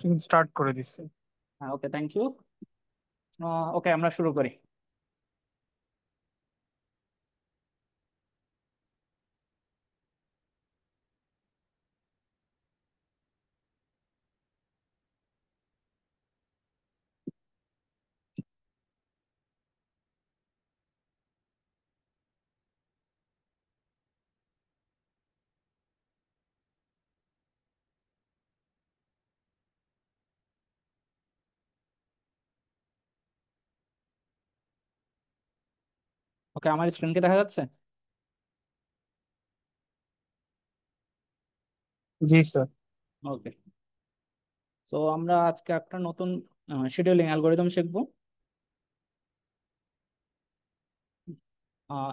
Meeting start করে দিচ্ছি। হ্যাঁ, ওকে, থ্যাংক ইউ। ওকে, আমরা শুরু করি। ওকে, আমার স্ক্রিন কি দেখা যাচ্ছে? জি স্যার। ওকে। তো আমরা আজকে একটা নতুন শিডিউলিং অ্যালগোরিদম শিখবো।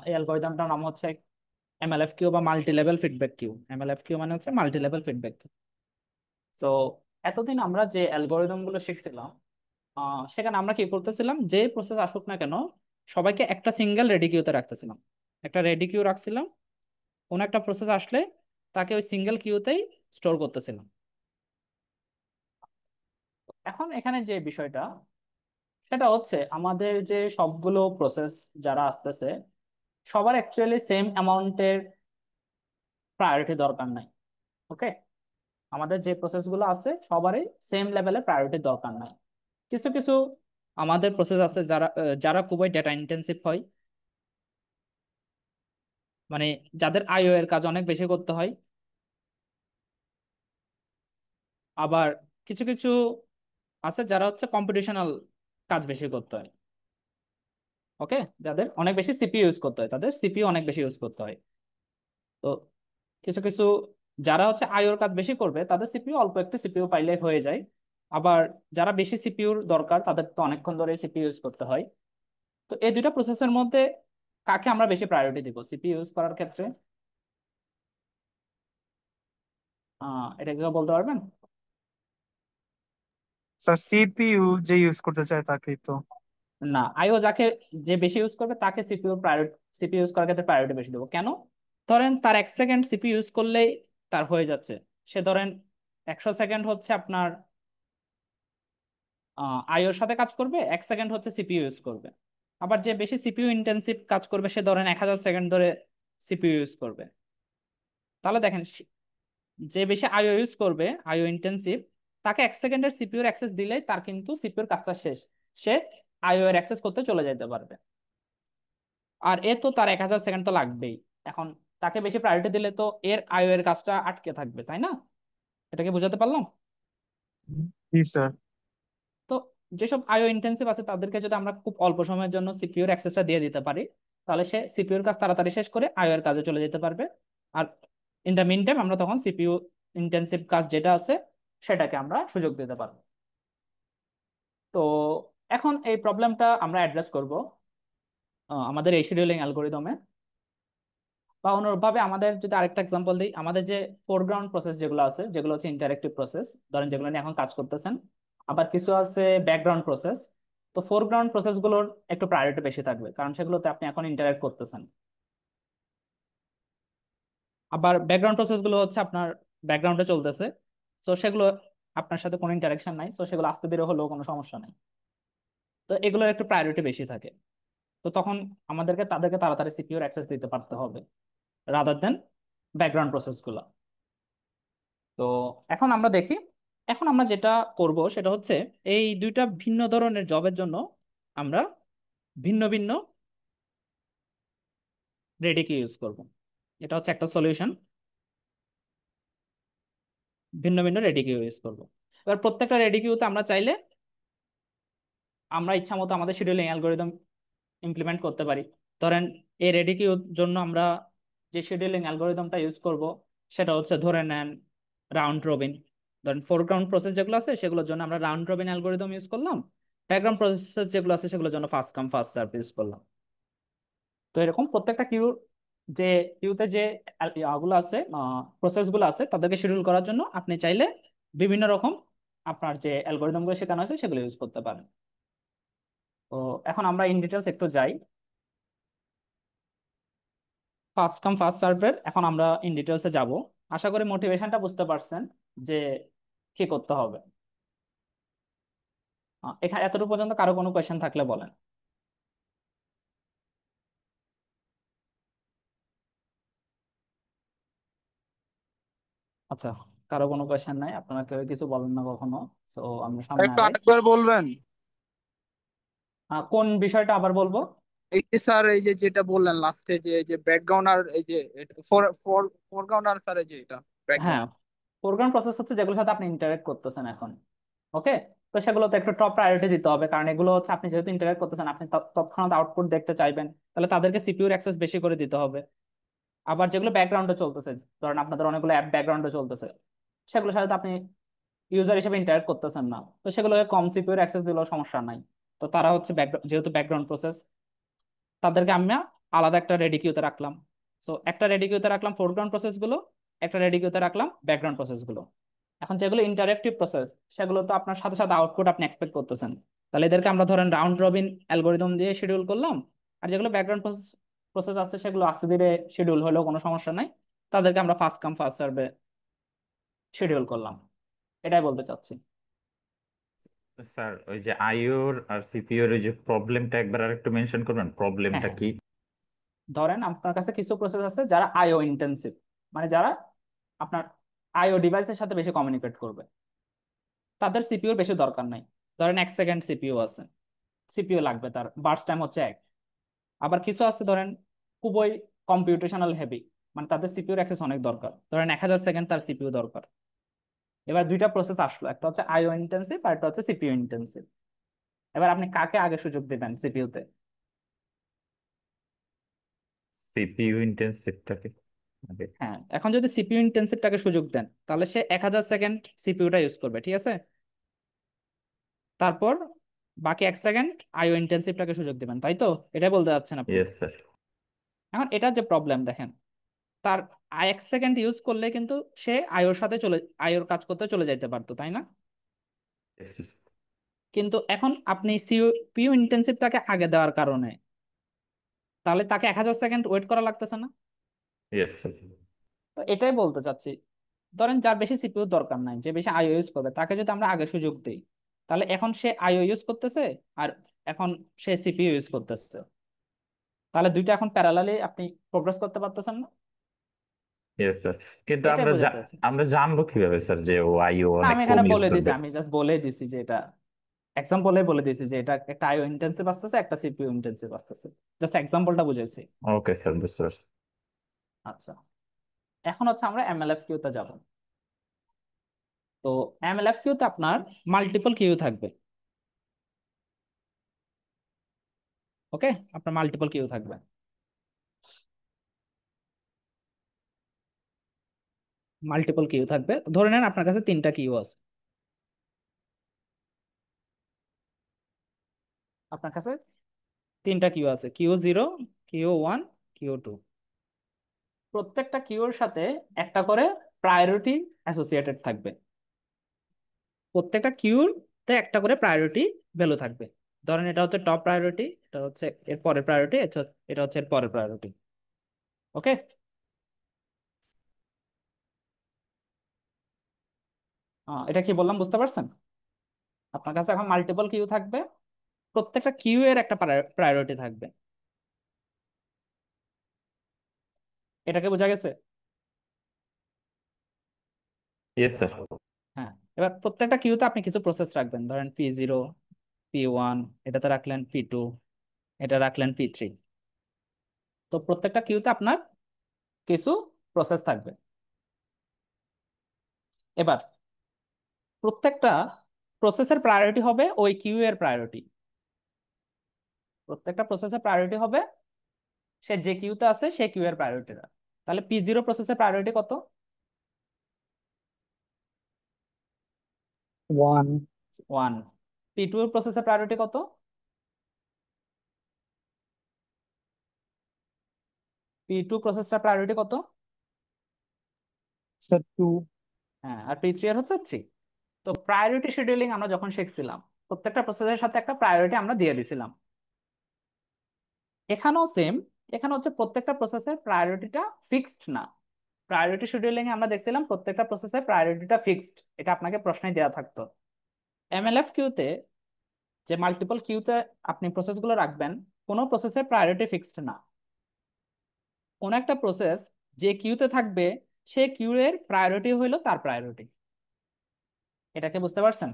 এই অ্যালগোরিদমটার নাম হচ্ছে এমএলএফ কিউ বা multi level feedback queue. MLF Q মানে হচ্ছে মাল্টি লেভেল ফিডব্যাক কিউ। তো এতদিন আমরা যে অ্যালগোরিদম গুলো শিখছিলাম, সেখানে আমরা কি করতেছিলাম, যে প্রসেস আসুক না কেন সবাইকে একটা সিঙ্গেল রেডি কিউতে রাখতেছিলাম। একটা রেডি কিউ রাখছিলাম, কোন একটা প্রসেস আসলে তাকে ওই সিঙ্গেল কিউতেই স্টোর করতেছিলাম। এখন এখানে যে বিষয়টা, সেটা হচ্ছে আমাদের যে সবগুলো প্রসেস যারা আসতেছে, সবার অ্যাকচুয়ালি সেম অ্যামাউন্টের প্রায়োরিটি দরকার নাই। ওকে, আমাদের যে প্রসেসগুলো আছে সবারই সেম লেভেলে প্রায়োরিটি দরকার নাই। কিছু কিছু আমাদের প্রসেস আছে যারা খুবই ডেটা ইন্টেন্সিভ হয়, মানে যাদের আইও এর কাজ অনেক বেশি করতে হয়। আবার কিছু কিছু আছে যারা হচ্ছে কম্পিটিশনাল কাজ বেশি করতে হয়। ওকে, যাদের অনেক বেশি সিপিইউ ইউজ করতে হয়, তাদের সিপিইউ অনেক বেশি ইউজ করতে হয়। তো কিছু কিছু যারা হচ্ছে আইওর কাজ বেশি করবে, তাদের সিপিইউ অল্প একটু সিপিইউ পাইলে হয়ে যায়। আবার যারা বেশি সিপিইউর দরকার, তাদের তো অনেকক্ষণ ধরে সিপিইউ ইউজ করতে হয়। তো এই দুইটা প্রসেসের মধ্যে কাকে আমরা বেশি প্রায়োরিটি দিব সিপিইউ ইউজ করার ক্ষেত্রে? এটা কি কেউ বলতে পারবেন? স্যার সিপিইউ যে ইউজ করতে চায় তাকেই তো। না, আইও যাকে যে বেশি ইউজ করবে তাকে সিপিইউ ইউজ করার ক্ষেত্রে প্রায়োরিটি বেশি দেবো। কেন? ধরেন তার 1 সেকেন্ড সিপিইউ ইউজ করলেই তার হয়ে যাচ্ছে। সে ধরেন 100 সেকেন্ড হচ্ছে আপনার আইওর সাথে কাজ করবে, 1 সেকেন্ড হচ্ছে সিপিইউ ইউজ করবে। আবার যে বেশি সিপিইউ ইন্টেন্সিভ কাজ করবে, সে ধরেন 1000 সেকেন্ড ধরে সিপিইউ ইউজ করবে। তাহলে দেখেন, যে বেশি আইও ইউজ করবে, আইও ইন্টেন্সিভ, তাকে 1 সেকেন্ডের সিপিইউর অ্যাক্সেস দিলেই তার কিন্তু সিপিইউর কাজটা শেষ। সে আইও এর অ্যাক্সেস করতে চলে যেতে পারবে। আর এ তো তার 1000 সেকেন্ড তো লাগবেই। এখন তাকে বেশি প্রায়োরিটি দিলে তো এর আইও এর কাজটা আটকে থাকবে, তাই না? এটাকে বোঝাতে পারলাম? জি স্যার। তো যেসব আইও ইন্টেন্সিভ আছে তাদেরকে যদি আমরা খুব অল্প সময়ের জন্য সিপিইউর অ্যাক্সেসটা দিয়ে দিতে পারি, তাহলে সে সিপিইউর কাজ তাড়াতাড়ি শেষ করে আইও এর কাজে চলে যেতে পারবে। আর ইন দ্য মিন টাইম আমরা তখন সিপিইউ ইন্টেন্সিভ কাজ যেটা আছে সেটাকে আমরা সুযোগ দিতে পারবো। তো এখন এই প্রবলেমটা আমরা অ্যাড্রেস করব আমাদের এই শিডিউলিং অ্যালগোরিদমে। বা অনুরূপভাবে আমাদের যদি আরেকটা এক্সাম্পল দিই, আমাদের যে ফোরগ্রাউন্ড প্রসেস যেগুলো আছে, যেগুলো হচ্ছে ইন্টারেক্টিভ প্রসেস, ধরেন যেগুলো নিয়ে এখন কাজ করতেছেন। আবার কিছু আছে ব্যাকগ্রাউন্ড প্রসেস। তো ফোরগ্রাউন্ড প্রসেস গুলোর একটু প্রায়োরিটি বেশি থাকবে, কারণ সেগুলোতে আপনি এখন ইন্টারেক্ট করতেছেন। আবার ব্যাকগ্রাউন্ড প্রসেস গুলো হচ্ছে আপনার ব্যাকগ্রাউন্ডে চলতেছে, তো সেগুলো আপনার সাথে কোনো ইন্টারাকশন নাই, তো সেগুলো আস্তে ধীরে হলেও কোনো সমস্যা নাই। তো এগুলোর একটু প্রায়োরিটি বেশি থাকে। তো তখন আমাদেরকে তাদেরকে তাড়াতাড়ি সিকিউর অ্যাক্সেস দিতে পারতে হবে, রাদার দেন ব্যাকগ্রাউন্ড প্রসেস গুলো। তো এখন আমরা দেখি, এখন আমরা যেটা করব সেটা হচ্ছে এই দুইটা ভিন্ন ধরনের জবের জন্য আমরা ভিন্ন ভিন্ন রেডি কি ইউজ করব। এটা হচ্ছে একটা সলিউশন, ভিন্ন ভিন্ন রেডি কিউ ইউজ করব। এবার প্রত্যেকটা রেডি কিউতে আমরা চাইলে আমরা ইচ্ছা মতো আমাদের শিডিউলিং অ্যালগোরিদম ইমপ্লিমেন্ট করতে পারি। ধরেন এই রেডি কিউর জন্য আমরা যে শিডিউলিং অ্যালগোরিদমটা ইউজ করব সেটা হচ্ছে, ধরে নেন, রাউন্ড রবিন। ধরেন ফোরগ্রাউন্ড প্রসেস যেগুলো আছে সেগুলোর জন্য আমরা রাউন্ড রবিন অ্যালগোরিদম ইউজ করলাম। ব্যাকগ্রাউন্ড প্রসেস যেগুলো আছে সেগুলোর জন্য first come first serve use করলাম। তো এরকম প্রত্যেকটা যে কিউতে যে গুলো আছে, প্রসেস গুলো আছে, তাদেরকে শিডিউল করার জন্য আপনি চাইলে বিভিন্ন রকম আপনার যে অ্যালগোরিদম গুলো শেখানো আছে সেগুলো ইউজ করতে পারেন। তো এখন আমরা ইন ডিটেলস একটু যাই। ফার্স্ট কাম ফার্স্ট সার্ভের এখন আমরা ইন ডিটেলসে যাব। আশা করি মোটিভেশনটা বুঝতে পারছেন যে কি করতে হবে। এখানে এতটুকু পর্যন্ত কারো কোনো কোয়েশ্চেন থাকলে বলেন। আচ্ছা, কারো কোনো কোয়েশ্চেন নাই, আপনারা কেউ কিছু বলেন না কখনো। তো আমরা স্যার সামনে একটু আগাই। আরেকবার বলবেন? কোন বিষয়টা আবার বলবো? এই যে স্যার, এই যে যেটা বললেন লাস্টে, যে এই যে ব্যাকগ্রাউন্ড আর এই যে ফর ফর ফরগ্রাউন্ড আর স্যার এই যে এটা হ্যাঁ, ব্যাকগ্রাউন্ড। ফোরগ্রাউন্ড প্রসেস হচ্ছে যেগুলোর সাথে আপনি ইন্টারেক্ট করতেছেন এখন। ওকে, তো সেগুলোতে একটু টপ প্রায়োরিটি দিতে হবে, কারণ এগুলো হচ্ছে আপনি যেহেতু ইন্টারেক্ট করতেছেন, আপনি তৎক্ষণাৎ আউটপুট দেখতে চাইবেন, তাহলে তাদেরকে সিপিইউর অ্যাক্সেস বেশি করে দিতে হবে। আবার যেগুলো ব্যাকগ্রাউন্ডে চলতেছে, ধরেন আপনাদের অনেকগুলো অ্যাপ ব্যাকগ্রাউন্ডে চলতেছে, সেগুলোর সাথে তো আপনি ইউজার হিসেবে ইন্টারেক্ট করতেছেন না, তো সেগুলোকে কম সিপিইউর অ্যাক্সেস দিলেও সমস্যা নাই। তো তারা হচ্ছে যেহেতু ব্যাকগ্রাউন্ড প্রসেস, তাদেরকে আমরা আলাদা একটা রেডি কিউতে রাখলাম। তো একটা রেডি কিউতে রাখলাম ফোরগ্রাউন্ড প্রসেস গুলো, একটা রেডি কিউতে রাখলাম ব্যাকগ্রাউন্ড প্রসেস গুলো। এখন যেগুলো ইন্টারেক্টিভ প্রসেস, সেগুলো তো আপনার সাথে সাথে আউটপুট আপনি এক্সপেক্ট করতেছেন, তাহলে এদেরকে আমরা ধরেন রাউন্ড রবিন অ্যালগোরিদম দিয়ে শিডিউল করলাম। আর যেগুলো ব্যাকগ্রাউন্ড প্রসেস প্রসেস আছে, সেগুলো আস্তে ধীরে শিডিউল হলেও কোনো সমস্যা নাই, তাদেরকে আমরা ফার্স্ট কাম ফার্স্ট সার্ভে শিডিউল করলাম। এটাই বলতে চাচ্ছি। স্যার ওই যে আইওর আর সিপিওর ওই যে প্রবলেমটা একবার আরেকটু মেনশন করবেন, হ্যাঁ প্রবলেমটা হ্যাঁ, কি? ধরেন আপনার কাছে কিছু প্রসেস আছে যারা আইও ইন্টেন্সিভ, মানে যারা আপনার আইও ডিভাইসের সাথে বেশি কমিউনিকেট করবে, তাদের সিপিইউর বেশি দরকার নাই। ধরেন 1 সেকেন্ড সিপিইউ আছে, সিপিইউ লাগবে, তার বার্স্ট টাইম হচ্ছে 1। আবার কিছু আছে ধরেন খুবই কম্পিউটেশনাল হেভি, মানে তাদের সিপিইউর অ্যাক্সেস অনেক দরকার, ধরেন 1000 সেকেন্ড তার সিপিইউ দরকার। এবার দুইটা প্রসেস আসলো, একটা হচ্ছে আইও ইন্টেন্সিভ আর একটা হচ্ছে সিপিইউ ইন্টেন্সিভ। এবার আপনি কাকে আগে সুযোগ দিবেন সিপিইউতে? সিপিইউ ইন্টেন্সিভটাকে আগে। হ্যাঁ, এখন যদি সিপিইউ ইন্টেন্সিভটাকে সুযোগ দেন, তাহলে সে 1000 সেকেন্ড সিপিইউটা ইউজ করবে, ঠিক আছে। তারপর বাকি 1 সেকেন্ড আইও ইন্টেন্সিভটাকে সুযোগ দিবেন, তাই তো? এটা বলতে চাচ্ছেন আপনি। Yes sir. এখন এটা যে প্রবলেম দেখেন, তার 1 সেকেন্ড ইউজ করলে কিন্তু সে আইওর সাথে আইওর কাজ করতে চলে যাইতে পারতো, তাই না? কিন্তু এখন আপনি সিপিইউ ইন্টেন্সিভটাকে আগে দেওয়ার কারণে তাহলে তাকে 1000 সেকেন্ড ওয়েট করা লাগতেছে না? Yes sir. তো এটাই বলতে চাচ্ছি, ধরেন যার বেশি সিপিইউ দরকার নাই, যে বেশি আইও ইউজ করবে, তাকে যদি আমরা আগে সুযোগ দিই, তাহলে এখন সে আইও ইউজ করতেছে, আর এখন সে সিপিইউ ইউজ করতেছে, তাহলে দুইটা এখন প্যারালালি আপনি প্রোগ্রেস করতে পারতেছেন না। Yes sir. কিন্তু এটাই বোঝাতে চাচ্ছি। আমরা জানবো কিভাবে স্যার যে ও আইও না, অনেক আমি কম এখানে ইউজ বলে দিছি, করবে? আমি জাস্ট বলে দিছি যে এটা এক্সাম্পলে বলে দিছি যে এটা একটা আইও ইন্টেন্সিভ আসতেছে, একটা সিপিইউ ইন্টেন্সিভ আসতেছে, জাস্ট এক্সাম্পলটা বুঝাইছি। ওকে স্যার, বুঝতে পারছি। আচ্ছা, এখন হচ্ছে আমরা এমএলএফ কিউতে যাব। তো এমএলএফ কিউতে আপনার মাল্টিপল কিউ থাকবে। ওকে, আপনার মাল্টিপল কিউ থাকবে। মাল্টিপল কিউ থাকবে, ধরে নেন আপনার কাছে 3টা কিউ আছে। আপনার কাছে 3টা কিউ আছে, কিউ 0, কিউ 1, কিউ 2। প্রত্যেকটা কিউর সাথে একটা করে প্রায়োরিটি অ্যাসোসিয়েটেড থাকবে। প্রত্যেকটা কিউর তে একটা করে প্রায়োরিটি ভ্যালু থাকবে। ধরেন এটা হচ্ছে টপ প্রায়োরিটি, এটা হচ্ছে এর পরের প্রায়োরিটি, এটা হচ্ছে এর পরের প্রায়োরিটি। ওকে, এটা কি বললাম বুঝতে পারছেন? আপনার কাছে এখন মাল্টিপল কিউ থাকবে, প্রত্যেকটা কিউ এর একটা প্রায়োরিটি থাকবে। এটাকে বোঝা গেছে? Yes sir. হ্যাঁ, এবার প্রত্যেকটা কিউতে আপনি কিছু প্রসেস রাখবেন, ধরেন P0, P1, এটাতে রাখলেন P2, এটা রাখলেন P3। তো প্রত্যেকটা কিউতে আপনার কিছু প্রসেস থাকবে। এবার প্রত্যেকটা প্রসেসের প্রায়োরিটি হবে ওই কিউ এর প্রায়োরিটি। প্রত্যেকটা প্রসেসের প্রায়োরিটি হবে সে যে কিউতে আছে সে কিউ এর প্রায়োরিটিটা। তাহলে P0 প্রসেসের প্রায়োরিটি কত? 1। 1। P2 এর প্রসেসের প্রায়োরিটি কত? P2 প্রসেসটার প্রায়োরিটি কত? স্যার 2। হ্যাঁ, আর P3 এর হচ্ছে 3। তো প্রায়োরিটি শিডিউলিং আমরা যখন শিখছিলাম, প্রত্যেকটা প্রসেসের সাথে একটা প্রায়োরিটি আমরা দিয়ে দিছিলাম। এখানেও সেম, এখানে হচ্ছে প্রত্যেকটা প্রসেসের প্রায়োরিটিটা ফিক্সড না। প্রায়োরিটি শিডিউলিং এ আমরা দেখছিলাম প্রত্যেকটা প্রসেসের প্রায়োরিটিটা ফিক্সড, এটা আপনাকে প্রশ্নে দেওয়া থাকতো। এমএলএফ কিউতে যে মাল্টিপল কিউতে আপনি প্রসেসগুলো রাখবেন, কোনো প্রসেসের প্রায়োরিটি ফিক্সড না। কোন একটা প্রসেস যে কিউতে থাকবে, সে কিউ এর প্রায়োরিটি হইলো তার প্রায়োরিটি। এটাকে বুঝতে পারছেন?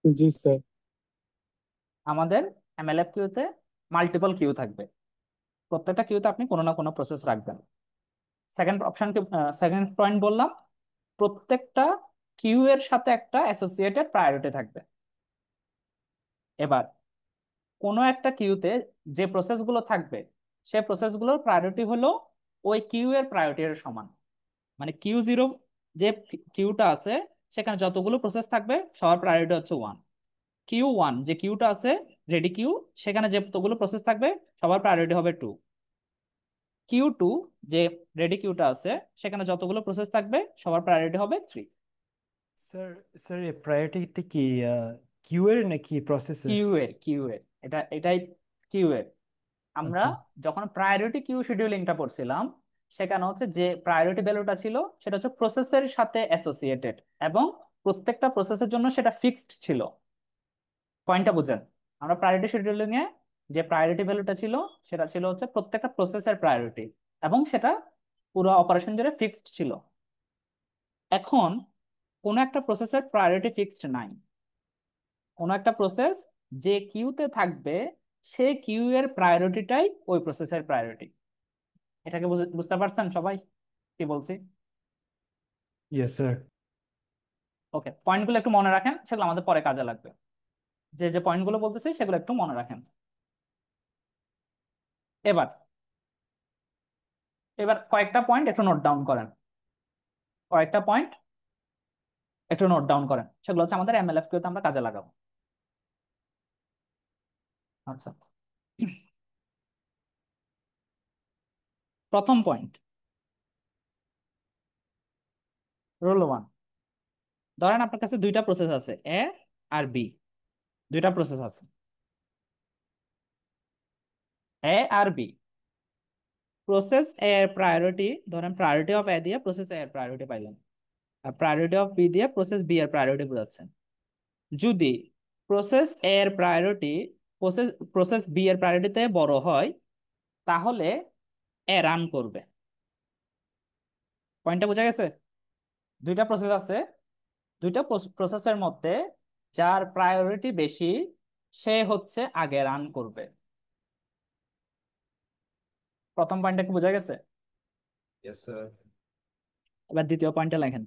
জি স্যার। আমাদের এমএলএফ কিউতে মাল্টিপল কিউ থাকবে, প্রত্যেকটা কিউতে আপনি কোনো না কোনো প্রসেস রাখবেন। সেকেন্ড অপশনকে, সেকেন্ড পয়েন্ট বললাম, প্রত্যেকটা কিউ এর সাথে একটা অ্যাসোসিয়েটেড প্রায়োরিটি থাকবে। এবার কোনো একটা কিউতে যে প্রসেসগুলো থাকবে, সে প্রসেসগুলোর প্রায়োরিটি হলো ওই কিউ এর প্রায়োরিটি এর সমান। মানে কিউ 0 যে কিউটা আছে, সেখানে যতগুলো প্রসেস থাকবে সবার প্রায়োরিটি হচ্ছে 1। কিউ 1 যে কিউটা আছে, রেডি কিউ, সেখানে যতগুলো প্রসেস থাকবে সবার প্রায়োরিটি হবে 2। কিউ 2 যে রেডি কিউটা আছে, সেখানে যতগুলো প্রসেস থাকবে সবার প্রায়োরিটি হবে 3। স্যার স্যার এই প্রায়োরিটি কি কিউ এর নাকি প্রসেসের? কিউ এর এটাই কিউ এর। আমরা আচ্ছা যখন প্রায়োরিটি কিউ শিডিউলিংটা পড়ছিলাম, সেখানে হচ্ছে যে প্রায়োরিটি ভ্যালুটা ছিল সেটা হচ্ছে প্রসেসের সাথে অ্যাসোসিয়েটেড, এবং প্রত্যেকটা প্রসেসের জন্য সেটা ফিক্সড ছিল। পয়েন্টটা বুঝেন? আমরা প্রায়োরিটি শিডিউলিং এ যে প্রায়োরিটি ভ্যালুটা ছিল, সেটা ছিল হচ্ছে প্রত্যেকটা প্রসেসের প্রায়োরিটি, এবং সেটা পুরো অপারেশন জুড়ে ফিক্সড ছিল। এখন কোন একটা প্রসেসের প্রায়োরিটি ফিক্সড নাই। কোন একটা প্রসেস যে কিউতে থাকবে, সেই কিউ এর প্রায়োরিটিটাই ওই প্রসেসের প্রায়োরিটি। এটাকে বুঝতে পারছেন সবাই কি বলছি? Yes sir. ওকে, পয়েন্টগুলো একটু মনে রাখেন, সেগুলো আমাদের পরে কাজে লাগবে। যে যে পয়েন্টগুলো বলতেছি সেগুলো একটু মনে রাখেন। এবার এবার কয়েকটা পয়েন্ট একটু নোট ডাউন করেন। কয়েকটা পয়েন্ট একটু নোট ডাউন করেন, সেগুলো হচ্ছে আমাদের এমএলএফ কিউতে আমরা কাজে লাগাবো। আচ্ছা, প্রথম পয়েন্ট, রোল 1। ধরেন আপনার কাছে দুইটা প্রসেস আছে, এ আর বি। দুইটা প্রসেস আছে, এ আর বি। প্রসেস এ এর প্রায়োরিটি, ধরেন প্রায়োরিটি অফ এ দিয়ে প্রসেস এ এর প্রায়োরিটি পাইলেন, আর প্রায়োরিটি অফ বি দিয়ে প্রসেস বি এর প্রায়োরিটি বোঝাচ্ছেন। যদি প্রসেস এ এর প্রায়োরিটি প্রসেস প্রসেস বি এর প্রায়োরিটিতে বড় হয়, তাহলে এ রান করবে। পয়েন্টটা বোঝা গেছে? দুইটা প্রসেস আছে, দুইটা প্রসেসের মধ্যে যার প্রায়োরিটি বেশি, সে হচ্ছে আগে রান করবে। প্রথম পয়েন্টটা কি বোঝা গেছে? Yes sir. এবার দ্বিতীয় পয়েন্টটা লেখেন,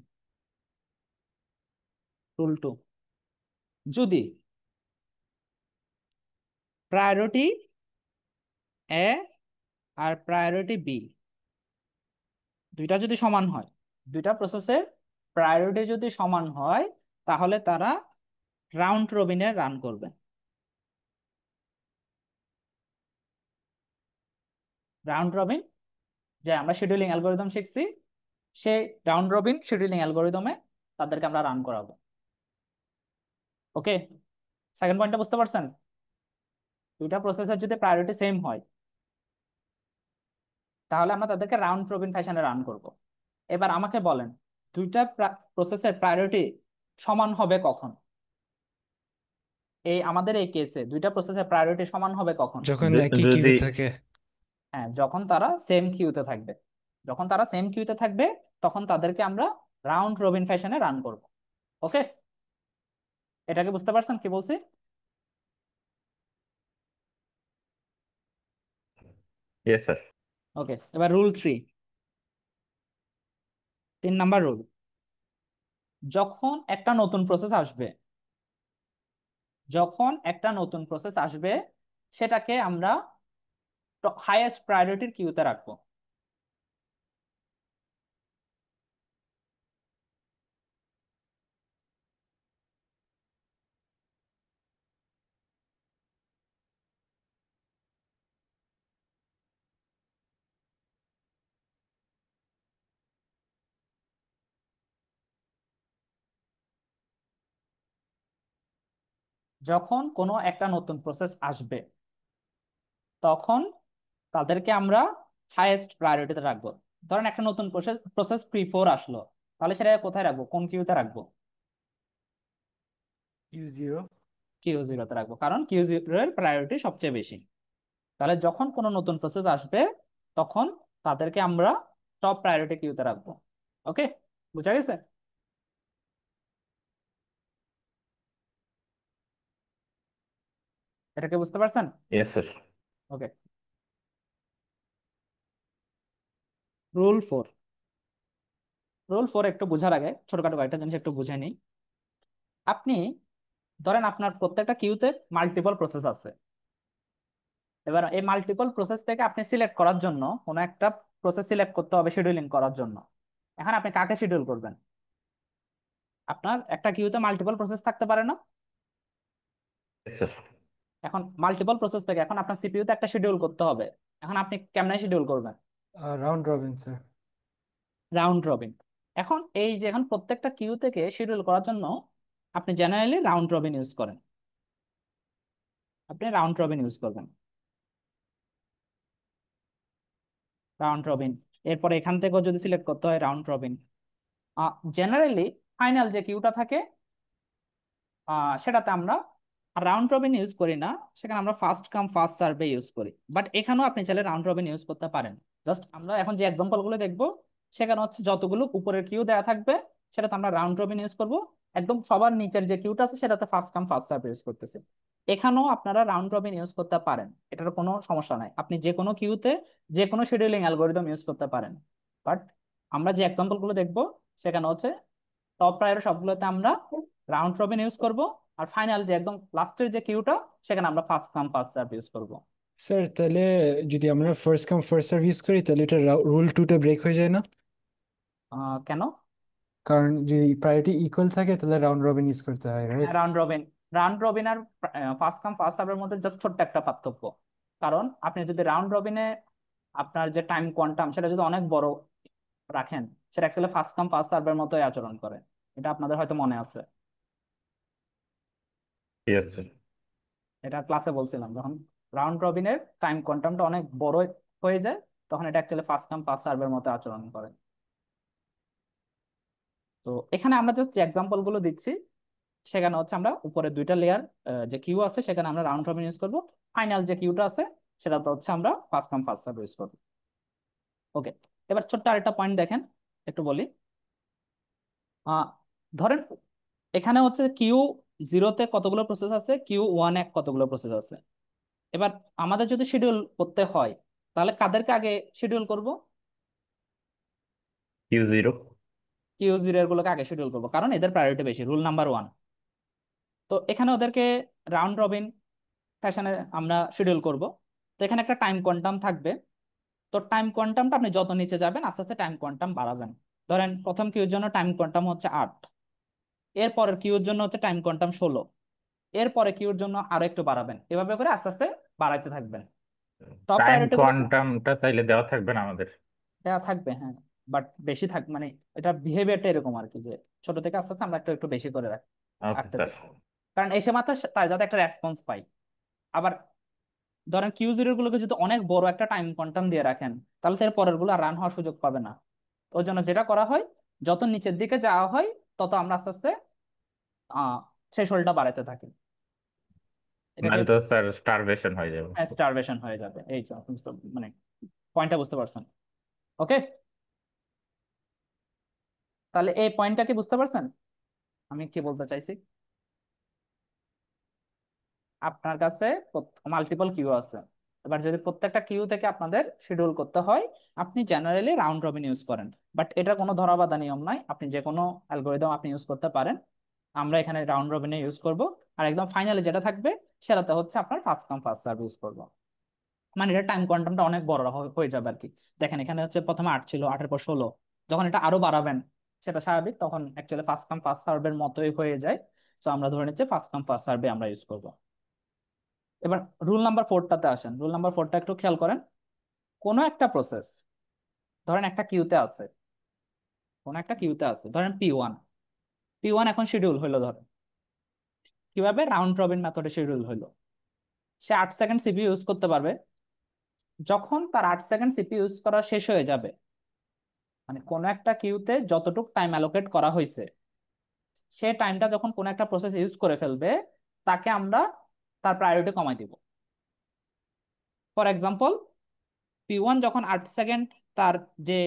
রুল 2। যদি প্রায়োরিটি এ আর প্রায়োরিটি বি দুইটা যদি সমান হয়, দুইটা প্রসেসের প্রায়োরিটি যদি সমান হয়, তাহলে তারা রাউন্ড রবিনে রান করবে। রাউন্ড রবিন, যে আমরা শিডিউলিং অ্যালগোরিদম শিখছি, সেই রাউন্ড রবিন শিডিউলিং অ্যালগোরিদমে তাদেরকে আমরা রান করাবো। ওকে, সেকেন্ড পয়েন্টটা বুঝতে পারছেন? দুইটা প্রসেসের যদি প্রায়োরিটি সেম হয়, তাহলে আমরা তাদেরকে রাউন্ড রবিন ফ্যাশনে রান করব। এবার আমাকে বলেন, দুইটা প্রসেসের প্রায়োরিটি সমান হবে কখন? আমাদের এই কেসে দুইটা প্রসেসের প্রায়োরিটি সমান হবে কখন? যখন একই যদি কিউ থাকে। হ্যাঁ, যখন তারা সেম কিউতে থাকবে। যখন তারা সেম কিউতে থাকবে, তখন তাদেরকে আমরা রাউন্ড রবিন ফ্যাশনে রান করব। ওকে, এটাকে বুঝতে পারছেন কি বলছি? Yes sir. ওকে, এবার রুল 3, 3 নাম্বার রুল। যখন একটা নতুন প্রসেস আসবে, যখন একটা নতুন প্রসেস আসবে, সেটাকে আমরা হাইয়েস্ট প্রায়োরিটির কিউতে রাখবো। যখন কোনো একটা নতুন প্রসেস আসবে, তখন তাদেরকে আমরা হাইয়েস্ট প্রায়োরিটিতে রাখবো। ধরেন একটা নতুন প্রসেস প্রসেস P4 আসলো, তাহলে সেটা কোথায় রাখবো? কোন কিউতে রাখবো? Q0. Q0 তে রাখবো, কারণ Q0 এর প্রায়োরিটি সবচেয়ে বেশি। তাহলে যখন কোনো নতুন প্রসেস আসবে তখন তাদেরকে আমরা টপ প্রায়োরিটি কিউতে রাখবো। ওকে, বুঝা গেছে? এটা কি বুঝতে পারছেন? Yes sir. Okay, rule 4। Rule 4 একটু বোঝার আগে ছোটখাটো কয়েকটা জিনিস একটু বুঝে নিই। আপনি ধরেন আপনার প্রত্যেকটা কিউতে মাল্টিপল প্রসেস আছে। এবার এই মাল্টিপল প্রসেস থেকে আপনি সিলেক্ট করার জন্য কোনো একটা প্রসেস সিলেক্ট করতে হবে শিডিউলিং করার জন্য। এখন আপনি কাকে শিডিউল করবেন? আপনার একটা কিউতে মাল্টিপল প্রসেস থাকতে পারে না? Yes sir. এখন মাল্টিপল প্রসেস থেকে এখন আপনার সিপিইউতে একটা শিডিউল করতে হবে। এখন আপনি কেমনে শিডিউল করবেন? Round robin, sir. Round robin. এখন এই যে এখন প্রত্যেকটা কিউ থেকে শিডিউল করার জন্য আপনি জেনারেলি রাউন্ড রবিন ইউজ করেন। আপনি রাউন্ড রবিন ইউজ করবেন, রাউন্ড রবিন। এরপরে এখান থেকেও যদি সিলেক্ট করতে হয় রাউন্ড রবিন। জেনারেলি ফাইনাল যে কিউটা থাকে সেটাতে আমরা রাউন্ড রবিন ইউজ করি না, সেখানে আমরা ফার্স্ট কাম ফার্স্ট সার্ভে ইউজ করি। বাট এখানেও আপনি চাইলে রাউন্ড রবিন ইউজ করতে পারেন। জাস্ট আমরা এখন যে এক্সাম্পল গুলো দেখবো সেখানে হচ্ছে যতগুলো উপরের কিউ দেওয়া থাকবে সেটাতে আমরা রাউন্ড রবিন ইউজ করব। একদম সবার নিচের যে কিউটা আছে সেটাতে first come first serve use করতেছি। এখানেও আপনারা রাউন্ড রবিন ইউজ করতে পারেন, এটার কোনো সমস্যা নাই। আপনি যে কোনো কিউতে যে কোনো শিডিউলিং অ্যালগোরিদম ইউজ করতে পারেন। বাট আমরা যে এক্সাম্পল গুলো দেখবো সেখানে হচ্ছে টপ প্রায়োরিটি সবগুলোতে আমরা রাউন্ড রবিন ইউজ করব। আর ফাইনাল যে একদম লাস্টের যে কিউটা সেখানে আমরা first come first serve use করব। স্যার তাহলে যদি আমরা first come first serve use করি তাহলে এটা রুল 2টা ব্রেক হয়ে যায় না? কেন? কারণ যদি প্রায়োরিটি ইকুয়াল থাকে তাহলে রাউন্ড রবিন ইউজ করতে হয়, রাইট? রাউন্ড রবিন আর ফার্স্ট কাম ফার্স্ট সার্ভের মধ্যে জাস্ট ছোট্ট একটা পার্থক্য। কারণ আপনি যদি রাউন্ড রবিনে আপনার যে টাইম কোয়ান্টাম সেটা যদি অনেক বড় রাখেন, সেটা অ্যাকচুয়ালি ফার্স্ট কাম ফার্স্ট সার্ভের মতোই আচরণ করে। এটা আপনাদের হয়তো মনে আছে, ইয়েস স্যার। এটা ক্লাসে বলছিলাম। যখন রাউন্ড রবিনের টাইম কোয়ান্টামটা অনেক বড় হয়ে যায় তখন এটা অ্যাকচুয়ালি ফার্স্ট কাম ফার্স্ট সার্ভের মতো আচরণ করে। তো এখানে আমরা জাস্ট যে এক্সাম্পল গুলো দিচ্ছি সেখানে হচ্ছে আমরা উপরে দুইটা লেয়ার যে কিউ আছে সেখানে আমরা রাউন্ড রবিন ইউজ করব। ফাইনাল যে কিউটা আছে সেটাতে হচ্ছে আমরা first come first serve use করব। ওকে, এবার ছোট্ট আরেকটা পয়েন্ট দেখেন, একটু বলি। আহ ধরেন এখানে হচ্ছে Q0-তে কতগুলো প্রসেস আছে, Q1-এ কতগুলো প্রসেস আছে। এবার আমাদের যদি শিডিউল করতে হয় তাহলে কাদেরকে আগে শিডিউল করব? Q0। Q0 এর গুলোকে আগে শিডিউল করবো কারণ এদের প্রায়োরিটি বেশি, রুল নাম্বার 1। তো এখানে ওদেরকে রাউন্ড রবিন ফ্যাশনে আমরা শিডিউল করব। তো এখানে একটা টাইম কোয়ান্টাম থাকবে। তো টাইম কোয়ান্টামটা আপনি যত নিচে যাবেন আস্তে আস্তে টাইম কোয়ান্টাম বাড়াবেন। ধরেন প্রথম কিউর জন্য টাইম কোয়ান্টাম হচ্ছে 8, এরপরের কিউর জন্য হচ্ছে টাইম কোয়ান্টাম 16, এরপরে কিউর জন্য আরো একটু বাড়াবেন। এভাবে করে আস্তে আস্তে বাড়াইতে থাকবেন। টপ টাইম প্রায়োরিটি গুলোতে কোয়ান্টামটা তাইলে দেওয়া থাকবে না আমাদের? দেওয়া থাকবে, হ্যাঁ, বাট বেশি থাক মানে এটা বিহেভিয়ারটা এরকম আর কি, যে ছোট থেকে আস্তে আস্তে আমরা একটু একটু বেশি করে ওকে রাখতে স্যার। চাই। কারণ এসে মাত্র তাই যাতে একটা রেসপন্স পাই। আবার ধরেন Q0 গুলোকে যদি অনেক বড় একটা টাইম কোয়ান্টাম দিয়ে রাখেন তাহলে তার পরের গুলো রান হওয়ার সুযোগ পাবে না। ওই জন্য যেটা করা হয়, যত নিচের দিকে যাওয়া হয় তত আমরা আস্তে আস্তে থ্রেশহোল্ডটা বাড়াতে থাকি। এটাকে নাহলে তো স্যার স্টারভেশন হয়ে যাবে। স্টারভেশন হয়ে যাবে। এই যে আপনি মানে পয়েন্টটা বুঝতে পারছেন? ওকে, তাহলে এই পয়েন্টটা কি বুঝতে পারছেন আমি কি বলতে চাইছি? আপনার কাছে মাল্টিপল কিউ আছে। এবার যদি প্রত্যেকটা কিউ থেকে আপনাদের শিডিউল করতে হয় আপনি জেনারেলি রাউন্ড রবিন ইউজ করেন। বাট এটা কোনো ধরাবাঁধা নিয়ম নাই, আপনি যে কোনো অ্যালগোরিদম আপনি ইউজ করতে পারেন। আমরা এখানে রাউন্ড রবিনে ইউজ করব। আর একদম ফাইনালে যেটা থাকবে সেটাতে হচ্ছে আপনার first come first serve use করবো। মানে এটা টাইম কোয়ান্টামটা অনেক বড় হয়ে যাবে আর কি। দেখেন এখানে হচ্ছে প্রথমে 8 ছিল, 8-এর পর 16, যখন এটা আরো বাড়াবেন সেটা স্বাভাবিক, তখন অ্যাকচুয়ালি ফার্স্ট কাম ফার্স্ট সার্ভের মতোই হয়ে যায়। তো আমরা ধরে নিচ্ছি ফার্স্ট কাম ফার্স্ট সার্ভে আমরা ইউজ করব। এবার রুল নাম্বার 4টাতে আসেন। রুল নাম্বার 4টা একটু খেয়াল করেন। কোনো একটা প্রসেস ধরেন একটা কিউতে আছে, কোনো একটা কিউতে আছে ধরেন P1 এখন শিডিউল হইলো। ধরেন কিভাবে? রাউন্ড রবিন মেথডে শিডিউল হইলো। সে 8 সেকেন্ড সিপিইউ ইউজ করতে পারবে। যখন তার 8 সেকেন্ড সিপিইউ ইউজ করা শেষ হয়ে যাবে, মানে কোনো একটা কিউতে যতটুকু টাইম অ্যালোকেট করা হয়েছে সে টাইমটা যখন কোনো একটা প্রসেস ইউজ করে ফেলবে তাকে আমরা তার প্রায়োরিটি কমাই দিব। ফর এক্সাম্পল, P1 যখন 8 সেকেন্ড তার যে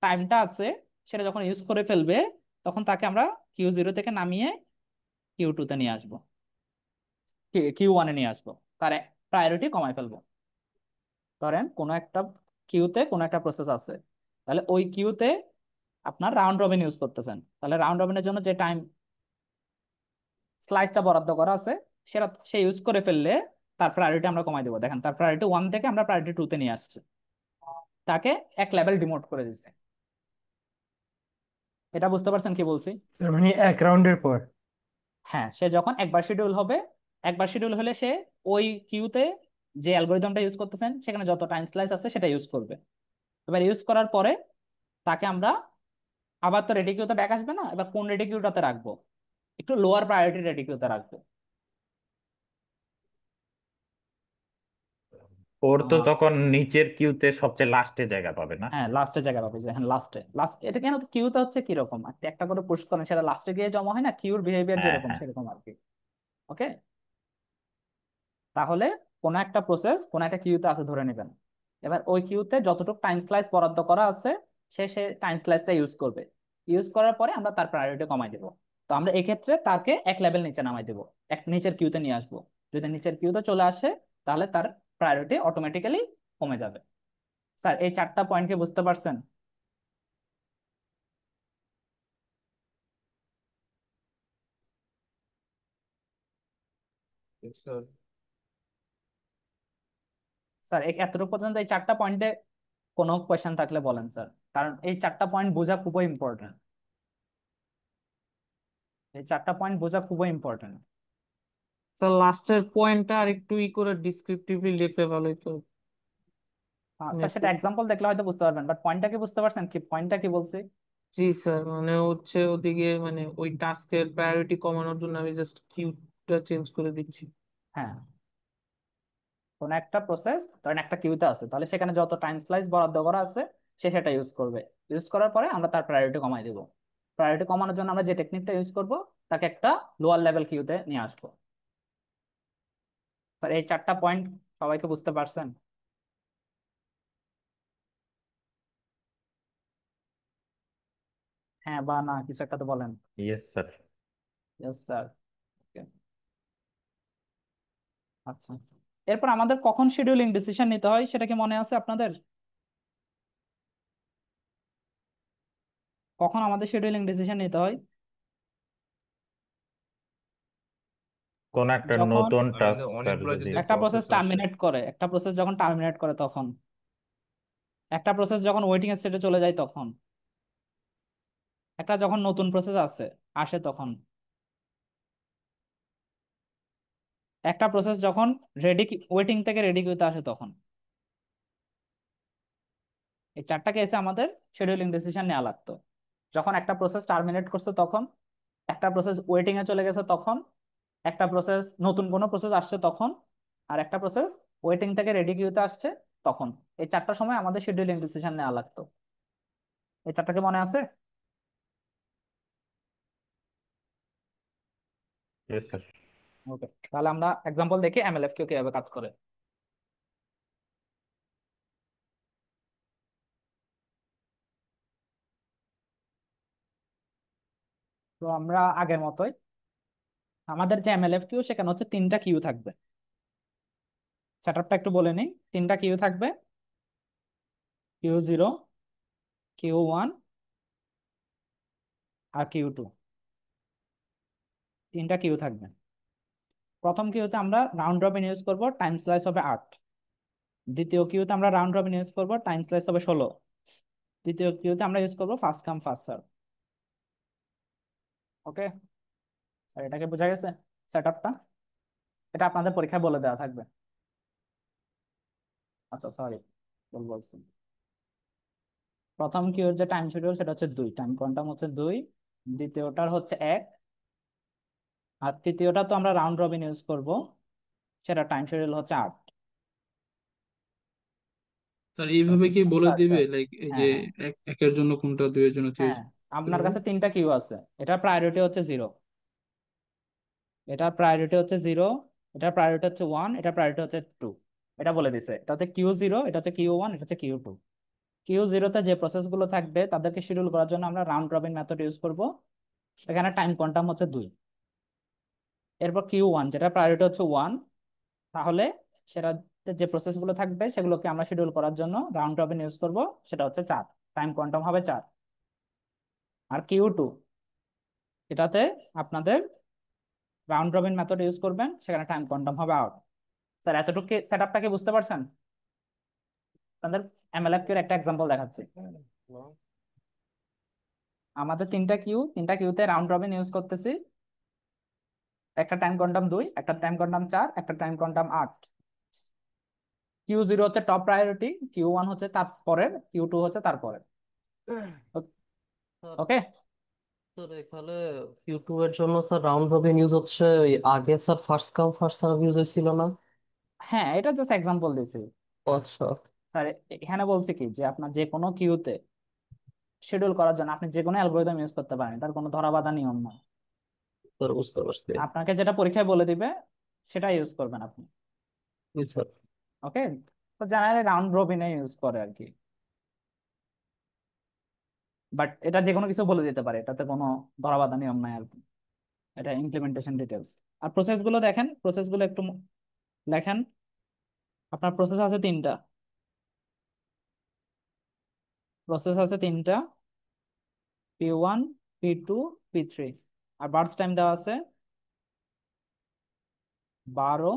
টাইমটা আছে সেটা যখন ইউজ করে ফেলবে, তখন তাকে আমরা Q0 থেকে নামিয়ে Q2 তে নিয়ে আসবো, Q1 এ নিয়ে আসবো, তার প্রায়োরিটি কমাই ফেলবো। ধরেন কোনো একটা কিউতে কোনো একটা প্রসেস আছে, তাহলে ওই কিউতে আপনার রাউন্ড রবিন ইউজ করতেছেন, তাহলে রাউন্ড রবিনের জন্য যে টাইম স্লাইসটা বরাদ্দ করা আছে সেটা সে ইউজ করে ফেললে তার প্রায়োরিটি আমরা কমাই দেবো। দেখেন, তার প্রায়োরিটি 1 থেকে আমরা প্রায়োরিটি 2 তে নিয়ে আসছি, তাকে এক লেভেল ডিমোট করে দিচ্ছে। এটা বুঝতে পারছেন কি বলছি? স্যার মানে এক রাউন্ডের পর? হ্যাঁ, সে যখন একবার শিডিউল হবে, একবার শিডিউল হলে সে ওই কিউতে যে অ্যালগোরিদমটা ইউজ করতেছেন সেখানে যত টাইম স্লাইস আছে সেটা ইউজ করবে। এবার ইউজ করার পরে তাকে আমরা আবার তো রেডি কিউতে ব্যাক আসবে না, এবার কোন রেডি কিউটাতে রাখবো? একটু লোয়ার প্রায়োরিটি রেডি কিউতে রাখবো। ওর তো আহ, তখন নিচের কিউতে সবচেয়ে লাস্টে জায়গা পাবে না? হ্যাঁ, লাস্টে জায়গা পাবে, যে হ্যাঁ লাস্ট এটা কেন, কিউতে হচ্ছে কিরকম একটা একটা করে পুশ করেন, সেটা লাস্টে গিয়ে জমা হয় না, কিউর বিহেভিয়ার হ্যাঁ, যেরকম হ্যাঁ। সেরকম আর কি। ওকে, তাহলে কোন একটা প্রসেস কোন একটা কিউতে আছে ধরে নেবেন, এবার ওই কিউতে যতটুকু টাইম স্লাইস বরাদ্দ করা আছে সে সে টাইম স্লাইসটা ইউজ করবে। ইউজ করার পরে আমরা তার প্রায়োরিটি কমাই দেবো। তো আমরা এক্ষেত্রে তাকে এক লেভেল নিচে নামাই দেবো, এক নিচের কিউতে নিয়ে আসবো। যদি নিচের কিউতে চলে আসে তাহলে তার প্রায়োরিটি অটোমেটিক্যালি কমে যাবে। স্যার, এই 4টা পয়েন্ট কি বুঝতে পারছেন? স্যার, এতটুকু পর্যন্ত এই 4টা পয়েন্টে কোনো কোয়েশ্চেন থাকলে বলেন স্যার, কারণ এই 4টা পয়েন্ট বোঝা খুবই ইম্পর্টেন্ট। এই 4টা পয়েন্ট বোঝা খুবই ইম্পর্টেন্ট। স্যার লাস্টের পয়েন্টটা আর একটু করে ডিসক্রিপটিভলি লিখলে ভালো হতো। মানে স্যার, সেটা এক্সাম্পল দেখলে হয়তো বুঝতে পারবেন, বাট পয়েন্টটা কি বুঝতে পারছেন, কি পয়েন্টটা কি বলছি? জি স্যার, মানে হচ্ছে ওদিকে মানে ওই টাস্কের প্রায়োরিটি কমানোর জন্য আমি জাস্ট কিউটা চেঞ্জ করে দিচ্ছি। হ্যাঁ, কোন একটা প্রসেস ধরেন একটা কিউতে আছে, তাহলে সেখানে যত টাইম স্লাইস বরাদ্দ করা আছে সে সেটা ইউজ করবে। ইউজ করার পরে আমরা তার প্রায়োরিটি কমাই দেবো। প্রায়োরিটি কমানোর জন্য আমরা যে টেকনিকটা ইউজ করব, তাকে একটা লোয়ার লেভেল কিউতে নিয়ে আসবো। স্যার, এই 4টা পয়েন্ট সবাইকে বুঝতে পারছেন? হ্যাঁ বা না, কিছু একটা তো বলেন। Yes sir. Yes sir. আচ্ছা, এরপর আমাদের কখন শিডিউলিং ডিসিশন নিতে হয় সেটা কি মনে আছে আপনাদের? কখন আমাদের শিডিউলিং ডিসিশন নিতে হয়? কোন একটা যখন নতুন আর টাস্ক স্যার অনেকগুলো যদি যদি একটা প্রসেস প্রসেস আসে, টার্মিনেট করে, একটা প্রসেস যখন টার্মিনেট করে তখন, একটা প্রসেস যখন ওয়েটিং স্টেটে চলে যায় তখন, একটা যখন নতুন প্রসেস আসে তখন, একটা প্রসেস যখন রেডি ওয়েটিং থেকে রেডি কিউতে আসে তখন। এই 4টা কেসে আমাদের শিডিউলিং ডিসিশন নেওয়া লাগতো। যখন একটা প্রসেস টার্মিনেট করছে তখন, একটা প্রসেস ওয়েটিং এ চলে গেছে তখন, একটা প্রসেস নতুন কোনো প্রসেস আসছে তখন, আর একটা প্রসেস ওয়েটিং থেকে রেডি কিউতে আসছে তখন। এই 4টা সময় আমাদের শিডিউলিং ডিসিশন নেওয়া লাগতো। এই 4টা কি মনে আছে? Yes sir. ওকে, তাহলে আমরা এক্সাম্পল দেখি এমএলএফ কিউ কিভাবে কাজ করে। তো আমরা আগের মতোই আমাদের যে এমএলএফ কিউ সেখানে হচ্ছে 3টা কিউ থাকবে। সেটআপটা একটু বলে নিই, 3টা কিউ থাকবে, Q0, Q1 আর Q2। 3টা কিউ থাকবে। প্রথম কিউতে আমরা রাউন্ড রবিন ইউজ করব, টাইম স্লাইস হবে 8। দ্বিতীয় কিউতে আমরা রাউন্ড রবিন ইউজ করব, টাইম স্লাইস হবে 16। তৃতীয় কিউতে আমরা ইউজ করব first come first serve. Okay sir, এটাকে বোঝা গেছে সেটআপটা? এটা আপনাদের পরীক্ষায় বলে দেওয়া থাকবে। আচ্ছা সরি, ভুল বলছি। প্রথম কিউর যে টাইম শিডিউল সেটা হচ্ছে 2, টাইম কোয়ান্টাম হচ্ছে 2। দ্বিতীয়টার হচ্ছে 1। আর তৃতীয়টা তো আমরা রাউন্ড রবিন ইউজ করব, সেটা টাইম শিডিউল হচ্ছে 8। স্যার এইভাবে কি বলে স্যার দিবে স্যার লাইক এই যে হ্যাঁ হ্যাঁ একের জন্য কোনটা, দুইয়ের জন্য হ্যাঁ, আপনার কাছে তিনটা কিউ আছে, এটার প্রায়োরিটি হচ্ছে 0, এটার প্রায়োরিটি হচ্ছে 0, এটার প্রায়োরিটি হচ্ছে 1, এটার প্রায়োরিটি হচ্ছে 2। এটা বলে দিছে, এটা হচ্ছে Q0, এটা হচ্ছে Q1, এটা হচ্ছে Q2। Q0 তে যে প্রসেস গুলো থাকবে তাদেরকে শিডিউল করার জন্য আমরা রাউন্ড রবিন মেথড ইউজ করব। এখানে টাইম কোয়ান্টাম হচ্ছে 2। এরপর Q1 যেটা প্রায়োরিটি হচ্ছে 1, তাহলে সেটাতে যে প্রসেস গুলো থাকবে সেগুলোকে আমরা শিডিউল করার জন্য রাউন্ড রবিন ইউজ করব, সেটা হচ্ছে 4, টাইম কোয়ান্টাম হবে 4। আর Q2 এটাতে আপনাদের রাউন্ড রবিন মেথড ইউজ করবেন, সেখানে টাইম কোয়ান্টাম হবে 8। স্যার এতটুকু সেট আপটাকে বুঝতে পারছেন? আপনাদের এমএলএফ এর একটা এক্সাম্পল দেখাচ্ছি। আমাদের তিনটা কিউতে রাউন্ড রবিন ইউজ করতেছি, একটা টাইম কোয়ান্টাম 2, একটা টাইম কোয়ান্টাম 4, একটা টাইম কোয়ান্টাম 8। Q0 হচ্ছে টপ প্রায়োরিটি, Q1 হচ্ছে তারপরের, Q2 হচ্ছে তারপরের। স্যার ওকে, স্যার এখানে ইউটিউবের জন্য স্যার রাউন্ড রবিন ইউজ হচ্ছে, ওই আগে sir first come first serve use হয়েছিল না? হ্যাঁ এটা জাস্ট এক্সাম্পল দিছি আচ্ছা স্যার। এখানে বলছি কি যে আপনার যে কোনো কিউতে শিডিউল করার জন্য আপনি যে কোনো অ্যালগরিদম ইউজ করতে পারেন, তার কোনো ধরাবাঁধা নিয়ম না। স্যার, বুঝতে পারছি। আপনাকে যেটা পরীক্ষায় বলে দিবে সেটা ইউজ করবেন আপনি। জি স্যার। ওকে, তো জেনারেলি রাউন্ড রবিনে ইউজ করে আর কি, বাট এটা যে কোনো কিছু বলে দিতে পারে, এটাতে কোনো ধরাবাঁধা নিয়ম নাই আর কি। এটা ইমপ্লিমেন্টেশন ডিটেলস। আর প্রসেস গুলো দেখেন, প্রসেস গুলো একটু লেখেন। আপনার প্রসেস আছে তিনটা, P1, P2, P3। আর বার্স্ট টাইম দেওয়া আছে 12,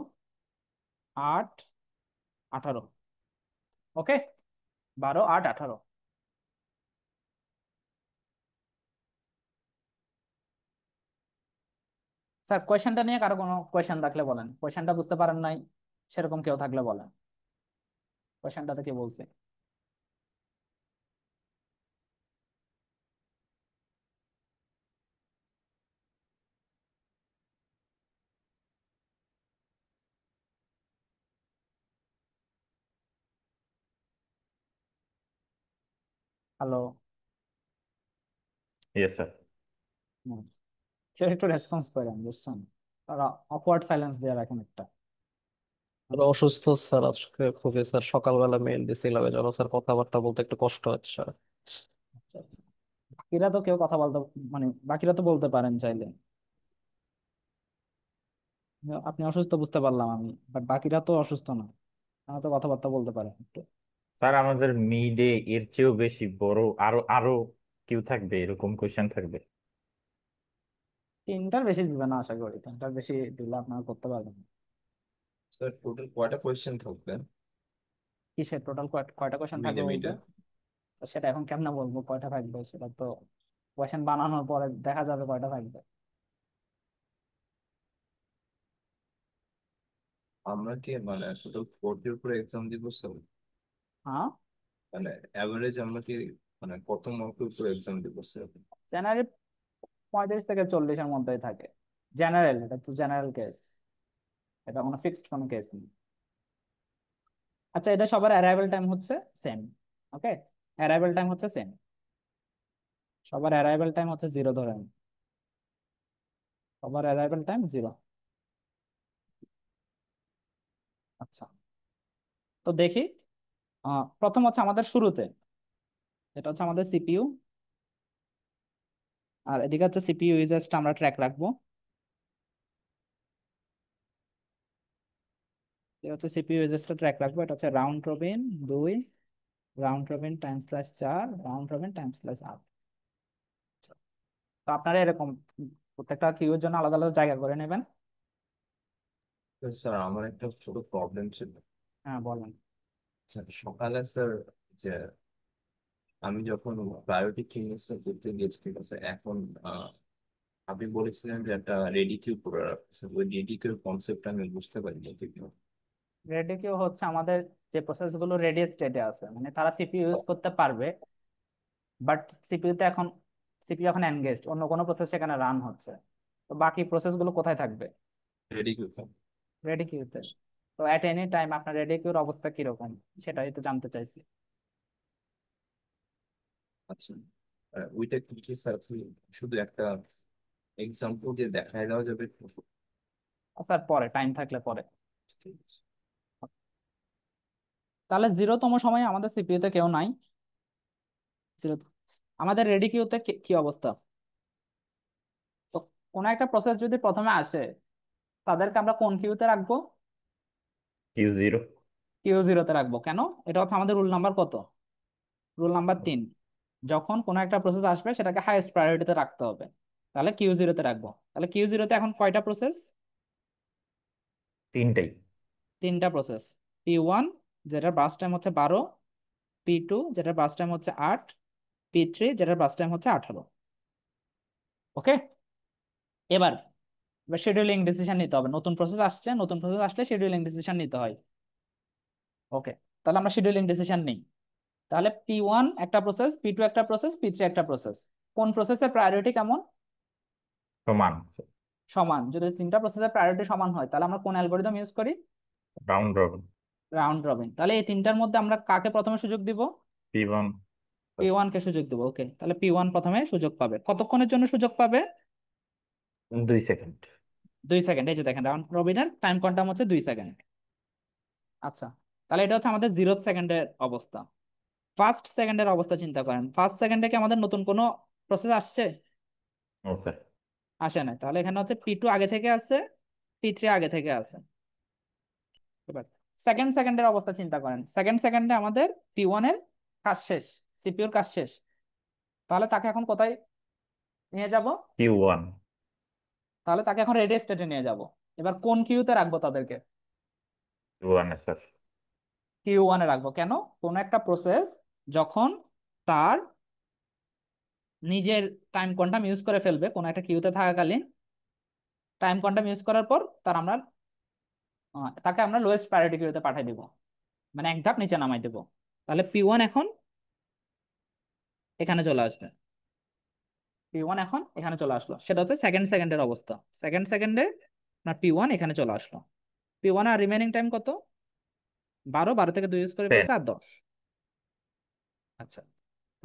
8, 18। ওকে, 12, 8, 18। স্যার কোয়েশ্চেনটা নিয়ে কারো কোনো কোয়েশ্চেন থাকলে বলেন, কোয়েশ্চেনটা বুঝতে পারেন নাই সেরকম কেউ থাকলে বলেন, কোয়েশ্চেনটাতে কি বলছে। Hello, yes sir. কেউ একটু রেসপন্স করেন, বুঝছেন? তারা অকওয়ার্ড সাইলেন্স দিয়ে রাখেন একটা। স্যার অসুস্থ স্যার, আজকে খুবই স্যার, সকালবেলা মেইল দিছিলাম, এই জন্য স্যার কথাবার্তা বলতে একটু কষ্ট হচ্ছে। আচ্ছা আচ্ছা, বাকিরা তো কেউ কথা বলতে, মানে বাকিরা তো বলতে পারেন চাইলে। আপনি অসুস্থ বুঝতে পারলাম আমি, বাট বাকিরা তো অসুস্থ না, তারা তো কথাবার্তা বলতে পারেন একটু। স্যার আমাদের মিডে এর চেয়েও বেশি বড় আরো আরো কিউ থাকবে, এরকম কোশ্চেন থাকবে। তিনটার বেশি দিবে না আশা করি, তিনটার বেশি দিলে আপনারা করতে পারবেন না। স্যার টোটাল কয়টা কোয়েশ্চেন থাকবে কিসের টোটাল কয়টা কোয়েশন থাকবে মিডে বলতে? মিডে? তো সেটা এখন কেমনে বলবো কয়টা থাকবে, সেটা তো কোয়েশন বানানোর পরে দেখা যাবে কয়টা থাকবে। আমরা কি মানে টোটাল 40 এর উপরে এক্সাম দিব স্যার? হ্যাঁ, মানে অ্যাভারেজ আমরা কি মানে কত মার্কের উপরে এক্সাম দিব স্যার? জেনারেল 35 থেকে 40-এর মধ্যেই থাকে। জেনারেল, এটা তো জেনারেল কেস, এটা কোনো ফিক্সড কোনো কেস নেই। আচ্ছা, এদের সবার অ্যারাইভেল টাইম হচ্ছে সেম। ওকে, অ্যারাইভেল টাইম হচ্ছে সেম, সবার অ্যারাইভেল টাইম হচ্ছে 0 ধরেন, সবার অ্যারাইভেল টাইম 0। আচ্ছা, তো দেখি। প্রথম হচ্ছে আমাদের শুরুতে, এটা হচ্ছে আমাদের সিপিইউ, আর এদিকে হচ্ছে সিপিইউ ইউজেসটা আমরা ট্র্যাক রাখবো। এটা হচ্ছে সিপিইউ ইউজেসটা ট্র্যাক রাখবো। এটা হচ্ছে round robin 2, round robin time slash 4, round robin time slash 8। তো আপনারা এরকম প্রত্যেকটা কিউর জন্য আলাদা আলাদা জায়গা করে নেবেন। স্যার আমার একটা ছোট প্রবলেম ছিল। হ্যাঁ বলেন। স্যার সকালে স্যার যে আমি যখন বায়োটিক কেমিস্ট্রি করতে গিয়েছি, ঠিক আছে, এখন আপনি বলেছিলেন যে একটা রেডি কিউ করে রাখতে, স্যার ওই রেডি কিউর কনসেপ্ট আমি বুঝতে পারিনি ঠিক মতো। রেডি কিউ হচ্ছে আমাদের যে প্রসেস গুলো রেডি স্টেটে আছে, মানে তারা সিপিইউ ইউজ করতে পারবে, বাট সিপিইউ এখন এনগেজড, অন্য কোনো প্রসেস সেখানে রান হচ্ছে, তো বাকি প্রসেস গুলো কোথায় থাকবে? Ready queue. রেডি কিউতে। তো এট এনি টাইম আপনার রেডি কিউর অবস্থা কিরকম সেটাই তো জানতে চাইছি। আচ্ছা, ওইটা কি কি স্যার শুধু একটা এক্সাম্পল দিয়ে দেখায় দেওয়া যাবে? স্যার পরে টাইম থাকলে পরে। তাহলে 0তম সময়ে আমাদের সিপিইউতে কেউ নাই। 0 আমাদের রেডি কিউতে কি অবস্থা? তো কোনো একটা প্রসেস যদি প্রথমে আসে তাদেরকে আমরা কোন কিউতে রাখবো? Q0। Q0-তে রাখবো। কেন? এটা হচ্ছে আমাদের রুল নাম্বার কত? Rule number 3। যখন কোনো একটা প্রসেস আসবে সেটাকে হাইয়েস্ট প্রায়োরিটিতে রাখতে হবে, তাহলে Q0-তে রাখবো। তাহলে Q0-তে এখন কয়টা প্রসেস? তিনটাই। 3টা প্রসেস। P1 যেটার বাস টাইম হচ্ছে 12, P2 যেটার বাস টাইম হচ্ছে 8, P3 যেটার বাস টাইম হচ্ছে 18। ওকে, এবার এবার শিডিউলিং ডিসিশন নিতে হবে। নতুন প্রসেস আসছে, নতুন প্রসেস আসলে শিডিউলিং ডিসিশন নিতে হয়। ওকে, তাহলে আমরা শিডিউলিং ডিসিশন নিই। তাহলে P1 একটা প্রসেস, P2 একটা প্রসেস, P3 একটা প্রসেস। কোন প্রসেসের প্রায়োরিটি কেমন? সমান। সমান। যদি 3টা প্রসেসের প্রায়োরিটি সমান হয় তাহলে আমরা কোন অ্যালগরিদম ইউজ করি? Round robin. Round robin. তাহলে এই 3টার মধ্যে আমরা কাকে প্রথমে সুযোগ দিব? P1। P1 কে সুযোগ দিব। ওকে, তাহলে P1 প্রথমে সুযোগ পাবে। কতক্ষণের জন্য সুযোগ পাবে? 2 সেকেন্ড। 2 সেকেন্ড। এই যে দেখেন রাউন্ড রবিনের টাইম কোয়ান্টাম হচ্ছে 2 সেকেন্ড। আচ্ছা, তাহলে এটা হচ্ছে আমাদের 0th সেকেন্ডের অবস্থা। ফার্স্ট সেকেন্ডের অবস্থা চিন্তা করেন। ফার্স্ট সেকেন্ডে কি আমাদের নতুন কোনো প্রসেস আসছে? ও স্যার। আসে না। তাহলে এখানে হচ্ছে P2 আগে থেকে আছে, P3 আগে থেকে আছে। এবার সেকেন্ড সেকেন্ডের অবস্থা চিন্তা করেন। সেকেন্ড সেকেন্ডে আমাদের P1 এর কাজ শেষ, সিপিইউর কাজ শেষ। তাহলে তাকে এখন কোথায় নিয়ে যাব? Q1। তাহলে তাকে এখন রেডি স্টেটে নিয়ে যাব। এবার কোন কিউতে রাখবো তাদেরকে? Q1 sir. Q1 এ রাখবো। কেন? কোন একটা প্রসেস যখন তার নিজের টাইম কোয়ান্টাম ইউজ করে ফেলবে কোন একটা কিউতে থাকাকালীন, টাইম কোয়ান্টাম ইউজ করার পর তাকে আমরা লোয়েস্ট প্রায়োরিটি কিউতে পাঠিয়ে দিব, মানে এক ধাপ নিচে নামাই দেব। তাহলে P1 এখন এখানে চলে আসবে। P1 এখন এখানে চলে আসলো। সেটা হচ্ছে সেকেন্ড সেকেন্ডের অবস্থা। সেকেন্ড সেকেন্ডে আপনার P1 এখানে চলে আসলো। P1 আর রিমেনিং টাইম কত? 12, 12 থেকে 2 ইউজ করে 10। ফেলছে আর 10। আচ্ছা,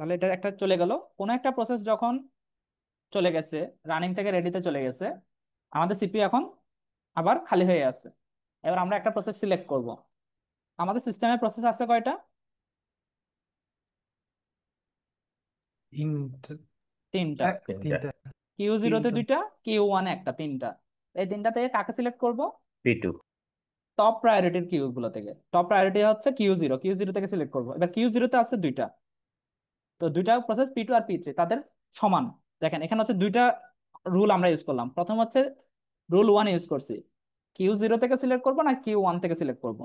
তাহলে এটা একটা চলে গেল। কোন একটা প্রসেস যখন চলে গেছে, রানিং থেকে রেডিতে চলে গেছে, আমাদের সিপিইউ এখন আবার খালি হয়ে আছে। এবার আমরা একটা প্রসেস সিলেক্ট করব। আমাদের সিস্টেমে প্রসেস আছে কয়টা? তিনটা। 3টা। তিনটা। Q0-তে তিনটা। 2টা, Q1-এ একটা, 3টা। এই 3টা থেকে কাকে সিলেক্ট করব? P2। টপ প্রায়োরিটির কিউ গুলো থেকে। টপ প্রায়োরিটি হচ্ছে Q0, Q0 থেকে সিলেক্ট করব। এবার Q0-তে আছে 2টা, তো 2টা প্রসেস P2 আর P3 তাদের সমান। দেখেন এখানে হচ্ছে 2টা রুল আমরা ইউজ করলাম। প্রথম হচ্ছে রুল 1 ইউজ করছি। Q0 থেকে সিলেক্ট করব না Q1 থেকে সিলেক্ট করব?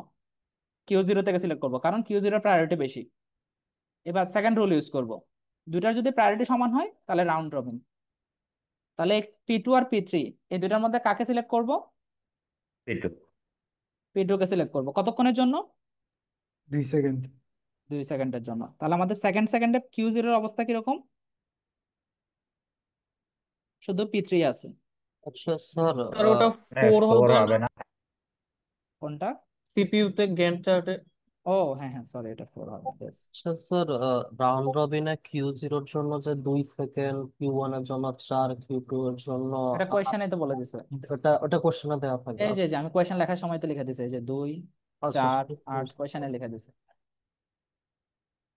Q0 থেকে সিলেক্ট করব, কারণ Q0 প্রায়োরিটি বেশি। এবার সেকেন্ড রুল ইউজ করব। দুইটার যদি প্রায়োরিটি সমান হয় তাহলে রাউন্ড রবিন। তাহলে P2 আর P3 এই দুইটার মধ্যে কাকে সিলেক্ট করব? P2। P2 কে সিলেক্ট করব। কতক্ষণের জন্য? 2 সেকেন্ড। 2 সেকেন্ডের জন্য। তাহলে আমাদের সেকেন্ড সেকেন্ডে Q0 এর অবস্থা কিরকম? শুধু P3 আছে। আচ্ছা স্যার, আর ওটা মানে 4 4 হবে হবে না না। কোনটা? সিপিইউ তে গ্যান্ট চার্টে? ও হ্যাঁ হ্যাঁ, সরি, এটা 4 হবে। Yes. আচ্ছা স্যার, রাউন্ড রবিনে Q0 এর জন্য যে 2 সেকেন্ড, Q1 এর জন্য 4, Q2 এর জন্য এটা কোয়েশ্চেনে তো বলে দিছে। ওটা কোশ্চেনে দেওয়া থাকবে। এই যে আচ্ছা যে আমি কোয়েশ্চেন লেখার সময় তো লিখে দিছে, এই যে 2, আচ্ছা 4, 8 কোয়েশ্চেনে লিখে দিছে।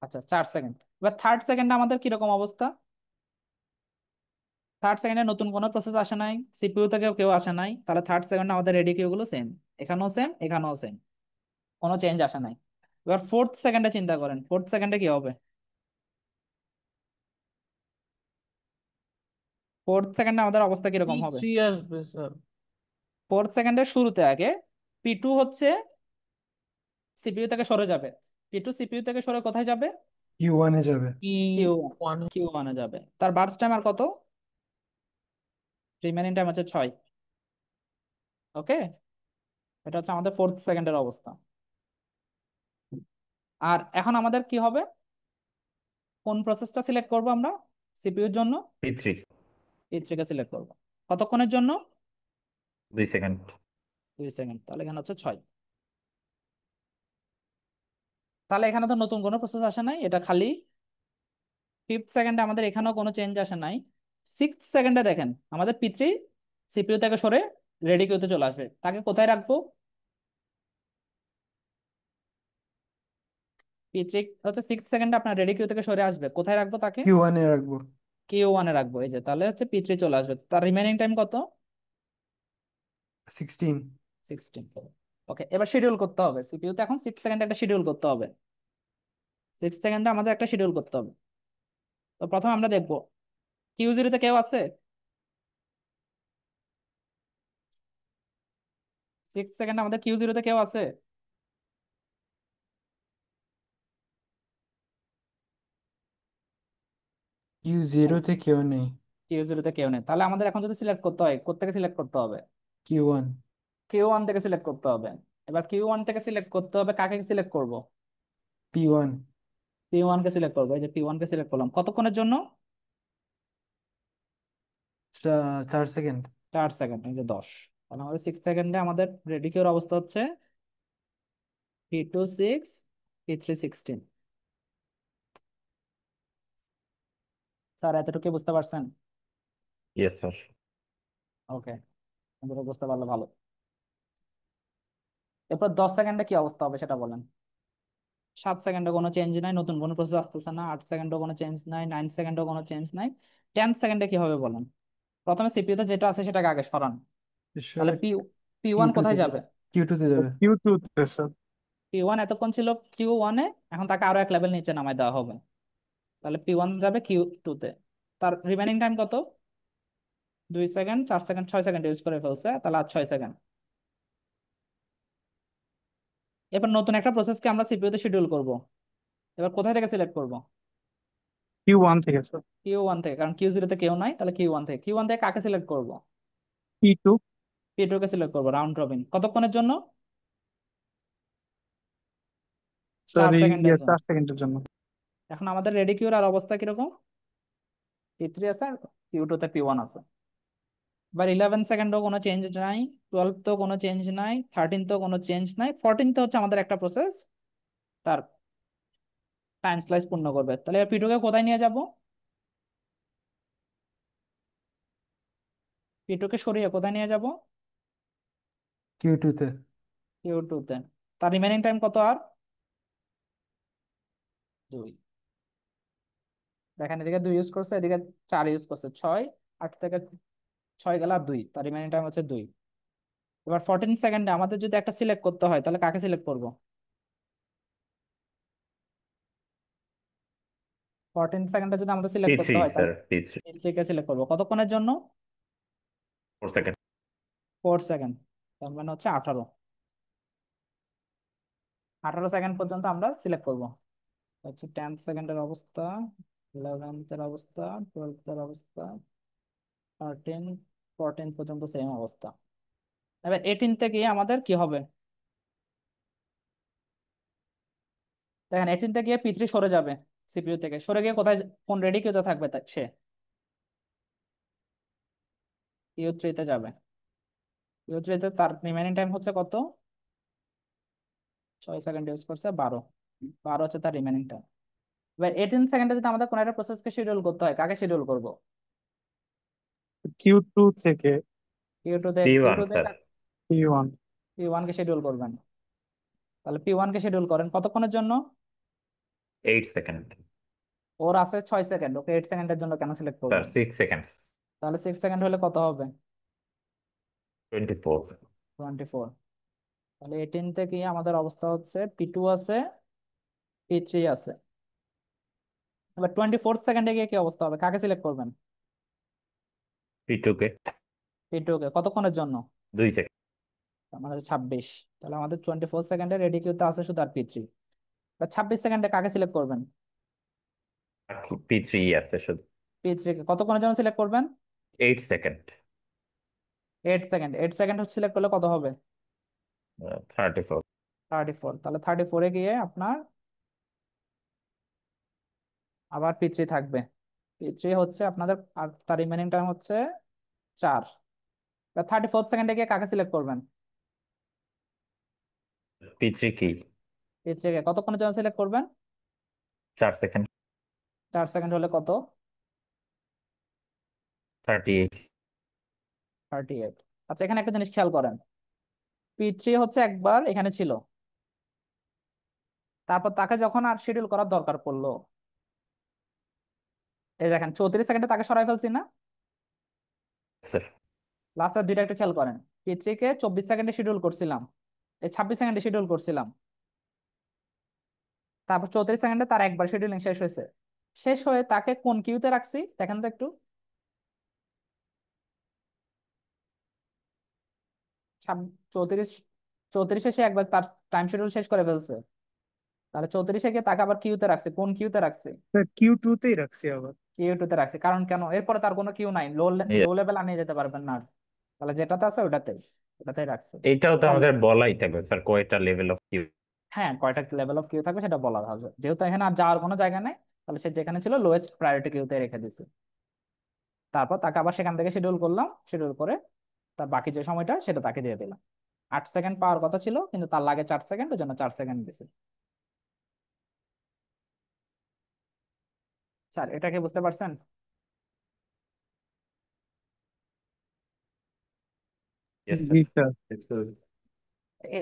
আচ্ছা, 4 সেকেন্ড। এবার থার্ড সেকেন্ডে আমাদের কিরকম অবস্থা? থার্ড সেকেন্ডে নতুন কোনো প্রসেস আসে নাই, সিপিইউ থেকেও কেউ আসে নাই। তাহলে থার্ড সেকেন্ডে আমাদের রেডি কিউ গুলো সেম, এখানেও সেম, এখানেও সেম, কোনো চেঞ্জ আসে নাই। এবার ফোর্থ সেকেন্ডে চিন্তা করেন, ফোর্থ সেকেন্ডে কি হবে? ফোর্থ সেকেন্ডে আমাদের অবস্থা কিরকম হবে? P3 আসবে স্যার। ফোর্থ সেকেন্ডের শুরুতে আগে P2 হচ্ছে সিপিইউ থেকে সরে যাবে। P2 সিপিইউ থেকে সরে কোথায় যাবে? Q1 এ যাবে। Q1 Q1 এ যাবে। তার বার্স্ট টাইম আর কত? রিমেনিং টাইম হচ্ছে 6। ওকে, এটা হচ্ছে আমাদের ফোর্থ সেকেন্ডের অবস্থা। আর এখন আমাদের কি হবে? কোন প্রসেসটা সিলেক্ট করব আমরা সিপিইউর জন্য? P3। P3 কে সিলেক্ট করব। কতক্ষণের জন্য? 2 সেকেন্ড। 2 সেকেন্ড। তাহলে এখানে হচ্ছে 6। তাহলে এখানে তো নতুন কোনো প্রসেস আসে নাই, এটা খালি 5th সেকেন্ডে আমাদের এখানেও কোনো চেঞ্জ আসে নাই। 6th সেকেন্ডে দেখেন আমাদের P3 সিপিইউ থেকে সরে রেডি কিউতে চলে আসবে, তাকে কোথায় রাখবো? P3 হচ্ছে 6th সেকেন্ডে আপনার রেডি কিউ থেকে সরে আসবে, কোথায় রাখবো তাকে? Q1 এ রাখবো। Q1 এ রাখবো। এই যে তাহলে হচ্ছে P3 চলে আসবে, তার রিমেইনিং টাইম কত? 16। 16। ওকে, এবার শিডিউল করতে হবে সিপিইউতে, এখন 6 সেকেন্ডে একটা শিডিউল করতে হবে। 6 সেকেন্ডে আমাদের একটা শিডিউল করতে হবে। তো প্রথমে আমরা দেখবো Q0 তে কেউ আছে? 6 সেকেন্ডে আমাদের Q0 তে কেউ আছে? Q0 তে কেউ নেই। Q0 তে কেউ নেই, তাহলে আমাদের এখন যদি সিলেক্ট করতে হয় কোত্থেকে সিলেক্ট করতে হবে? Q1। Q1 থেকে সিলেক্ট করতে হবে। এবার Q1 থেকে সিলেক্ট করতে হবে, কাকে সিলেক্ট করব? P1। P1 কে সিলেক্ট করবো। এই যে P1 কে সিলেক্ট করলাম, কতক্ষণের জন্য? 4 সেকেন্ড। 4 সেকেন্ড, এই যে 10। তাহলে আমাদের 6 সেকেন্ডে আমাদের রেডি কিউর অবস্থা হচ্ছে P2 6, P3 16। স্যার এতটুকু বুঝতে পারছেন? Yes sir. ওকে, বুঝতে পারলে ভালো। এরপর 10 সেকেন্ডে কি অবস্থা হবে সেটা বলেন। 7 সেকেন্ডে কোনো চেঞ্জ নাই, নতুন কোনো প্রসেস আসতেছে না। 8 সেকেন্ডেও কোনো চেঞ্জ নাই, 9 সেকেন্ডেও কোনো চেঞ্জ নাই। 10 সেকেন্ডে কি হবে বলেন। প্রথমে সিপিইউতে যেটা আছে সেটাকে আগে সরান। তাহলে P1 Q2 তে কোথায় যাবে? যাবে। Q2 তে স্যার যাবে। Q2 তে স্যার। P1 এতক্ষণ ছিল Q1 এ, এখন তাকে আরো এক লেভেল নিচে নামায় দেওয়া হবে। তাহলে P1 যাবে Q2 তে। তার রিমেইনিং টাইম কত? 2 সেকেন্ড, 4 সেকেন্ড, 6 সেকেন্ড ইউজ করে ফেলছে, তাহলে আর 6 সেকেন্ড। এবার নতুন একটা প্রসেসকে আমরা সিপিইউতে শিডিউল করব। এবার কোথায় থেকে সিলেক্ট করব? Q1 থেকে স্যার। Q1 থেকে, কারণ Q0 তে কেউ নাই, তাহলে Q1 থেকে। Q1 থেকে কাকে সিলেক্ট করব? P2 P2 কে সিলেক্ট করব রাউন্ড রবিন। কতক্ষণের জন্য? স্যার 4 সেকেন্ডের জন্য। 4 সেকেন্ডের জন্য। এখন আমাদের রেডি কিউর আর অবস্থা কিরকম? P3 আছে, Q2 তে P1 আছে। এবার 11 সেকেন্ডও কোনো চেঞ্জ নাই, 12 তো কোনো চেঞ্জ নাই, 13 তো কোনো চেঞ্জ নাই, 14 তো হচ্ছে আমাদের একটা প্রসেস তার টাইম স্লাইস পূর্ণ করবে। তাহলে P2 কে কোথায় নিয়ে যাব? P2 কে সরিয়ে কোথায় নিয়ে যাব? Q2 তে। Q2 তে। তার রিমেইনিং টাইম কত আর? 2। দেখেন এদিকে 2 ইউজ করছে, এদিকে 4 ইউজ করছে, 6, 8 থেকে 6 গেল 2, তার রিমেইনিং টাইম হচ্ছে 2। এবার 14 সেকেন্ডে আমাদের যদি একটা সিলেক্ট করতে হয় তাহলে কাকে সিলেক্ট করব? 14 সেকেন্ডে যদি আমাদের সিলেক্ট P3 করতে হয় স্যার, তাহলে P3 P3 কে সিলেক্ট করবো। কতক্ষণের জন্য? 4 সেকেন্ড। 4 সেকেন্ড, তার মানে হচ্ছে 18। 18 সেকেন্ড পর্যন্ত আমরা সিলেক্ট করব। হচ্ছে 10 সেকেন্ডের অবস্থা, 11th এর অবস্থা, 12th এর অবস্থা, 13, 14 পর্যন্ত সেম অবস্থা। এবার 18 থেকে আমাদের কি হবে? দেখেন 18 থেকে P3 সরে যাবে সিপিইউ থেকে, সরে গিয়ে কোথায়, কোন রেডি কিউতে থাকবে সে? Q3 তে যাবে। Q3 তে তার রিমেইনিং টাইম হচ্ছে কত? 6 সেকেন্ড ইউজ করছে, 12। 12 হচ্ছে তার রিমেইনিং টাইম। এবার 18 সেকেন্ডে যদি আমাদের কোনো একটা প্রসেসকে শিডিউল করতে হয় কাকে শিডিউল করব? Q2 থেকে Q2 তে। P1 Q2 তে স্যার। P1 P1 কে শিডিউল করবেন। তাহলে P1 কে শিডিউল করেন কতক্ষণের জন্য? 8 সেকেন্ড। ওর আছে 6 সেকেন্ড, ওকে 8 সেকেন্ডের জন্য কেন সিলেক্ট স্যার করবেন? 6 সেকেন্ড। তাহলে 6 সেকেন্ড হলে কত হবে? 24। 24। তাহলে 18 থেকে আমাদের অবস্থা হচ্ছে P2 আছে, P3 আছে। এবার 24 সেকেন্ডে গিয়ে কি অবস্থা হবে, কাকে সিলেক্ট করবেন? P2 কে। P2 কে। কতক্ষণের জন্য? 2 সেকেন্ড। তার মানে 26। তাহলে আমাদের 24 সেকেন্ডে রেডি কিউতে আছে শুধু আর P3। এবার 26 সেকেন্ডে কাকে সিলেক্ট করবেন? P3 আছে শুধু। P3 কে। কতক্ষণের জন্য সিলেক্ট করবেন? 8 সেকেন্ড। 8 সেকেন্ড। 8 সেকেন্ড হচ্ছে সিলেক্ট করলে কত হবে? 34। 34। তাহলে 34 এ গিয়ে আপনার আবার P3 থাকবে। P3 হচ্ছে আপনাদের, আর তার রিমেইনিং টাইম হচ্ছে 4। 34 সেকেন্ডে গিয়ে কাকে সিলেক্ট করবেন? P3 কি? P3 কে। কতক্ষণের জন্য সিলেক্ট করবেন? 4 সেকেন্ড। 4 সেকেন্ড হলে কত? 38। 38। আচ্ছা, এখানে একটা জিনিস খেয়াল করেন, P3 হচ্ছে একবার এখানে ছিল, তারপর তাকে যখন আর শিডিউল করার দরকার পড়লো, এই দেখেন 34 সেকেন্ডে তাকে সরাই ফেলছি না? স্যার লাস্টের দুইটা একটু খেয়াল করেন, P3 কে 24 সেকেন্ডে শিডিউল করছিলাম, এই 26 সেকেন্ডে শিডিউল করছিলাম, তারপর 34 সেকেন্ডে তার একবার শিডিউলিং শেষ হয়েছে। শেষ হয়ে তাকে কোন কিউতে রাখছি দেখেন তো একটু। 34 34-এ সে একবার তার টাইম শিডিউল শেষ করে ফেলছে, তাহলে 34-এ গিয়ে তাকে আবার কিউতে রাখছে, কোন কিউতে রাখছে? স্যার Q2 তেই রাখছি আবার। কিউ2-তে রাখছে, কারণ কেন? এরপরে তার কোনো কিউ নাই, লো লেভেল আনিয়ে যেতে পারবেন না আর। তাহলে যেটাতে আছে ওটাতেই রাখছে। এইটাও তো এখন আমাদের বলাই থাকবে স্যার, কয়টা লেভেল অফ কিউ। হ্যাঁ, কয়টা লেভেল অফ কিউ থাকবে সেটা বলা হবে, যেহেতু এখানে আর যাওয়ার কোনো জায়গা নেই, তাহলে সে যেখানে ছিল লোয়েস্ট প্রায়োরিটি কিউতে রেখে দিছে। তারপর তাকে আবার সেখান থেকে শিডিউল করলাম, শিডিউল করে তার বাকি যে সময়টা সেটা তাকে দিয়ে দিলাম। 8 সেকেন্ড পাওয়ার কথা ছিল, কিন্তু তার লাগে 4 সেকেন্ড, ওই জন্য 4 সেকেন্ড দিছে। স্যার এটা কি বুঝতে পারছেন? ইয়েস জি স্যার। স্যার।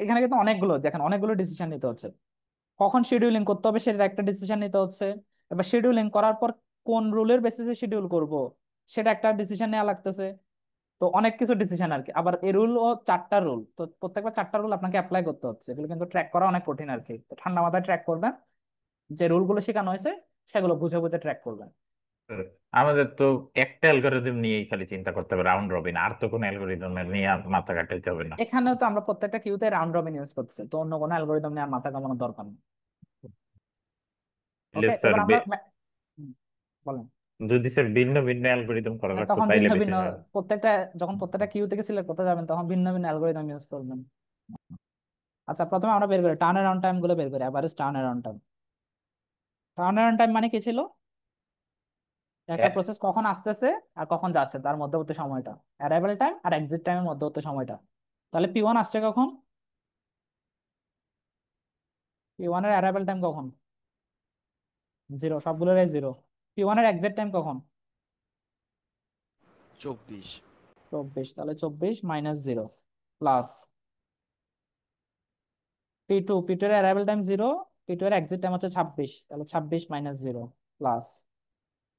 এখানে কিন্তু অনেকগুলো দেখেন, অনেকগুলো ডিসিশন নিতে হচ্ছে, কখন শিডিউলিং করতে হবে সেটা একটা ডিসিশন নিতে হচ্ছে, এবার শিডিউলিং করার পর কোন রুলের বেসিসে শিডিউল করব সেটা একটা ডিসিশন নেওয়া লাগতেছে। তো অনেক কিছু ডিসিশন আর কি, আবার এই রুল ও 4টা রুল, তো প্রত্যেকবার 4টা রুল আপনাকে অ্যাপ্লাই করতে হচ্ছে, এগুলো কিন্তু ট্র্যাক করা অনেক কঠিন আর কি। তো ঠান্ডা মাথায় ট্র্যাক করবেন, যে রুলগুলো শেখানো হয়েছে সেগুলো বুঝে বুঝে ট্র্যাক করবেন। আমাদের তো একটা অ্যালগোরিদম নিয়েই খালি চিন্তা করতে হবে, রাউন্ড রবিন, আর তো কোনো অ্যালগোরিদম নিয়ে মাথা কাটাইতে হবে না। এখানে তো আমরা প্রত্যেকটা কিউতে রাউন্ড রবিন ইউজ করতেছি, তো অন্য কোনো অ্যালগোরিদম নিয়ে আর মাথা কামানোর দরকার নেই। ওকে, স্যার এবার আমরা হুম, বলেন। যদি স্যার ভিন্ন ভিন্ন অ্যালগোরিদম করা হ্যাঁ, লাগতো তখন তাইলে ভিন্ন বেশি ভিন্ন ভালো। প্রত্যেকটা কিউ থেকে সিলেক্ট করতে যাবেন, তখন ভিন্ন ভিন্ন অ্যালগোরিদম ইউজ করবেন। আচ্ছা, প্রথমে আমরা বের করি টার্ন অ্যারাউন্ড টাইম গুলো বের করি, average turn around time. Turn around time মানে কি ছিল? একটা প্রসেস কখন আসতেছে আর কখন যাচ্ছে তার মধ্যবর্তী সময়টা, অ্যারাইভাল টাইম আর এক্সিট টাইমের মধ্যবর্তী সময়টা। তাহলে P1 আসছে কখন? P1 এর অ্যারাইভাল টাইম কখন? 0, সবগুলোর 0। P1 এর এক্সিট টাইম কখন? 24। 24, তাহলে 24 মাইনাস 0 প্লাস P2 এর অ্যারাইভাল টাইম 0, P2 এর এক্সিট টাইম হচ্ছে 26, তাহলে 26 মাইনাস 0 প্লাস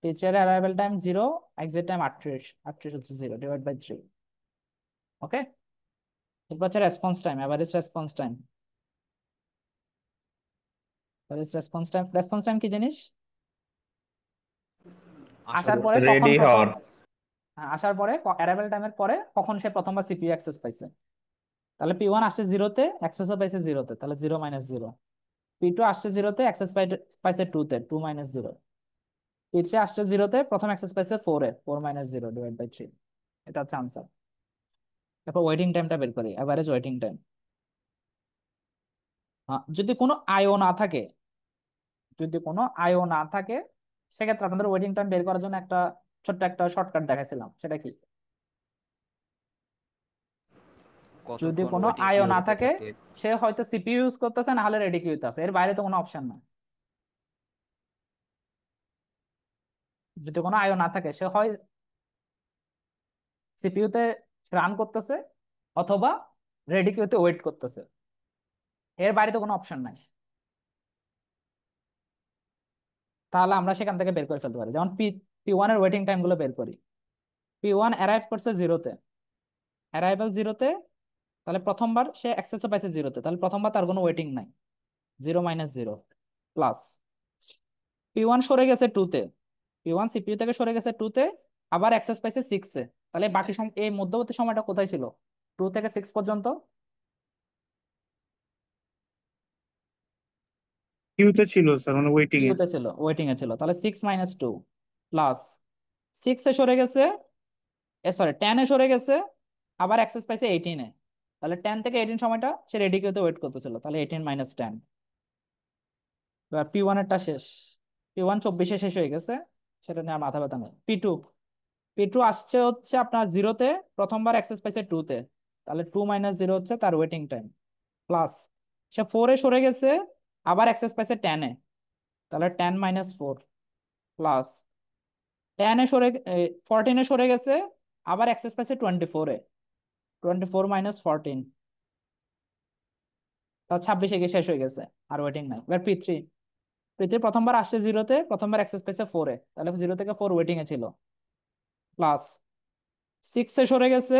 P3 এর অ্যারাইভাল টাইম 0, এক্সিট টাইম 38, 38 হচ্ছে 0 ডিভাইড বাই 3। ওকে, এরপর হচ্ছে response time, average response time. Response time কি জিনিস? আসার পরে কখন রেডি প্রথম, হওয়ার। হ্যাঁ, আসার পরে অ্যারাইভাল টাইমের পরে কখন সে প্রথমবার সিপিইউ অ্যাক্সেস পাইছে। তাহলে P1 আসছে 0-তে, অ্যাক্সেসও পাইছে 0-তে, তাহলে 0 মাইনাস 0। P2 আসছে 0-তে, অ্যাক্সেস পাইছে 2-তে, 2 মাইনাস 0। P3 আসছে 0-তে, প্রথম অ্যাক্সেস পাইছে 4-এ, 4 মাইনাস 0 ডিভাইড বাই 3। এটা হচ্ছে আনসার। তারপর ওয়েটিং টাইমটা বের করি, অ্যাভারেজ ওয়েটিং টাইম। যদি কোনো আইও না থাকে, সেক্ষেত্রে আপনাদের ওয়েটিং টাইম বের করার জন্য ছোট্ট একটা শর্টকাট দেখাইছিলাম, সেটা কি? যদি কতক্ষণ কোনো ওয়েটিং আইও না পিরিয়ডে থাকে, থাকে? সে হয়তো সিপিইউ ইউজ করতেছে, না হলে রেডি কিউতে আছে, এর বাইরে তো কোনো অপশন না। যদি কোনো আইও না থাকে, সে হয় সিপিইউতে রান করতেছে অথবা রেডি কিউতে ওয়েট করতেছে, এর বাইরে তো কোনো অপশন নাই। তাহলে আমরা সেখান থেকে বের করে ফেলতে পারি, যেমন P1 এর ওয়েটিং টাইম গুলো বের করি। P1 অ্যারাইভ করছে 0-তে, অ্যারাইভাল 0-তে, তাহলে প্রথমবার সে অ্যাক্সেসও পাইছে 0-তে, তাহলে প্রথমবার তার কোনো ওয়েটিং নাই, 0 মাইনাস 0 প্লাস P1 সরে গেছে 2-তে, P1 সিপিইউ থেকে সরে গেছে 2-তে, আবার অ্যাক্সেস পাইছে 6-এ, তাহলে বাকি এই মধ্যবর্তী সময়টা কোথায় ছিল? 2 থেকে 6 পর্যন্ত কিউতে ছিল স্যার, মানে ওয়েটিং এ। কিউতে ছিল, ওয়েটিং এ ছিল, তাহলে 6 মাইনাস 2 প্লাস 6-এ সরে গেছে, সরি 10-এ সরে গেছে, আবার অ্যাক্সেস পাইছে 18-এ, তাহলে 10 থেকে 18 সময়টা সে রেডি কিউতে ওয়েট করতেছিল, তাহলে 18 মাইনাস 10। এবার P1 এরটা শেষ, P1 24-এ শেষ হয়ে গেছে, সেটা নিয়ে আর মাথা ব্যথা নেই। P2 আসছে হচ্ছে আপনার 0-তে, প্রথমবার অ্যাক্সেস পাইছে 2-তে, তাহলে 2 মাইনাস 0 হচ্ছে তার ওয়েটিং টাইম, প্লাস সে 4-এ সরে গেছে, আবার অ্যাক্সেস পাইছে 10-এ, তাহলে 10 মাইনাস 4 প্লাস 10 এ সরে 14 এ সরে গেছে, আবার অ্যাক্সেস পাইছে 24 এ, 24 মাইনাস 14, তাও 26 গিয়ে শেষ হয়ে গেছে, আর ওয়েটিং নাই। এবার P3, পৃথিবী প্রথমবার আসছে 0-তে, প্রথমবার অ্যাক্সেস পেয়েছে 4-এ, তাহলে 0 থেকে 4 ওয়েটিং এ ছিল। প্লাস 6-এ সরে গেছে,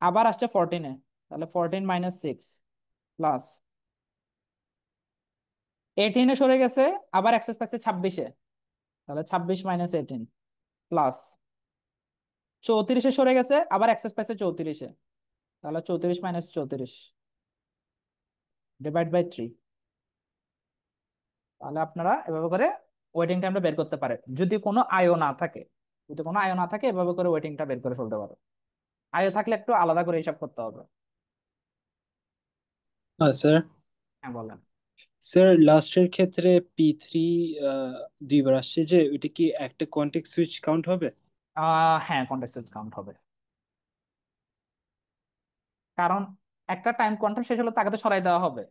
আবার আসছে 14-এ, তাহলে 14 মাইনাস 6, প্লাস 18-এ সরে গেছে, আবার অ্যাক্সেস পাইছে 26-এ, তাহলে 26 মাইনাস 18, প্লাস 34-এ সরে গেছে, আবার অ্যাক্সেস পাইছে 34-এ, তাহলে 34 মাইনাস 34 ডিভাইড বাই 3। তাহলে আপনারা এভাবে করে ওয়েটিং টাইমটা বের করতে পারেন, যদি কোনো আয়ও না থাকে। যদি কোনো আয়ও না থাকে, এভাবে করে ওয়েটিংটা বের করে ফেলতে পারো। আয়ও থাকলে একটু আলাদা করে হিসাব করতে হবে। স্যার, হ্যাঁ বলেন। স্যার লাস্টের ক্ষেত্রে P3 দুইবার আসছে, যে ওইটা কি একটা কন্টেক্সট সুইচ কাউন্ট হবে? হ্যাঁ, কন্টেক্সট সুইচ কাউন্ট হবে, কারণ একটা টাইম কোয়ান্টাম শেষ হলে তাকে তো সরাই দেওয়া হবে,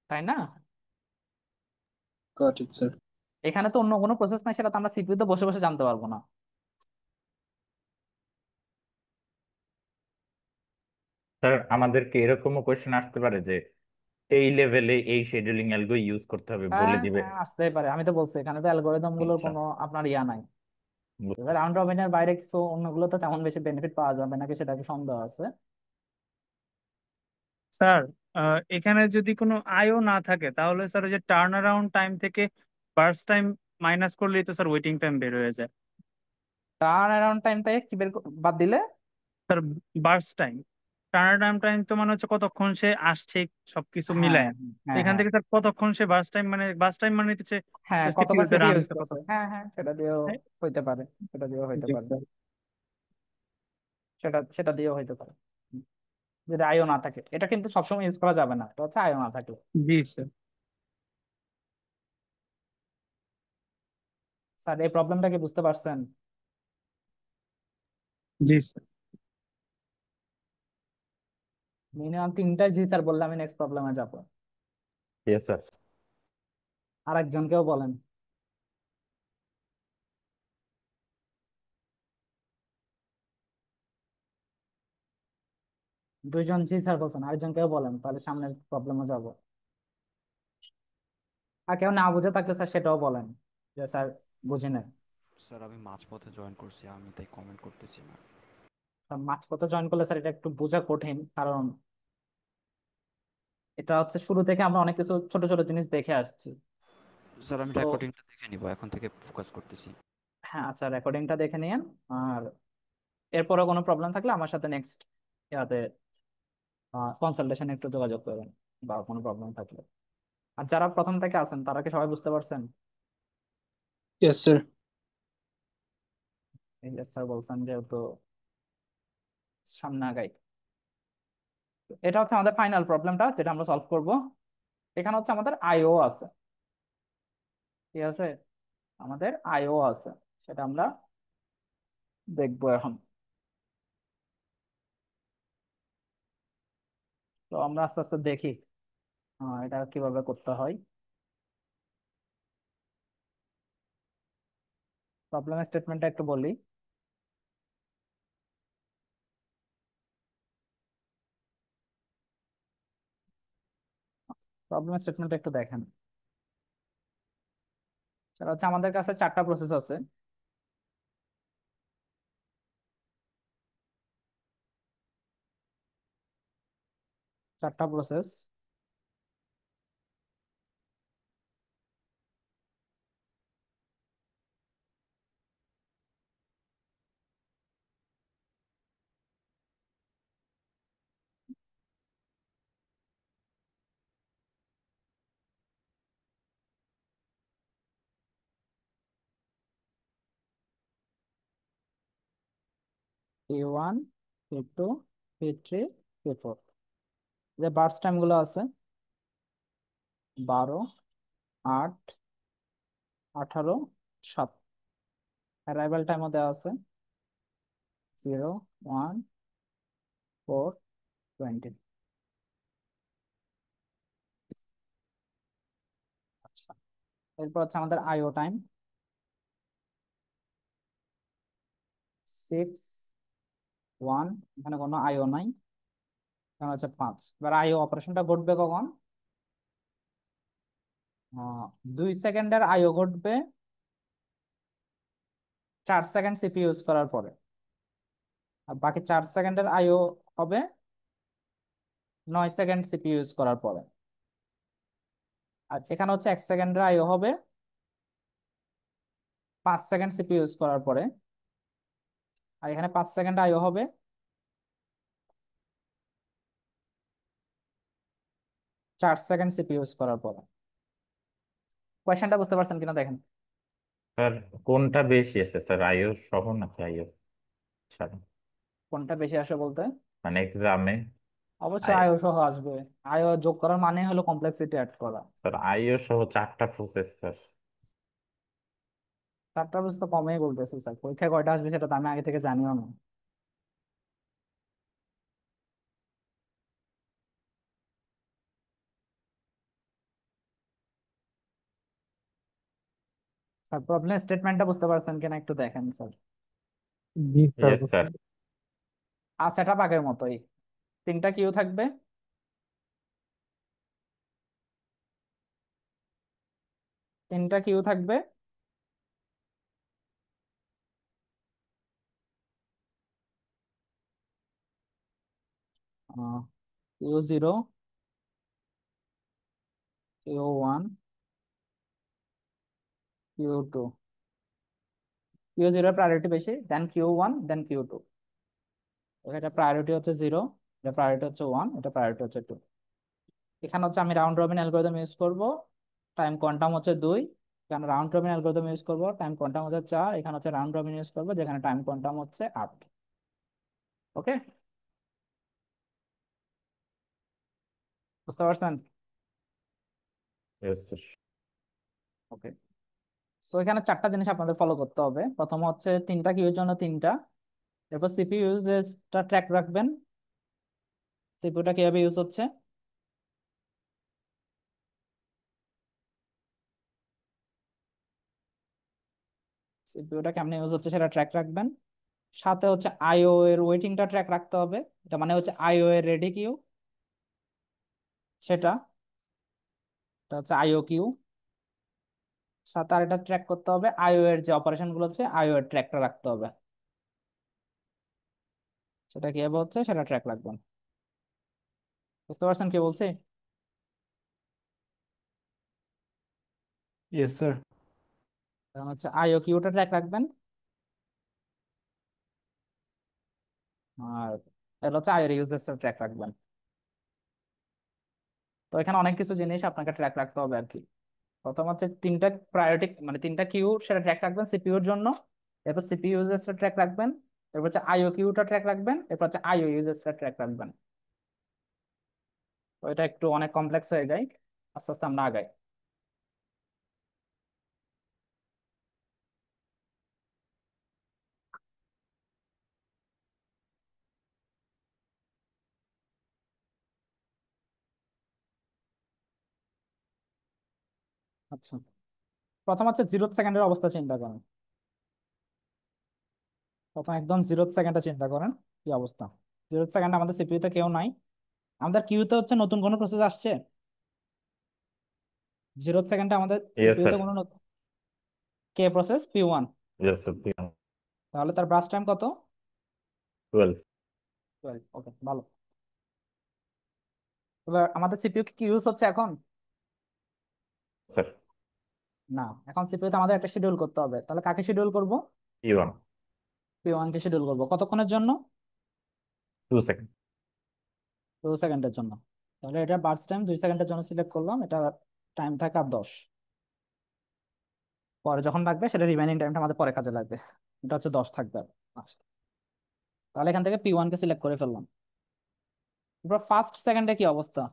তাই না? Got it sir. এখানে তো অন্য কোনো প্রসেস নাই, সেটা তো আমরা সিপিইউ তে বসে বসে জানতে পারবো না। স্যার আমাদেরকে এরকমও কোয়েশ্চেন আসতে পারে যে এই লেভেলে এই শিডিউলিং অ্যালগো ইউজ করতে হবে বলে হ্যাঁ দিবে। হ্যাঁ, আসতেই পারে, আমি তো বলছি এখানে তো অ্যালগোরিদম গুলোর আচ্ছা, কোনো আপনার ইয়া নাই। এবার বুঝতেছি। রাউন্ড রবিনের বাইরে কিছু অন্যগুলো তো তেমন বেশি বেনিফিট পাওয়া যাবে নাকি, সেটা কি সন্দেহ আছে। স্যার এখানে যদি কোনো আয়ও না থাকে তাহলে স্যার ওই যে টার্ন অ্যারাউন্ড টাইম থেকে বার্স্ট টাইম মাইনাস করলেই তো স্যার ওয়েটিং টাইম বের হয়ে যায়। টার্ন অ্যারাউন্ড টাইমটাকে কি বাদ দিলে? Sir burst time, turn around time তো মানে হচ্ছে কতক্ষণ সে আসছে সবকিছু হ্যাঁ মিলায়। হ্যাঁ এখান হ্যাঁ থেকে স্যার কতক্ষণ সে বার্স্ট টাইম, মানে বার্স্ট টাইম মানে হচ্ছে হ্যাঁ, সিপিইউ কতবার তে সিপিইউ রান ইউজ হচ্ছে কত। করছে, হ্যাঁ হ্যাঁ, সেটা দিয়েও হ্যাঁ, হইতে পারে, সেটা দিয়েও হইতে জি পারে, স্যার। সেটা সেটা দিয়েও হইতে পারে। যদি আইও না থাকে, এটা কিন্তু সবসময় ইউজ করা যাবে না, এটা হচ্ছে আইও না থাকলে। জি স্যার। স্যার এই প্রবলেমটা কি বুঝতে পারছেন? জি স্যার। মিনিমাম 3টা জি স্যার বললে আমি নেক্সট প্রবলেমে যাবো। Yes sir. আর একজনকেও বলেন। দুইজন জি স্যার বলছেন, আরেকজনকেও বলেন, তাহলে সামনের প্রবলেমে যাবো। আর কেউ না বুঝে থাকলে স্যার সেটাও বলেন, যে স্যার বুঝি নাই। স্যার আমি মাঝপথে জয়েন করছি, আমি তাই কমেন্ট করতেছি না। স্যার মাঝপথে জয়েন করলে স্যার এটা একটু বোঝা কঠিন, কারণ এটা হচ্ছে শুরু থেকে আমরা অনেক কিছু ছোট ছোট জিনিস দেখে আসছি। স্যার আমি তো রেকর্ডিংটা দেখে নিব, এখন থেকে ফোকাস করতেছি। হ্যাঁ স্যার, রেকর্ডিংটা দেখে নিন। আর এরপরে কোনো প্রবলেম থাকলে আমার সাথে নেক্সট ইয়াতে কনসালটেশনে একটু যোগাযোগ করবেন, বা কোনো প্রবলেম থাকলে। আর যারা প্রথম থেকে আছেন তারা কি সবাই বুঝতে পারছেন? Yes sir. এই যে স্যার বলছেন, যেহেতু সামনে আগাই। এটা হচ্ছে আমাদের ফাইনাল প্রবলেমটা, যেটা আমরা সলভ করব। এখানে হচ্ছে আমাদের আইও আছে, ঠিক আছে, আমাদের আইও আছে, সেটা আমরা দেখবো এখন। তো আমরা আস্তে আস্তে দেখি এটা কিভাবে করতে হয়। প্রবলেমের স্টেটমেন্টটা একটু বলি। প্রবলেমের স্টেটমেন্টটা একটু দেখেন। সেটা হচ্ছে আমাদের কাছে 4টা প্রসেস আছে। চারটা process. P1, P2, P3, P4। যে বার্স্ট টাইম গুলো আছে 12, 8, 18, 7। অ্যারাইভাল টাইমও দেওয়া আছে 0, 1, 4, 20। আচ্ছা, এরপর হচ্ছে আমাদের আইও টাইম। 6 1, এখানে কোনো আইও নাই, এখানে হচ্ছে 5। এবার আইও অপারেশনটা ঘটবে কখন? 2 সেকেন্ডের আইও ঘটবে 4 সেকেন্ড সিপিইউ ইউজ করার পরে, আর বাকি 4 সেকেন্ডের আইও হবে 9 সেকেন্ড সিপিইউ ইউজ করার পরে। আর এখানে হচ্ছে 1 সেকেন্ডের আইও হবে 5 সেকেন্ড সিপিইউ ইউজ করার পরে, আর এখানে 5 সেকেন্ড আইও হবে 4 সেকেন্ড সিপিইউ ইউজ করার পরে। কোয়েশ্চেনটা বুঝতে পারছেন কিনা দেখেন। স্যার কোনটা বেশি আছে স্যার, আইও সহ নাকি আইও ছাড়া? কোনটা বেশি আসে বলতে? মানে এক্সামে অবশ্যই আইও সহ আসবে। আইও যোগ করার মানে হলো কমপ্লেক্সিটি অ্যাড করা। স্যার আইও সহ 4টা প্রসেস স্যার। 4টা প্রসেস তো কমেই বলতেছি স্যার, পরীক্ষায় কয়টা আসবে সেটা তো আমি আগে থেকে জানিও না। স্যার প্রবলেম স্টেটমেন্টটা বুঝতে পারছেন কিনা একটু দেখেন স্যার। জি স্যার, ইয়েস স্যার। আর সেটা আগের মতোই, 3টা কিউ থাকবে, 3টা কিউ থাকবে, Q0, Q1, Q2। Q0 priority বেশি, দেন Q1, দেন Q2। এটা প্রায়োরিটি হচ্ছে 0, এটা প্রায়োরিটি হচ্ছে 1, এটা প্রায়োরিটি হচ্ছে 2। এখানে হচ্ছে আমি রাউন্ড রবিন অ্যালগরিদম ইউজ করব, টাইম কোয়ান্টাম হচ্ছে 2। এখানে রাউন্ড রবিন অ্যালগরিদম ইউজ করব, টাইম কোয়ান্টাম হচ্ছে 4। এখানে হচ্ছে রাউন্ড রবিন ইউজ করব, যেখানে টাইম কোয়ান্টাম হচ্ছে 8। ওকে, বুঝতে পারছেন? Yes sir. ওকে, সো এখানে 4টা জিনিস আপনাদের ফলো করতে হবে। প্রথম হচ্ছে 3টা কিউর জন্য 3টা, এরপর সিপিইউ ইউজেসটা ট্র্যাক রাখবেন, সিপিইউটা কিভাবে ইউজ হচ্ছে। সিপিইউটা কেমনে ইউজ হচ্ছে সেটা ট্র্যাক রাখবেন। সাথে হচ্ছে আইও এর ওয়েটিংটা ট্র্যাক রাখতে হবে, এটা মানে হচ্ছে আইও এর রেডি কিউ, সেটা এটা হচ্ছে আইও কিউ। সাথে আর এটা ট্র্যাক করতে হবে আইও এর যে অপারেশন গুলো হচ্ছে আইও এর ট্র্যাকটা রাখতে হবে, সেটা কিভাবে হচ্ছে সেটা ট্র্যাক রাখবেন। বুঝতে পারছেন কি বলছি? Yes sir. এখন হচ্ছে আইও কিউটা ট্র্যাক রাখবেন, আর এটা হচ্ছে আইও ইউজেসটা ট্র্যাক রাখবেন। তো এখানে অনেক কিছু জিনিস আপনাকে ট্র্যাক রাখতে হবে আর কি। প্রথম হচ্ছে 3টা প্রায়োরিটি মানে 3টা কিউ সেটা ট্র্যাক রাখবেন সিপিইউর জন্য, এরপর সিপিইউ ইউজেসটা ট্র্যাক রাখবেন, এরপর হচ্ছে আইও কিউটা ট্র্যাক রাখবেন, এরপর হচ্ছে আইও ইউজেসটা ট্র্যাক রাখবেন। তো এটা একটু অনেক কমপ্লেক্স হয়ে যায়, আস্তে আস্তে আমরা আগাই। আচ্ছা, প্রথম হচ্ছে 0 সেকেন্ডের অবস্থা চিন্তা করেন। প্রথম একদম 0 সেকেন্ডে চিন্তা করেন কি অবস্থা। 0 সেকেন্ড আমাদের সিপিইউতে কেউ নাই, আমাদের কিউতে হচ্ছে নতুন কোনো প্রসেস আসছে। 0 সেকেন্ডে আমাদের ইয়েস স্যার। সিপিইউতে কোনো কে প্রসেস P1, ইয়েস স্যার। তাহলে তার ব্রাশ টাইম কত? 12 12। ওকে, ভালো। এবার আমাদের সিপিইউ কি ইউজ হচ্ছে এখন? স্যার। না, এখন সিপিইউতে আমাদের একটা শিডিউল করতে হবে, তাহলে কাকে শিডিউল করব? P1 P1 কে শিডিউল করব কতক্ষণের জন্য? 2 সেকেন্ড। 2 সেকেন্ডের জন্য। তাহলে এটা বার্স টাইম 2 সেকেন্ডের জন্য সিলেক্ট করলাম, এটা টাইম থাকে আর 10। পরে যখন লাগবে সেটা রিমেইনিং টাইমটা আমাদের পরে কাজে লাগবে, এটা হচ্ছে 10 থাকবে। আচ্ছা, তাহলে এখান থেকে P1 কে সিলেক্ট করে ফেললাম। এবার ফার্স্ট সেকেন্ডে কি অবস্থা?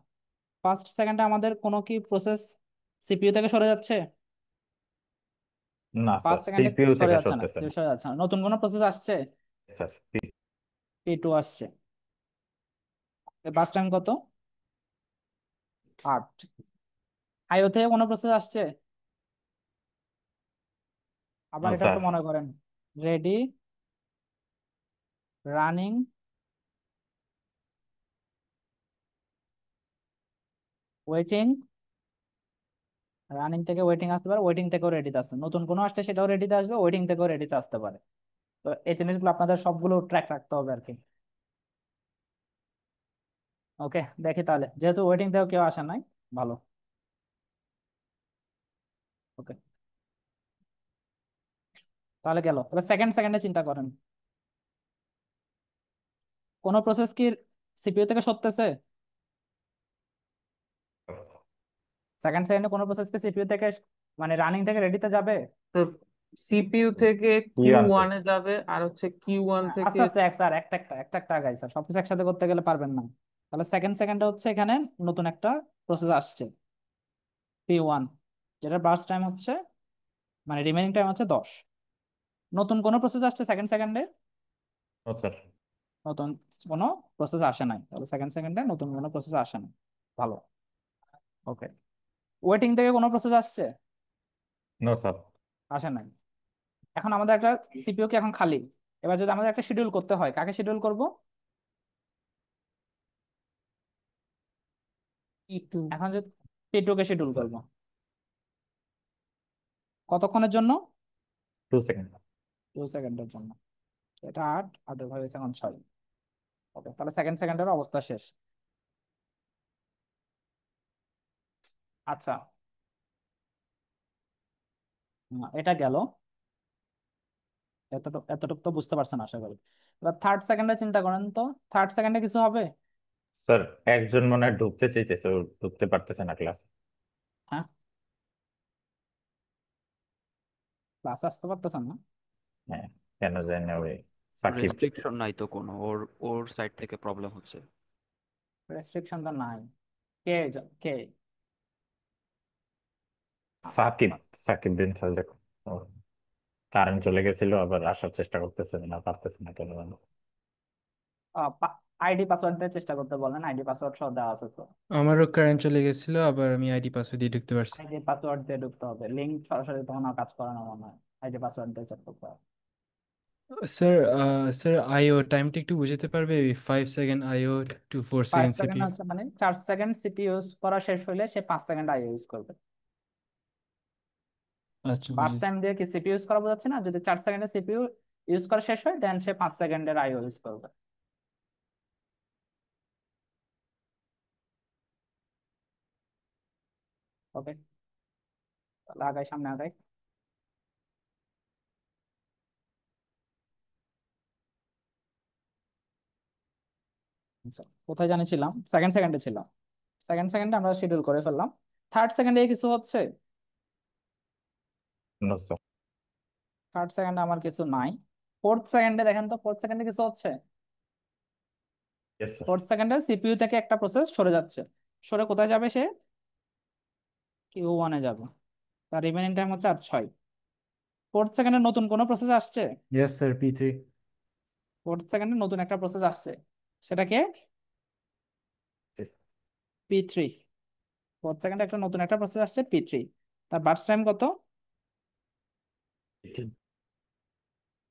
ফার্স্ট সেকেন্ডে আমাদের কোনো কি প্রসেস সিপিইউ থেকে সরে যাচ্ছে? না স্যার, ফার্স্ট সেকেন্ডে সিপিইউ সরে থেকে যাচ্ছে না, সরতেছে না। সরে যাচ্ছে না। নতুন কোনো প্রসেস আসছে? স্যার P2 আসছে। বাস টাইম কত? 8। আইও থেকে কোনো প্রসেস আসছে? আবার এটা স্যার একটু মনে করেন, রেডি রানিং, ওয়েটিং, রানিং থেকে ওয়েটিং আসতে পারে, ওয়েটিং থেকেও রেডিতে আসতে, নতুন কোনো আসলে সেটাও রেডিতে আসবে, ওয়েটিং থেকেও রেডিতে আসতে পারে। তো এই জিনিসগুলো আপনাদের সবগুলো ট্র্যাক রাখতে হবে আর কি। ওকে, দেখি তাহলে, যেহেতু ওয়েটিং থেকেও কেউ আসে নাই, ভালো। ওকে, তাহলে গেল। এবার সেকেন্ডে চিন্তা করেন, কোন প্রসেস কি সিপিইউ থেকে সরতেছে? সেকেন্ডে কোনো প্রসেস কি সিপিইউ থেকে মানে রানিং থেকে রেডিতে যাবে? তো সিপিইউ থেকে কিউ Q1 ওয়ানে যাবে, আর হচ্ছে কিউ ওয়ান থেকে আস্তে আস্তে স্যার, একটা আগাই স্যার, সবকিছু একসাথে করতে গেলে পারবেন না। তাহলে সেকেন্ডে হচ্ছে এখানে নতুন একটা প্রসেস আসছে P1, যেটা বার্স্ট টাইম হচ্ছে মানে রিমেইনিং টাইম হচ্ছে 10। নতুন কোনো প্রসেস আসছে সেকেন্ডে? ও স্যার। নতুন কোনো প্রসেস আসে নাই, তাহলে সেকেন্ডে নতুন কোনো প্রসেস আসে নাই, ভালো। ওকে, ওয়েটিং থেকে কোনো প্রসেস আসছে? No sir. আসে নাই। এখন আমাদের একটা সিপিইউ কি এখন খালি। এবার যদি আমাদের একটা শিডিউল করতে হয়, কাকে শিডিউল করব? P2। এখন যদি P2 কে শিডিউল স্যার করব, কতক্ষণের জন্য? 2 সেকেন্ড। 2 সেকেন্ডের জন্য। এটা 8 ভাগ এখন 6। ওকে, তাহলে সেকেন্ডের অবস্থা শেষ। আচ্ছা, এটা গেল। এতটুকু তো বুঝতে পারছেন আশা করি। এবার থার্ড চিন্তা করেন তো, থার্ড সেকেন্ডে কিছু হবে? স্যার একজন মনে হয় ঢুকতে চাইতেছে, ও ঢুকতে পারতেছে না ক্লাসে। হ্যাঁ, ক্লাসে আসতে পারতেছেন না? হ্যাঁ, কেন জানি না, ওই সাকিব। রেস্ট্রিকশন নাই তো কোনো, ওর ওর সাইড থেকে প্রবলেম হচ্ছে। রেস্ট্রিকশন তো নাই। কে? সাকিব, সাকিব বিন সাজেক। কারেন্ট চলে গেছিল, আবার আসার চেষ্টা করতেছে না, পারতেছে না কেন জানি। আইডি পাসওয়ার্ড দিয়ে চেষ্টা করতে বলেন, আইডি পাসওয়ার্ড সহ দেওয়া আছে তো। আমারও কারেন্ট চলে গেছিল, আবার আমি আইডি পাসওয়ার্ড দিয়ে ঢুকতে পারছি। আইডি পাসওয়ার্ড দিয়ে ঢুকতে হবে, লিঙ্ক সরাসরি তখন আর কাজ করে না মনে হয়, আইডি পাসওয়ার্ড দিয়ে চেক করতে হবে। স্যার স্যার আইও টাইমটা একটু বুঝাতে পারবে? 5 সেকেন্ড আইও টু 4 সেকেন্ড 5 সেকেন্ড সিপিইউ। হচ্ছে মানে 4 সেকেন্ড সিপি ইউজ করা শেষ হলে সে 5 সেকেন্ড আই ইউজ করবে। আচ্ছা, বাস বুঝেছি। টাইম দিয়ে কি সিপি ইউজ করা বোঝাচ্ছে না? যদি 4 সেকেন্ডে সিপিইউ ইউজ করা শেষ হয় দেন সে 5 সেকেন্ডের আইও ইউজ করবে। ওকে, তাহলে আগাই, সামনে আগাই। আচ্ছা, কোথায় জানিছিলাম? সেকেন্ডে ছিলাম। সেকেন্ডে আমরা শিডিউল করে ফেললাম। থার্ড সেকেন্ডে কিছু হচ্ছে? No sir. থার্ড সেকেন্ডে আমার কিছু নাই। ফোর্থ সেকেন্ডে দেখেন তো, ফোর্থ সেকেন্ডে কিছু হচ্ছে? Yes sir. ফোর্থ সেকেন্ডে সিপিইউ থেকে একটা প্রসেস সরে যাচ্ছে, সরে কোথায় যাবে সে? Q1 যাবে। তার রিমেনিং টাইম হচ্ছে আর 6। ফোর্থ সেকেন্ডে নতুন কোনো প্রসেস আসছে? Yes sir, P3। ফোর্থ সেকেন্ডে নতুন একটা প্রসেস আসছে, সেটা কে? P3। ফোর্থ সেকেন্ডে একটা নতুন একটা প্রসেস আসছে P3। তার বার্স্ট টাইম কত?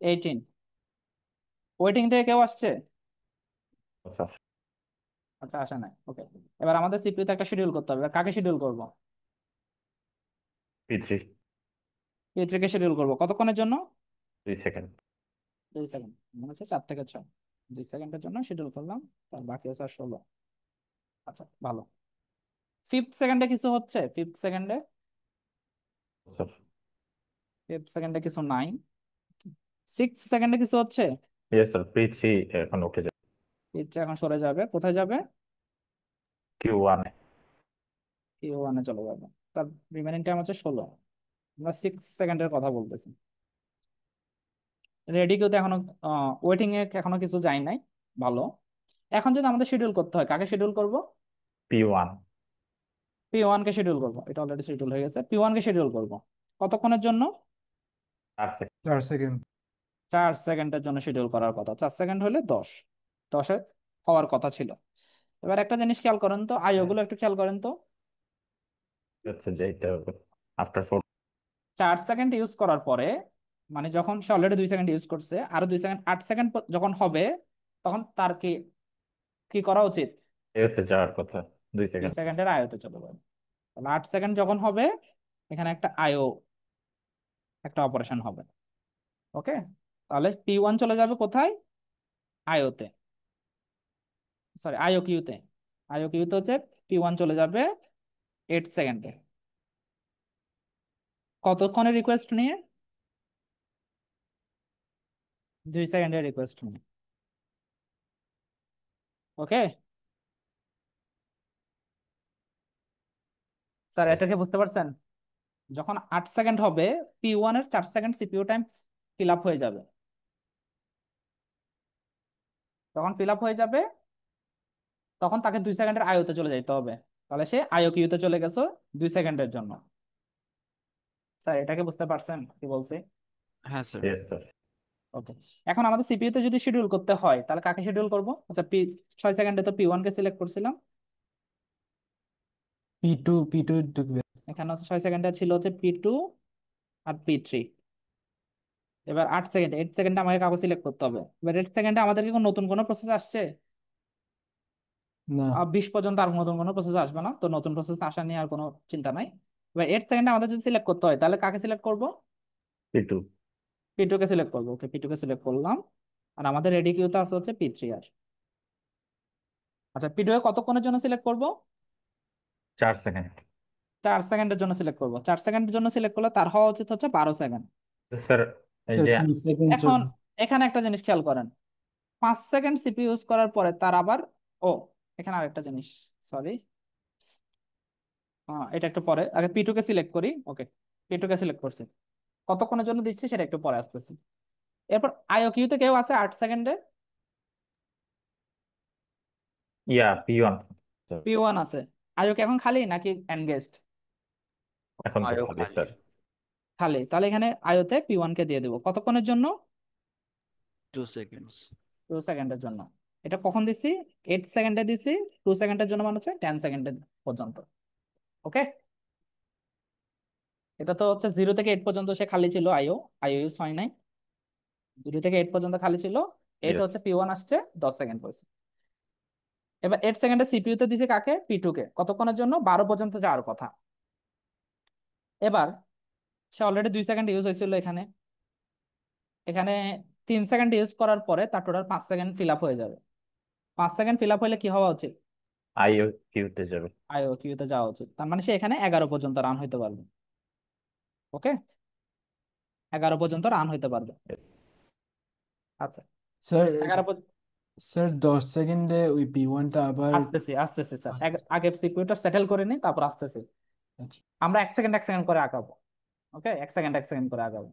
18। ওয়েটিং থেকে কেউ আসছে? স্যার আচ্ছা, আসে নাই। ওকে, এবার আমাদের সিপিইউতে একটা শিডিউল করতে হবে, এবার কাকে শিডিউল করব? P3। P3 কে শিডিউল করব কতক্ষণের জন্য? 2 সেকেন্ড। 2 সেকেন্ড, মনে হচ্ছে 4 থেকে 6। 2 সেকেন্ডের জন্য শিডিউল করলাম, তার বাকি আছে আর 16। আচ্ছা, ভালো। ফিফথ সেকেন্ডে কিছু হচ্ছে? স্যার ফিফথ সেকেন্ডে কিছু নাই। সিক্স সেকেন্ডে কিছু হচ্ছে? ইয়েস স্যার, P3 এখন উঠে যাবে। P3 এখন সরে যাবে, কোথায় যাবে? Q1। Q1 চলে যাবে। তার রিমেনিং টাইম হচ্ছে 16। আমরা 6 সেকেন্ডের কথা বলতেছি। রেডি কেউ তো এখনো, ওয়েটিং এ এখনো কিছু যায় নাই, ভালো। এখন যদি আমাদের শিডিউল করতে হয়, কাকে শিডিউল করব? P1। P1 কে শিডিউল করব, এটা অলরেডি শিডিউল হয়ে গেছে। P1 কে শিডিউল করব কতক্ষণের জন্য? 4 সেকেন্ড। 4 সেকেন্ড। 4 সেকেন্ডের জন্য শিডিউল করার কথা, 4 সেকেন্ড হলে 10। 10-এ হওয়ার কথা ছিল। এবার একটা জিনিস খেয়াল করেন তো, আইও গুলো একটু খেয়াল করেন তো। হচ্ছে যেতে হবে আফটার 4। 4 সেকেন্ড ইউজ করার পরে মানে যখন সে অলরেডি 2 সেকেন্ড ইউজ করছে, আরো 2 সেকেন্ড, 8 সেকেন্ড যখন হবে, তখন তার কি কি করা উচিত? এতে যাওয়ার কথা 2 দুই সেকেন্ড। সেকেন্ডের আয়তে চলে যাবে। তাহলে 8 সেকেন্ড যখন হবে, এখানে একটা আয়ো, একটা অপারেশন হবে। ওকে, তাহলে P1 চলে যাবে কোথায়? আয়োতে, সরি আইও কিউতে। আইও কিউতে হচ্ছে P1 চলে যাবে 8 সেকেন্ডে। কতক্ষণের রিকোয়েস্ট নিয়ে? 2 সেকেন্ডের রিকোয়েস্ট নিয়ে। Okay sir, Yes. এটাকে বুঝতে পারছেন? যখন 8 সেকেন্ড হবে, P1 এর 4 second CPU time fill up হয়ে যাবে। তখন ফিল আপ হয়ে যাবে, তখন তাকে 2 সেকেন্ডের আইওতে চলে যেতে হবে। তাহলে সে আইও কিউতে চলে গেছে 2 সেকেন্ডের জন্য। স্যার, এটাকে বুঝতে পারছেন কি বলছি? হ্যাঁ স্যার। Yes, sir. ওকে, এখন আমাদের সিপিইউ তে যদি শিডিউল করতে হয়, তাহলে কাকে শিডিউল করব? আচ্ছা, 6 সেকেন্ডে তো P1 কে সিলেক্ট করছিলাম। P2 ঢুকবে। এখানে হচ্ছে 6 সেকেন্ডে ছিল হচ্ছে P2 আর P3। এবার 8 সেকেন্ড, 8 সেকেন্ডে আমাকে কাউকে সিলেক্ট করতে হবে। এবার 8 সেকেন্ডে আমাদের কি কোনো নতুন কোনো প্রসেস আসছে? না, 20 পর্যন্ত আর নতুন কোনো প্রসেস আসবে না, তো নতুন প্রসেস আসা নিয়ে আর কোনো চিন্তা নাই। এবার 8 সেকেন্ডে আমাদের যদি সিলেক্ট করতে হয়, তাহলে কাকে সিলেক্ট করব? P2। P2 কে সিলেক্ট করবো। ওকে, P2 কে সিলেক্ট করলাম। আর আমাদের রেডি কিউতে আছে হচ্ছে P3 আর। আচ্ছা, P2 কে কতক্ষণের জন্য সিলেক্ট করব? 4 সেকেন্ড। 4 সেকেন্ডের জন্য সিলেক্ট করব। 4 সেকেন্ডের জন্য সিলেক্ট করলে তার হওয়া উচিত হচ্ছে 12 সেকেন্ড। স্যার এই স্যার যে 3 সেকেন্ড এখন এখানে একটা জিনিস খেয়াল করেন, 5 সেকেন্ড সিপি ইউজ করার পরে তার আবার, ও এখানে আরেকটা জিনিস, সরি, এটা একটু পরে, আগে P2 কে সিলেক্ট করি। ওকে, P2 কে সিলেক্ট করছি, কতক্ষণের জন্য দিচ্ছি সেটা একটু পরে আসতেছি। এরপর আইও কিউতে কেউ আছে 8 সেকেন্ডে? P1 sir. P1 আছে। আইও কি এখন খালি নাকি এনগেজড? এখন তো আয়ো খালি খালি। স্যার। খালি। তাহলে এখানে আইওতে P1 কে দিয়ে দেবো। কতক্ষণের জন্য? 2 সেকেন্ডস। 2 সেকেন্ডের জন্য। এটা কখন দিছি? 8 সেকেন্ডে দিছি। 2 সেকেন্ডের জন্য মানে হচ্ছে 10 সেকেন্ডের পর্যন্ত। ওকে, এটা তো হচ্ছে 0 থেকে 8 পর্যন্ত সে খালি ছিল, আইও আইও ইউজ হয় নাই। 0 থেকে 8 পর্যন্ত খালি ছিল। এটা ইয়েস। হচ্ছে P1 আসছে 10 সেকেন্ড পরে। এবার 8 সেকেন্ডে সিপিইউ তে দিছে কাকে? P2 কে। কতক্ষণের জন্য? 12 পর্যন্ত যাওয়ার কথা। এবার সে অলরেডি 2 সেকেন্ড ইউজ হয়েছিল এখানে। এখানে 3 সেকেন্ড ইউজ করার পরে তার টোটাল 5 সেকেন্ড ফিল আপ হয়ে যাবে। 5 সেকেন্ড ফিল আপ হলে কি হওয়া উচিত? আইও কিউতে যাবে। আইও কিউতে যাওয়া উচিত। তার মানে সে এখানে 11 পর্যন্ত রান হইতে পারবে। ওকে, 11 পর্যন্ত রান হইতে পারবে। Yes. আচ্ছা, স্যার 11 স্যার 10 সেকেন্ডে ওই P1টা আবার। আসতেছি আসতেছি স্যার, আগে সিপিইউটা সেটেল করে নি, তারপর আসতেছি। আচ্ছা। আমরা 1 সেকেন্ড 1 সেকেন্ড করে আগাবো। ওকে, 1 সেকেন্ড 1 সেকেন্ড করে আগাবো।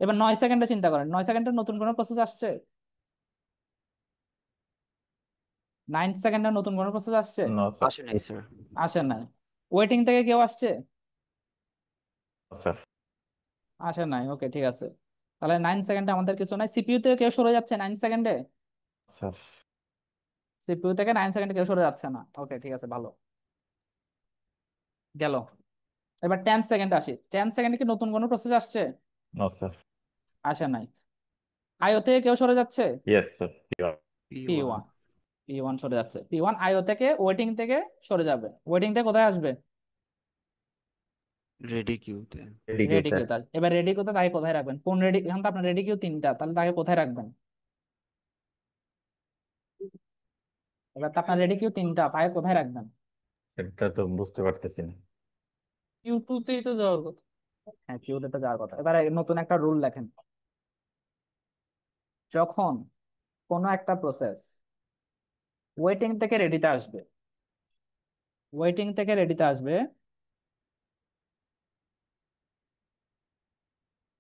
এবার 9 সেকেন্ডে চিন্তা করেন, 9 সেকেন্ডে নতুন কোনো প্রসেস আসছে? 9 সেকেন্ডে নতুন কোনো প্রসেস আসছে? No sir. আসে নাই স্যার। আসে নাই। ওয়েটিং থেকে কেউ আসছে? স্যার আসে নাই। ওকে, ঠিক আছে। তাহলে 9 সেকেন্ডে আমাদের কিছু নাই। সিপিইউ থেকে কেউ সরে যাচ্ছে 9 সেকেন্ডে? স্যার সিপিইউ থেকে 9 সেকেন্ডে কেউ সরে যাচ্ছে না। ওকে, ঠিক আছে, ভালো গেল। এবার 10 সেকেন্ড আসি। 10 সেকেন্ডে কি নতুন কোনো প্রসেস আসছে? No sir. আসে নাই। আইও থেকে কেউ সরে যাচ্ছে? Yes sir. P1 P1, P1 সরে যাচ্ছে। P1 আইও থেকে ওয়েটিং থেকে সরে যাবে। ওয়েটিং থেকে কোথায় আসবে? রেডি কিউতে। রেডি রেডি কিউতে। কিউ। এবার রেডি কিউতে তাকে কোথায় রাখবেন? কোন রেডি? এখন তো আপনার রেডি কিউ 3টা, তাহলে তাকে কোথায় রাখবেন? এবার তো আপনার রেডি কিউ 3টা, তাকে কোথায় রাখবেন? এটা তো বুঝতে পারতেছি না। Q2 তেই তো যাওয়ার কথা। হ্যাঁ, কিউতে তো যাওয়ার কথা। এবার নতুন একটা রুল লেখেন। যখন কোনো একটা প্রসেস ওয়েটিং থেকে রেডিতে আসবে, ওয়েটিং থেকে রেডিতে আসবে,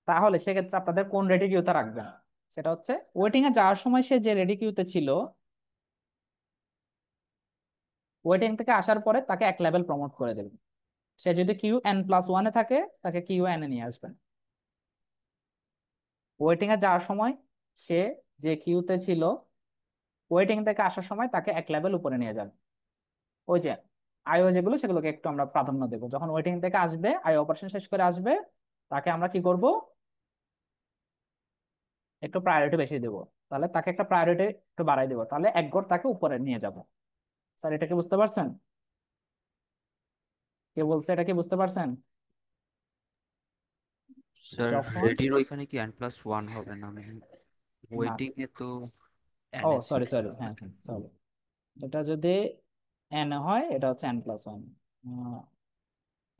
তাহলে সেক্ষেত্রে আপনাদের কোন রেডি কিউতে রাখবেন? সেটা হচ্ছে ওয়েটিং এ যাওয়ার সময় সে যে রেডি কিউতে ছিল, ওয়েটিং থেকে আসার পরে তাকে 1 লেভেল প্রমোট করে দেবেন। সে যদি Qn+1-এ থাকে, তাকে Qn-এ নিয়ে আসবেন। ওয়েটিং এ যাওয়ার সময় সে যে কিউতে ছিল, ওয়েটিং থেকে আসার সময় তাকে 1 লেভেল উপরে নিয়ে যাবেন। ওই যে আইও যেগুলো, সেগুলোকে একটু আমরা প্রাধান্য দেবো। যখন ওয়েটিং থেকে আসবে, আইও অপারেশন শেষ করে আসবে, তাকে আমরা কি করব? একটু প্রায়োরিটি বেশি দেবো, তাহলে তাকে একটা প্রায়োরিটি একটু বাড়াই দেবো, তাহলে এক ঘর তাকে উপরে নিয়ে যাব। স্যার এটা কি বুঝতে পারছেন? কে বলছে, এটা কি বুঝতে পারছেন? স্যার যখন রেডির ওইখানে কি n+1 হবে না? মানে না, ওয়েটিং এ তো ও n সরি সিক্স সরি, হ্যাঁ হ্যাঁ সরি, এটা যদি এন হয় এটা হচ্ছে n+1,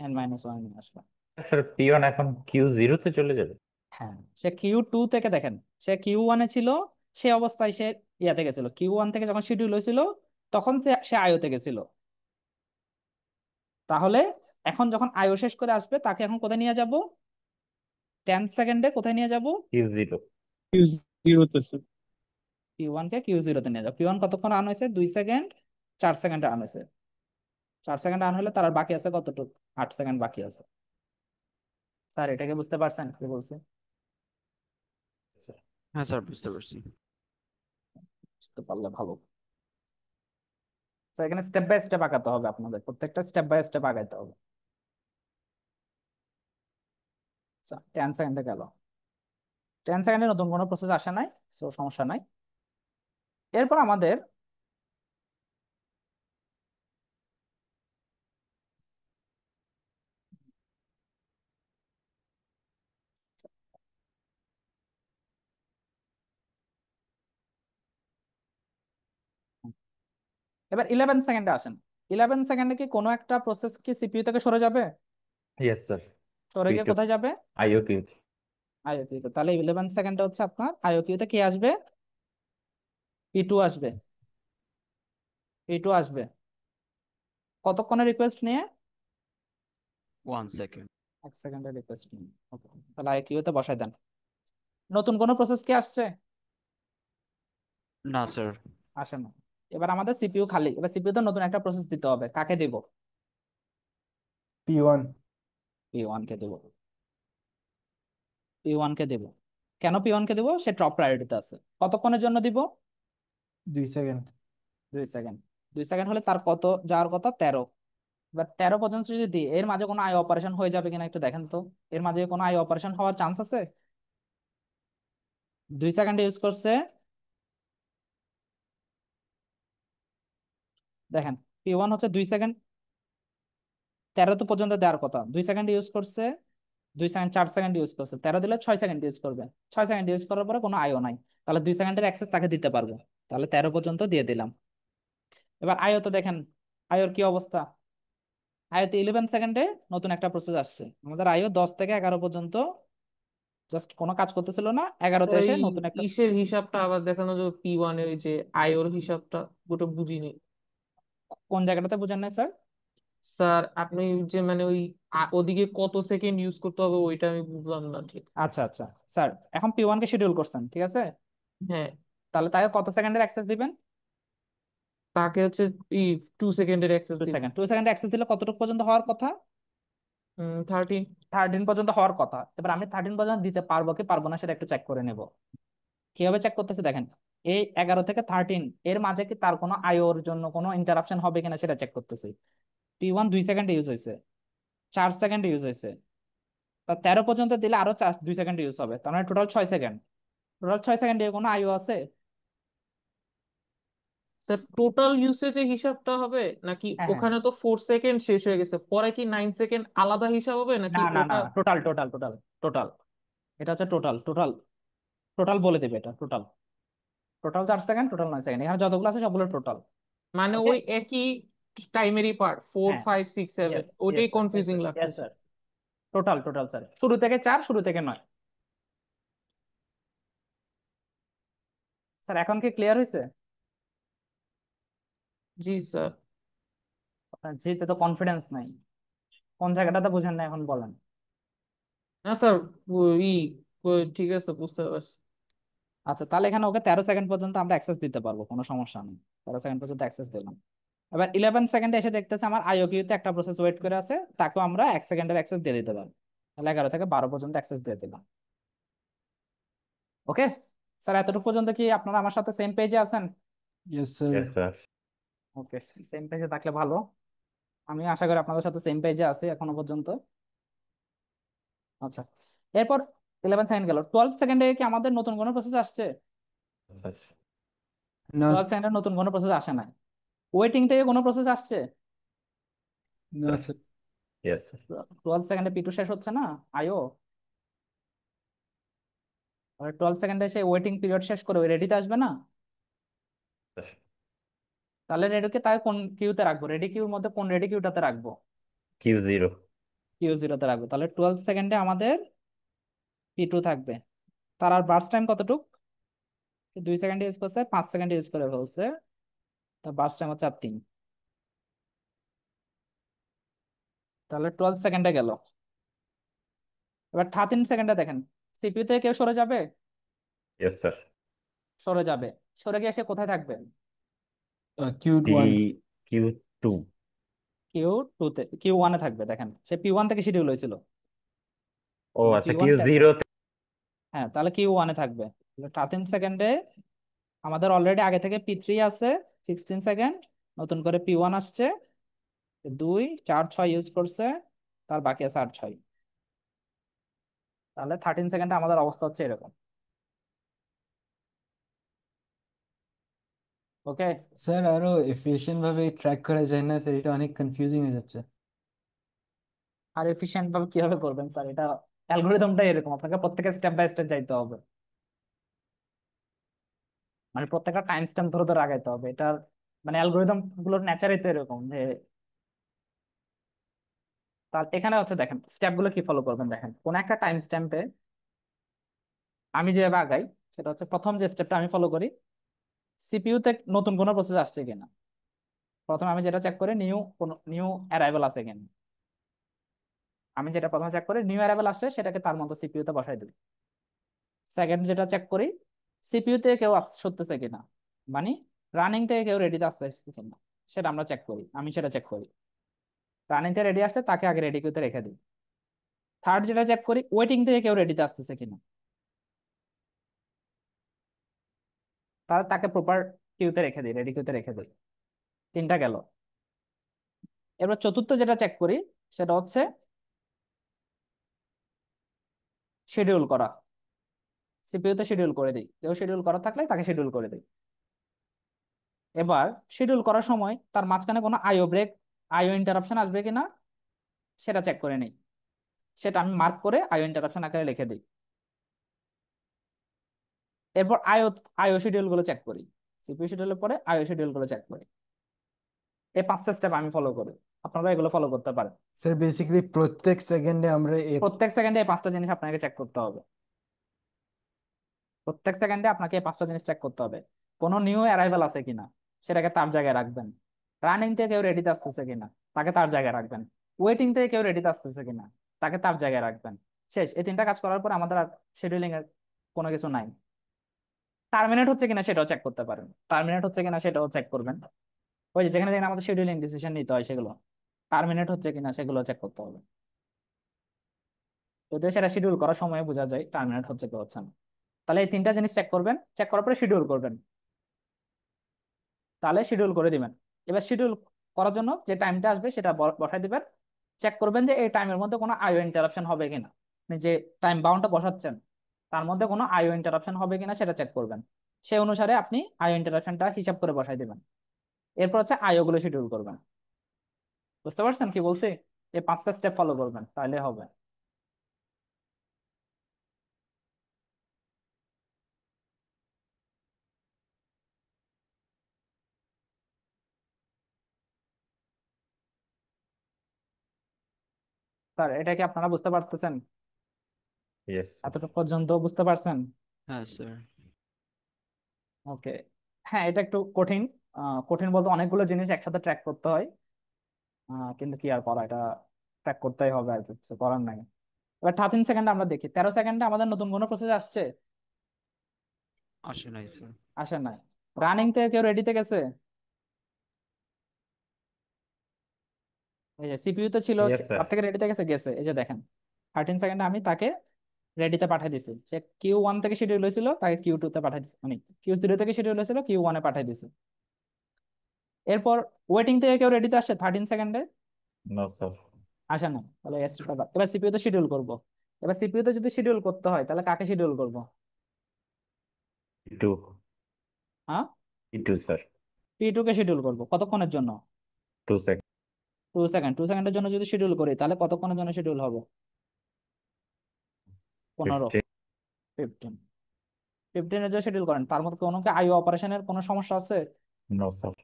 n-1 আসবে। স্যার P1 এখন Q0 তে চলে যাবে? হ্যাঁ, সে Q2 থেকে দেখেন, সে Q1 ছিল, সে অবস্থায় সে ইয়াতে গেছিল, Q1 থেকে যখন শিডিউল হয়েছিল তখন সে আইওতে গেছিল। তাহলে এখন যখন আইও শেষ করে আসবে তাকে এখন কোথায় নিয়ে যাব? 10 সেকেন্ডে কোথায় নিয়ে যাব? Q0। Q0 তে স্যার। Q1 কে Q0 তে নিয়ে যাও। Q1 কতক্ষণ রান হয়েছে? 2 সেকেন্ড, 4 সেকেন্ড রান হয়েছে। 4 সেকেন্ড রান হলে তার আর বাকি আছে কতটুকু? 8 সেকেন্ড বাকি আছে। স্যার এটাকে বুঝতে পারছেন কি বলছে? হ্যাঁ স্যার, বুঝতে পারছি। বুঝতে পারলে ভালো। তো এখানে স্টেপ বাই স্টেপ আগাতে হবে, আপনাদের প্রত্যেকটা স্টেপ বাই স্টেপ আগাইতে হবে। 10 সেকেন্ডে গেল, 10 সেকেন্ডে নতুন কোনো প্রসেস আসে নাই, সো সমস্যা নাই। এরপর আমাদের এবার 11 সেকেন্ডে আসেন। 11 সেকেন্ডে কি কোনো একটা প্রসেস কি সিপিইউ থেকে সরে যাবে? Yes sir. সরে গিয়ে Q2 কোথায় যাবে? IO Q2। আইওকিউ তে। তাহলে 11 সেকেন্ডে হচ্ছে আপনার আইওকিউ তে কি আসবে? P2 আসবে, P2 আসবে কতক্ষণের রিকোয়েস্ট নিয়ে? 1 সেকেন্ড। 1 সেকেন্ডের রিকোয়েস্ট নিয়ে। Okay, তাহলে আইওকিউ তে বসাই দেন। নতুন কোনো প্রসেস কি আসছে? না স্যার। আসে না। এবার আমাদের সিপিইউ খালি, এবার সিপিইউ তে নতুন একটা প্রসেস দিতে হবে, কাকে দিব? P1। P1 কে দেব, P1 কে দেব। কেন P1 কে দেব? সে টপ প্রায়োরিটিতে আছে। কতক্ষণের জন্য দিব? 2 সেকেন্ড। 2 সেকেন্ড। 2 সেকেন্ড হলে তার কত যাওয়ার কথা? 13। এবার 13 পর্যন্ত যদি দিই, এর মাঝে কোনো আই অপারেশন হয়ে যাবে কিনা একটু দেখেন তো। এর মাঝে কোনো আই অপারেশন হওয়ার চান্স আছে? 2 সেকেন্ড ইউজ করছে, দেখেন P1 হচ্ছে 2 সেকেন্ড, 13 তো পর্যন্ত দেওয়ার কথা, 2 সেকেন্ড ইউজ করছে, 2 সেকেন্ড 4 সেকেন্ড ইউজ করছে, 13 দিলে 6 সেকেন্ড ইউজ করবে। 6 সেকেন্ড ইউজ করার পরে কোনো আইও নাই, তাহলে 2 সেকেন্ডের অ্যাক্সেস তাকে দিতে পারবো, তাহলে 13 পর্যন্ত দিয়ে দিলাম। এবার আইও তো দেখেন, আইওর কি অবস্থা? আইওতে 11 সেকেন্ডে নতুন একটা প্রসেস আসছে। আমাদের আইও 10 থেকে 11 পর্যন্ত জাস্ট কোনো কাজ করতেছিল না, 11তে ওই এসে নতুন একটা। ইসের হিসাবটা আবার দেখানো যাবে P1 এর, ওই যে আইওর হিসাবটা ওটা বুঝিনি কোন জায়গাটাতে বুঝেন নাই স্যার? স্যার। আপনি যে মানে ওই ওদিকে কত সেকেন্ড ইউজ করতে হবে ওইটা আমি বুঝলাম না ঠিক। আচ্ছা আচ্ছা স্যার, এখন P1 কে শিডিউল করছেন, ঠিক আছে? হ্যাঁ, তাহলে তাকে কত সেকেন্ডের অ্যাক্সেস দিবেন? তাকে হচ্ছে 2 সেকেন্ডের অ্যাক্সেস 2 দিব। সেকেন্ড। 2 সেকেন্ড অ্যাক্সেস দিলে কতটুকু পর্যন্ত হওয়ার কথা? 13। 13 পর্যন্ত হওয়ার কথা। এবার আমি 13 পর্যন্ত দিতে পারবো কি পারবো না সেটা একটু চেক করে নেব। কিভাবে চেক করতেছে দেখেন, এই 11 থেকে 13 এর মাঝে কি তার কোনো আইওর জন্য কোনো ইন্টারাপশন হবে কিনা সেটা চেক করতেছি। P1 2 সেকেন্ড ইউজ হয়েছে, 4 সেকেন্ড ইউজ হয়েছে, তা 13 পর্যন্ত দিলে আরো 2 সেকেন্ড ইউজ হবে, তার মানে টোটাল 6 সেকেন্ড। টোটাল 6 সেকেন্ডে কোনো আইও আছে? স্যার টোটাল ইউসেজের হিসাবটা হবে নাকি? হ্যাঁ হ্যাঁ, ওখানে তো 4 সেকেন্ড শেষ হয়ে গেছে, পরে কি 9 সেকেন্ড আলাদা হিসাব হবে না নাকি না না, ওটা? টোটাল টোটাল টোটাল টোটাল, এটা হচ্ছে টোটাল টোটাল টোটাল বলে দেবে, এটা total. Total 4 second, total 9 second, এখানে যতগুলো আছে সবগুলো টোটাল। মানে ওকে, ওই একই টাইমেরই পার্ট, ফোর হ্যাঁ, five six seven yes yes ওইটাই sir, yes confusing sir, yes লাগতেছে। স্যার, টোটাল টোটাল স্যার, শুরু থেকে 4, শুরু থেকে 9। স্যার এখন কি ক্লিয়ার হয়েছে? জি স্যার। আপনার যেতে তো কনফিডেন্স নাই, কোন জায়গাটাতে বুঝেন না এখন বলেন। না স্যার, ওই ঠিক আছে, বুঝতে পারছি। আচ্ছা, তাহলে এখানে ওকে 13 সেকেন্ড পর্যন্ত আমরা অ্যাক্সেস দিতে পারবো, কোনো সমস্যা নেই। 13 সেকেন্ড পর্যন্ত অ্যাক্সেস দিলাম। এবার 11 সেকেন্ডে এসে দেখতেছে আমার আইওকিউতে একটা প্রসেস ওয়েট করে আছে, তাকেও আমরা 1 সেকেন্ডের অ্যাক্সেস দিয়ে দিতে পারবো। তাহলে 11 থেকে 12 পর্যন্ত অ্যাক্সেস দিয়ে দিলাম। ওকে স্যার, এতটুকু পর্যন্ত কি আপনারা আমার সাথে সেম পেজে আছেন? Yes sir. Yes sir. Okay, same পেজে থাকলে ভালো। আমি আশা করি আপনাদের সাথে সেম পেজে আছি এখনো পর্যন্ত। আচ্ছা, এরপর 11 সেকেন্ড গেল। 12 সেকেন্ডে কি আমাদের নতুন কোনো প্রসেস আসছে? স্যার না 12 সেকেন্ডে নতুন কোনো প্রসেস আসে নাই। ওয়েটিং থেকে কোনো প্রসেস আসছে? না স্যার। ইয়েস স্যার 12 সেকেন্ডে P2 শেষ হচ্ছে না আইও? 12 সেকেন্ডে সে ওয়েটিং পিরিয়ড শেষ করে ওই রেডিতে আসবে না? তাহলে রেডিকে তাই কোন কিউতে রাখবো? রেডি কিউর মধ্যে কোন রেডি কিউটাতে রাখবো? Q0 Q0-তে রাখবো। তাহলে 12 সেকেন্ডে আমাদের P2 থাকবে। তার আর বার্স্ট টাইম কতটুক? 2 সেকেন্ড ইউজ করছে, 5 সেকেন্ড ইউজ করে ফেলছে, তার বার্স্ট টাইম হচ্ছে আর 3। তাহলে 12 সেকেন্ডে গেল। এবার 13 সেকেন্ডে দেখেন, সিপিইউ থেকে কেউ সরে যাবে? ইয়েস স্যার সরে যাবে। সরে গিয়ে সে কোথায় থাকবে? Q1 Q2 Q1-এ থাকবে। দেখেন সে P1 থেকে শিডিউল হয়েছিল। ও আমরা আচ্ছা P1 Q0 হ্যাঁ, তাহলে Q1-এ থাকবে। 13 সেকেন্ডে আমাদের অলরেডি আগে থেকে P3 আছে 16 সেকেন্ড, নতুন করে P1 আসছে 2, 4, 6 ইউজ করছে, তার বাকি আছে 8, 6। তাহলে 13 সেকেন্ডে আমাদের অবস্থা হচ্ছে এরকম। ওকে। স্যার আরো এফিশিয়েন্ট ভাবে ট্র্যাক করা যায় না স্যার? এটা অনেক কনফিউজিং হয়ে যাচ্ছে। আর এফিশিয়েন্ট ভাবে কিভাবে করবেন স্যার? এটা অ্যালগোরিদমটা এরকম, আপনাকে প্রত্যেকটা স্টেপ বাই স্টেপ যাইতে হবে, মানে প্রত্যেকটা টাইম স্ট্যাম্প ধরে ধরে আগাইতে হবে। এটার মানে অ্যালগোরিদম গুলোর নেচারই তো এরকম যে, তার এখানে হচ্ছে দেখেন স্টেপ গুলো কি ফলো করবেন। দেখেন কোন একটা টাইম স্ট্যাম্পে আমি যেভাবে আগাই, সেটা হচ্ছে প্রথম যে স্টেপটা আমি ফলো করি, সিপিইউ তে নতুন কোনো প্রসেস আসছে কিনা। প্রথমে আমি যেটা চেক করি নিউ অ্যারাইভেল আছে কিনা। আমি যেটা প্রথমে চেক করি নিউ অ্যারাইভেল আসছে, সেটাকে তার মতো সিপিইউ তে বসাই দিই। সেকেন্ড যেটা চেক করি, সিপিইউ থেকে কেউ সরতেছে কিনা, মানে রানিং থেকে কেউ রেডিতে আসতে আসছে কিনা, সেটা আমরা চেক করি। আমি সেটা চেক করি, রানিং থেকে রেডি আসলে তাকে আগে রেডি কিউতে রেখে দিই। থার্ড যেটা চেক করি, ওয়েটিং থেকে কেউ রেডিতে আসতেছে কিনা, তাহলে তাকে প্রপার কিউতে রেখে দিই, রেডি কিউতে রেখে দিই। তিনটা গেল। এবার চতুর্থ যেটা চেক করি, সেটা হচ্ছে শিডিউল করা। সিপিইউ তে শিডিউল করে দিই, কেউ শিডিউল করা থাকলে তাকে শিডিউল করে দিই। এবার শিডিউল করার সময় তার মাঝখানে কোনো আইও ব্রেক, আইও ইন্টারাপশন আসবে কিনা সেটা চেক করে নিই। সেটা আমি মার্ক করে আইও ইন্টারাপশন আকারে লিখে দিই। এরপর আইও শিডিউল গুলো চেক করি, সিপিইউ শিডিউলের পরে আইও শিডিউল গুলো চেক করি। এই 5টা স্টেপ আমি ফলো করি, আপনারা এগুলো ফলো করতে পারেন। স্যার বেসিক্যালি প্রত্যেক সেকেন্ডে আমরা প্রত্যেক সেকেন্ডে এই 5টা জিনিস আপনাকে চেক করতে হবে। প্রত্যেক সেকেন্ডে আপনাকে এই 5টা জিনিস চেক করতে হবে। কোনো নিউ অ্যারাইভাল আছে কিনা, সেটাকে তার জায়গায় রাখবেন। রানিং থেকে কেউ রেডিতে আসতেছে কিনা, তাকে তার জায়গায় রাখবেন। ওয়েটিং থেকে কেউ রেডিতে আসতেছে কিনা, তাকে তার জায়গায় রাখবেন। শেষ। এই 3টা কাজ করার পর আমাদের আর শিডিউলিং এর কোনো কিছু নাই। টার্মিনেট হচ্ছে কিনা সেটাও চেক করতে পারেন, টার্মিনেট হচ্ছে কিনা সেটাও চেক করবেন। ওই যে যেখানে যেখানে আমাদের শিডিউলিং ডিসিশন নিতে হয়, সেগুলো টার্মিনেট হচ্ছে কিনা সেগুলো চেক করতে হবে। যদিও সেটা শিডিউল করার সময় বোঝা যায় টার্মিনেট হচ্ছে কি হচ্ছে না। তাহলে এই 3টা জিনিস চেক করবেন, চেক করার পরে শিডিউল করবেন। তাহলে শিডিউল করে দিবেন। এবার শিডিউল করার জন্য যে টাইমটা আসবে সেটা বসাই দিবেন। চেক করবেন যে এই টাইমের মধ্যে কোনো আইও ইন্টারাপশন হবে কিনা, আপনি যে টাইম বাউন্ডটা বসাচ্ছেন তার মধ্যে কোনো আইও ইন্টারাপশন হবে কিনা সেটা চেক করবেন। সেই অনুসারে আপনি আইও ইন্টারাপশনটা হিসাব করে বসাই দিবেন। এরপর হচ্ছে আইও গুলো শিডিউল করবেন। বুঝতে পারছেন কি বলছি? এই 5টা স্টেপ ফলো করবেন, তাহলে হবে। স্যার এটা কি আপনারা বুঝতে পারতেছেন? ইয়েস এতটুকু পর্যন্ত বুঝতে পারছেন? হ্যাঁ স্যার। ওকে। হ্যাঁ, এটা একটু কঠিন। কঠিন বলতে অনেকগুলো জিনিস একসাথে ট্র্যাক করতে হয়। কিন্তু কি আর করা, এটা ট্র্যাক করতেই হবে, আর কিছু করার নাই। এবার 13 সেকেন্ডে আমরা দেখি, 13 সেকেন্ডে আমাদের নতুন কোনো প্রসেস আসছে? আসে নাই স্যার। আসে নাই। রানিং থেকে কেউ রেডিতে গেছে? এই যে সিপিইউ তে ছিল, ইয়েস স্যার তার থেকে রেডিতে গেছে, গেছে। এই যে দেখেন 13 সেকেন্ডে আমি তাকে রেডিতে পাঠিয়ে দিছি। সে Q1 থেকে শিডিউল হয়েছিল, তাকে Q2 তে পাঠিয়ে দিছি, মানে Q0 থেকে শিডিউল হয়েছিল Q1-এ পাঠিয়ে দিছি। এরপর ওয়েটিং থেকে কেউ রেডিতে আসছে 13 সেকেন্ডে? নো স্যার আসে না। তাহলে এবার সিপিইউ তে শিডিউল করব। এবার সিপিইউ তে যদি শিডিউল করতে হয় তাহলে কাকে শিডিউল করব? টু হ্যাঁ, টু স্যার, পি2 কে শিডিউল করব কতক্ষণের জন্য? 2 সেকেন্ড। 2 সেকেন্ড। 2 সেকেন্ডের জন্য যদি শিডিউল করি তাহলে কতক্ষণের জন্য শিডিউল হবে? 15। 15। 15। 15-এর যে শিডিউল করেন তার মধ্যে কোনো কি আইও অপারেশনের কোনো সমস্যা আছে? No sir.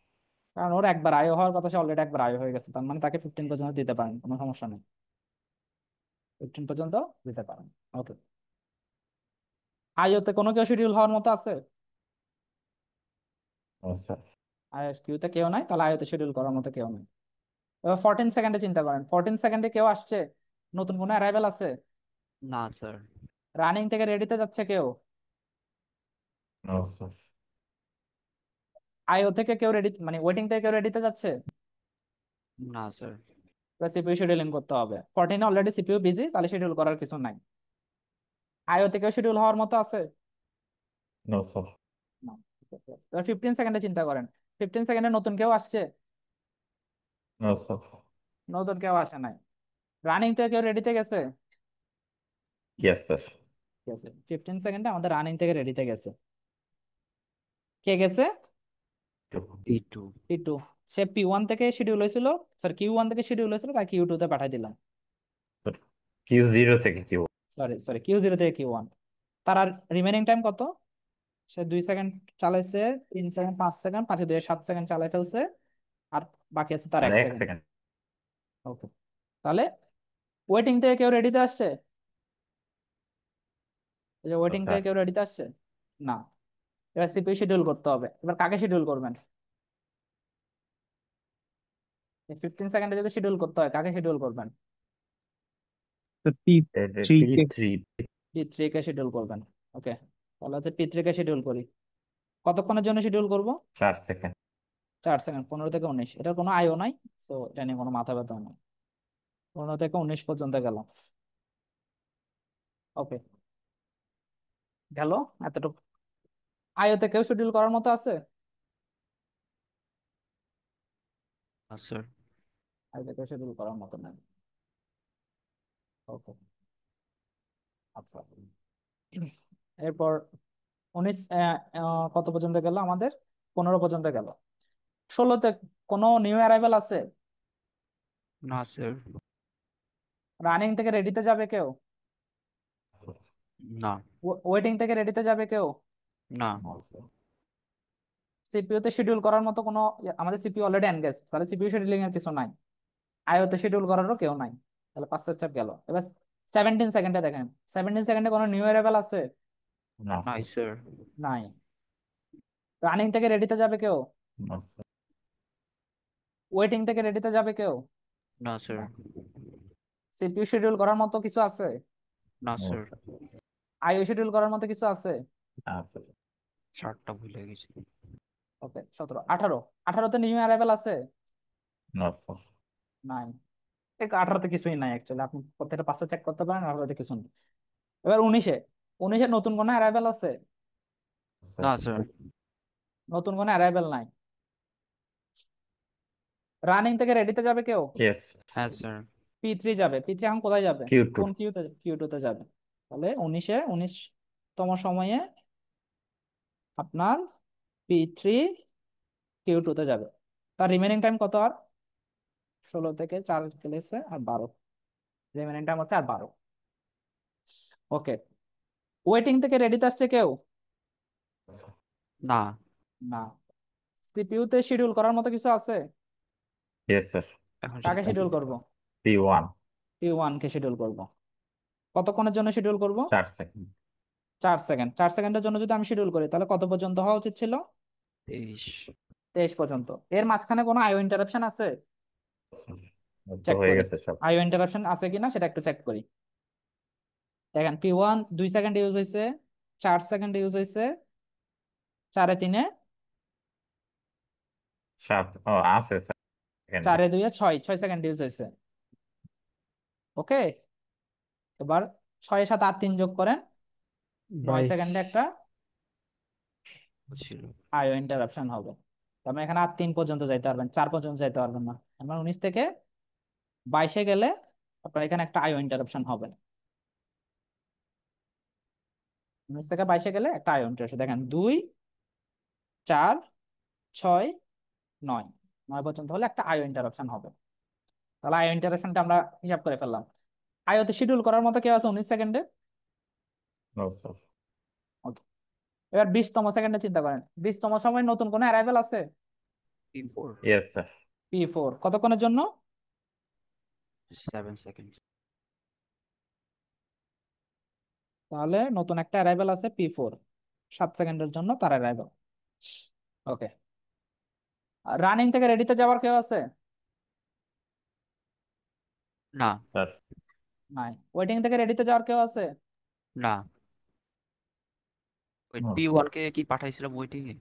কারণ ওর একবার আইও হওয়ার কথা, সে অলরেডি একবার আইও হয়ে গেছে, তার মানে তাকে 15 পর্যন্ত দিতে পারেন, কোনো সমস্যা নেই। 15 পর্যন্ত দিতে পারেন। ওকে। আইওতে কোনো কেউ শিডিউল হওয়ার মতো আছে? No sir. কিউতে কেউ নাই, তাহলে আইওতে শিডিউল করার মতো কেউ নেই। এবার 14 সেকেন্ডে চিন্তা করেন, 14 সেকেন্ডে কেউ আসছে, নতুন কোনো অ্যারাইভেল আছে? না স্যার। রানিং থেকে রেডিতে যাচ্ছে কেউ? No sir. আইও থেকে কেউ রেডি, মানে ওয়েটিং থেকে কেউ রেডিতে যাচ্ছে? না স্যার। সিপিইউ শিডিউলিং করতে হবে। 14 এ অলরেডি সিপিইউ বিজি, তাহলে শিডিউল করার কিছু নাই। আইও থেকেও শিডিউল হওয়ার মতো আছে? No sir. না। এবার 15 সেকেন্ডে চিন্তা করেন, 15 সেকেন্ডে নতুন কেউ আসছে? No sir. নতুন কেউ আসে নাই। রানিং থেকে কেউ রেডিতে গেছে? Yes sir. গেছে। 15 সেকেন্ডে আমাদের রানিং থেকে রেডিতে গেছে। কে গেছে? P2। পি2। সে পি1 থেকে শিডিউল হয়েছিল, স্যার কিউ1 থেকে শিডিউল হয়েছিল, তাই কিউ2 তে পাঠিয়ে দিলাম। Q0 থেকে Q। সরি সরি, কিউ0 থেকে কিউ1। তার আর রিমেনিং টাইম কত? সে 2 সেকেন্ড চালাইছে, 3 সেকেন্ড, 5 সেকেন্ড, 5-এ 2 7 সেকেন্ড চালাই ফেলছে, আর বাকি আছে তার আর 1 1 সেকেন্ড। সেকেন্ড। ওকে। তাহলে ওয়েটিং থেকে কেউ রেডিতে আসছে? এই যে ওয়েটিং থেকে স্যার কেউ রেডিতে আসছে? না। এবার সিপিইউ শিডিউল করতে হবে। এবার কাকে শিডিউল করবেন? 15 সেকেন্ডে যদি শিডিউল করতে হয় কাকে শিডিউল করবেন? তো P3 কে। P3। পি3 কে শিডিউল করবেন। ওকে। তাহলে হচ্ছে পি3 কে শিডিউল করি। কতক্ষণের জন্য শিডিউল করব? 4 সেকেন্ড। 4 সেকেন্ড। 15 থেকে 19, এটার কোনো আইও নাই, তো এটা নিয়ে কোনো মাথা ব্যথা নেই। 15 থেকে 19 পর্যন্ত গেল। ওকে, গেল এতটুকু। আইওতে কেউ শিডিউল করার মতো আছে? না স্যার। আইওতে কেউ শিডিউল করার মতো নাই। ওকে। আচ্ছা, এরপর 19 কত পর্যন্ত গেল আমাদের? 15 পর্যন্ত গেল। 16তে কোনো নিউ অ্যারাইভেল আছে? না স্যার। রানিং থেকে রেডিতে যাবে কেউ? না। ওয়েটিং থেকে রেডিতে যাবে কেউ? না। সিপিইউ তে শিডিউল করার মতো কোনো, আমাদের সিপিইউ অলরেডি এনগেজ, তাহলে সিপিইউ শিডিউলিং এর কিছু নাই। আইও তে শিডিউল করারও কেউ নাই। তাহলে 5 স্টেপ গেল। এবার 17 সেকেন্ডে দেখেন, 17 সেকেন্ডে কোনো নিউ অ্যারাইভেল আছে? না নাই স্যার। নাই। রানিং থেকে রেডিতে যাবে কেউ? স্যার। ওয়েটিং থেকে রেডিতে যাবে কেউ? না স্যার। সিপিইউ শিডিউল করার মতো কিছু আছে? না স্যার। আইও শিডিউল করার মতো কিছু আছে? চারটা ভুলে গেছি। ওকে। 17, 18। 18তে নিউ অ্যারাইভেল আছে? না স্যার। নাই। 18তে কিছুই নাই অ্যাকচুয়ালি, আপনি প্রত্যেকটা পাশে চেক করতে পারেন, 18তে কিছু নেই। এবার 19-এ নতুন কোনো অ্যারাইভেল আছে? না স্যার। নতুন কোনো অ্যারাইভেল নাই। রানিং থেকে রেডিতে যাবে কেউ? ইয়েস। হ্যাঁ স্যার। পি3 যাবে। পি3 এখন কোথায় যাবে? Q2। কোন কিউতে? কিউ2 তে যাবে। তাহলে 19তম সময়ে আপনার পি3 কিউ2 তে যাবে। তার রিমেনিং টাইম কত আর? 16 থেকে 4 গেলেছে আর 12, রিমেনিং টাইম হচ্ছে আর 12। ওকে। ওয়েটিং থেকে রেডিতে আসছে কেউ? না। না। সিপিইউ তে শিডিউল করার মতো কিছু আছে? Yes sir. এখন কাকে শিডিউল করব? P1। P1 কে শিডিউল করব। কতক্ষণের জন্য শিডিউল করব? 4 সেকেন্ড। 4 সেকেন্ড। 4 সেকেন্ডের জন্য যদি আমি শিডিউল করি তাহলে কত পর্যন্ত হওয়া উচিত ছিল? 23। 23 পর্যন্ত। এর মাঝখানে কোনো আইও ইন্টারাপশন আছে? তো চেক হয়ে করি গেছে সব। আইও ইন্টারাপশন আছে কিনা, সেটা একটু চেক করি। দেখেন, পি1 2 সেকেন্ড ইউজ হয়েছে, 4 সেকেন্ড ইউজ হয়েছে, 4-এ 3-এ, 7। ও আছে স্যার। 4-এ 2-এ 6 সেকেন্ড ইউজ হয়েছে। ওকে। এবার 6-এর সাথে আর 3 যোগ করেন, 9 22। সেকেন্ডে একটা ছিল। আইও ইন্টারাপশন হবে। তার মানে এখানে আর 3 পর্যন্ত যাইতে পারবেন, 4 পর্যন্ত যাইতে পারবেন না। আমার 19 থেকে 22-এ গেলে আপনার এখানে একটা আইও ইন্টারাপশন হবে। 19 থেকে 22-এ গেলে একটা আয়ো ইন্টারাকশন দেখেন 2 4 6 9 9 পর্যন্ত হলে একটা আয়ো ইন্টারাকশন হবে। তাহলে আয়ো ইন্টারাকশনটা আমরা হিসাব করে ফেললাম। আয়োতে শিডিউল করার মতো কেউ আছে 19 সেকেন্ডে? No sir. ওকে, এবার 20তম সেকেন্ডে চিন্তা করেন, 20তম সময় নতুন কোনো অ্যারাইভেল আছে? P4 yes sir. P4 কতক্ষণের জন্য? 7 seconds. তাহলে নতুন একটা অ্যারাইভেল আছে P4, 7 সেকেন্ডের জন্য তার অ্যারাইভেল। ওকে, রানিং থেকে রেডিতে যাওয়ার কেউ আছে? না স্যার। নাই। ওয়েটিং থেকে রেডিতে যাওয়ার কেউ আছে? না ওই নো P1 স্যার। কে কি পাঠাইছিলাম ওয়েটিং এ?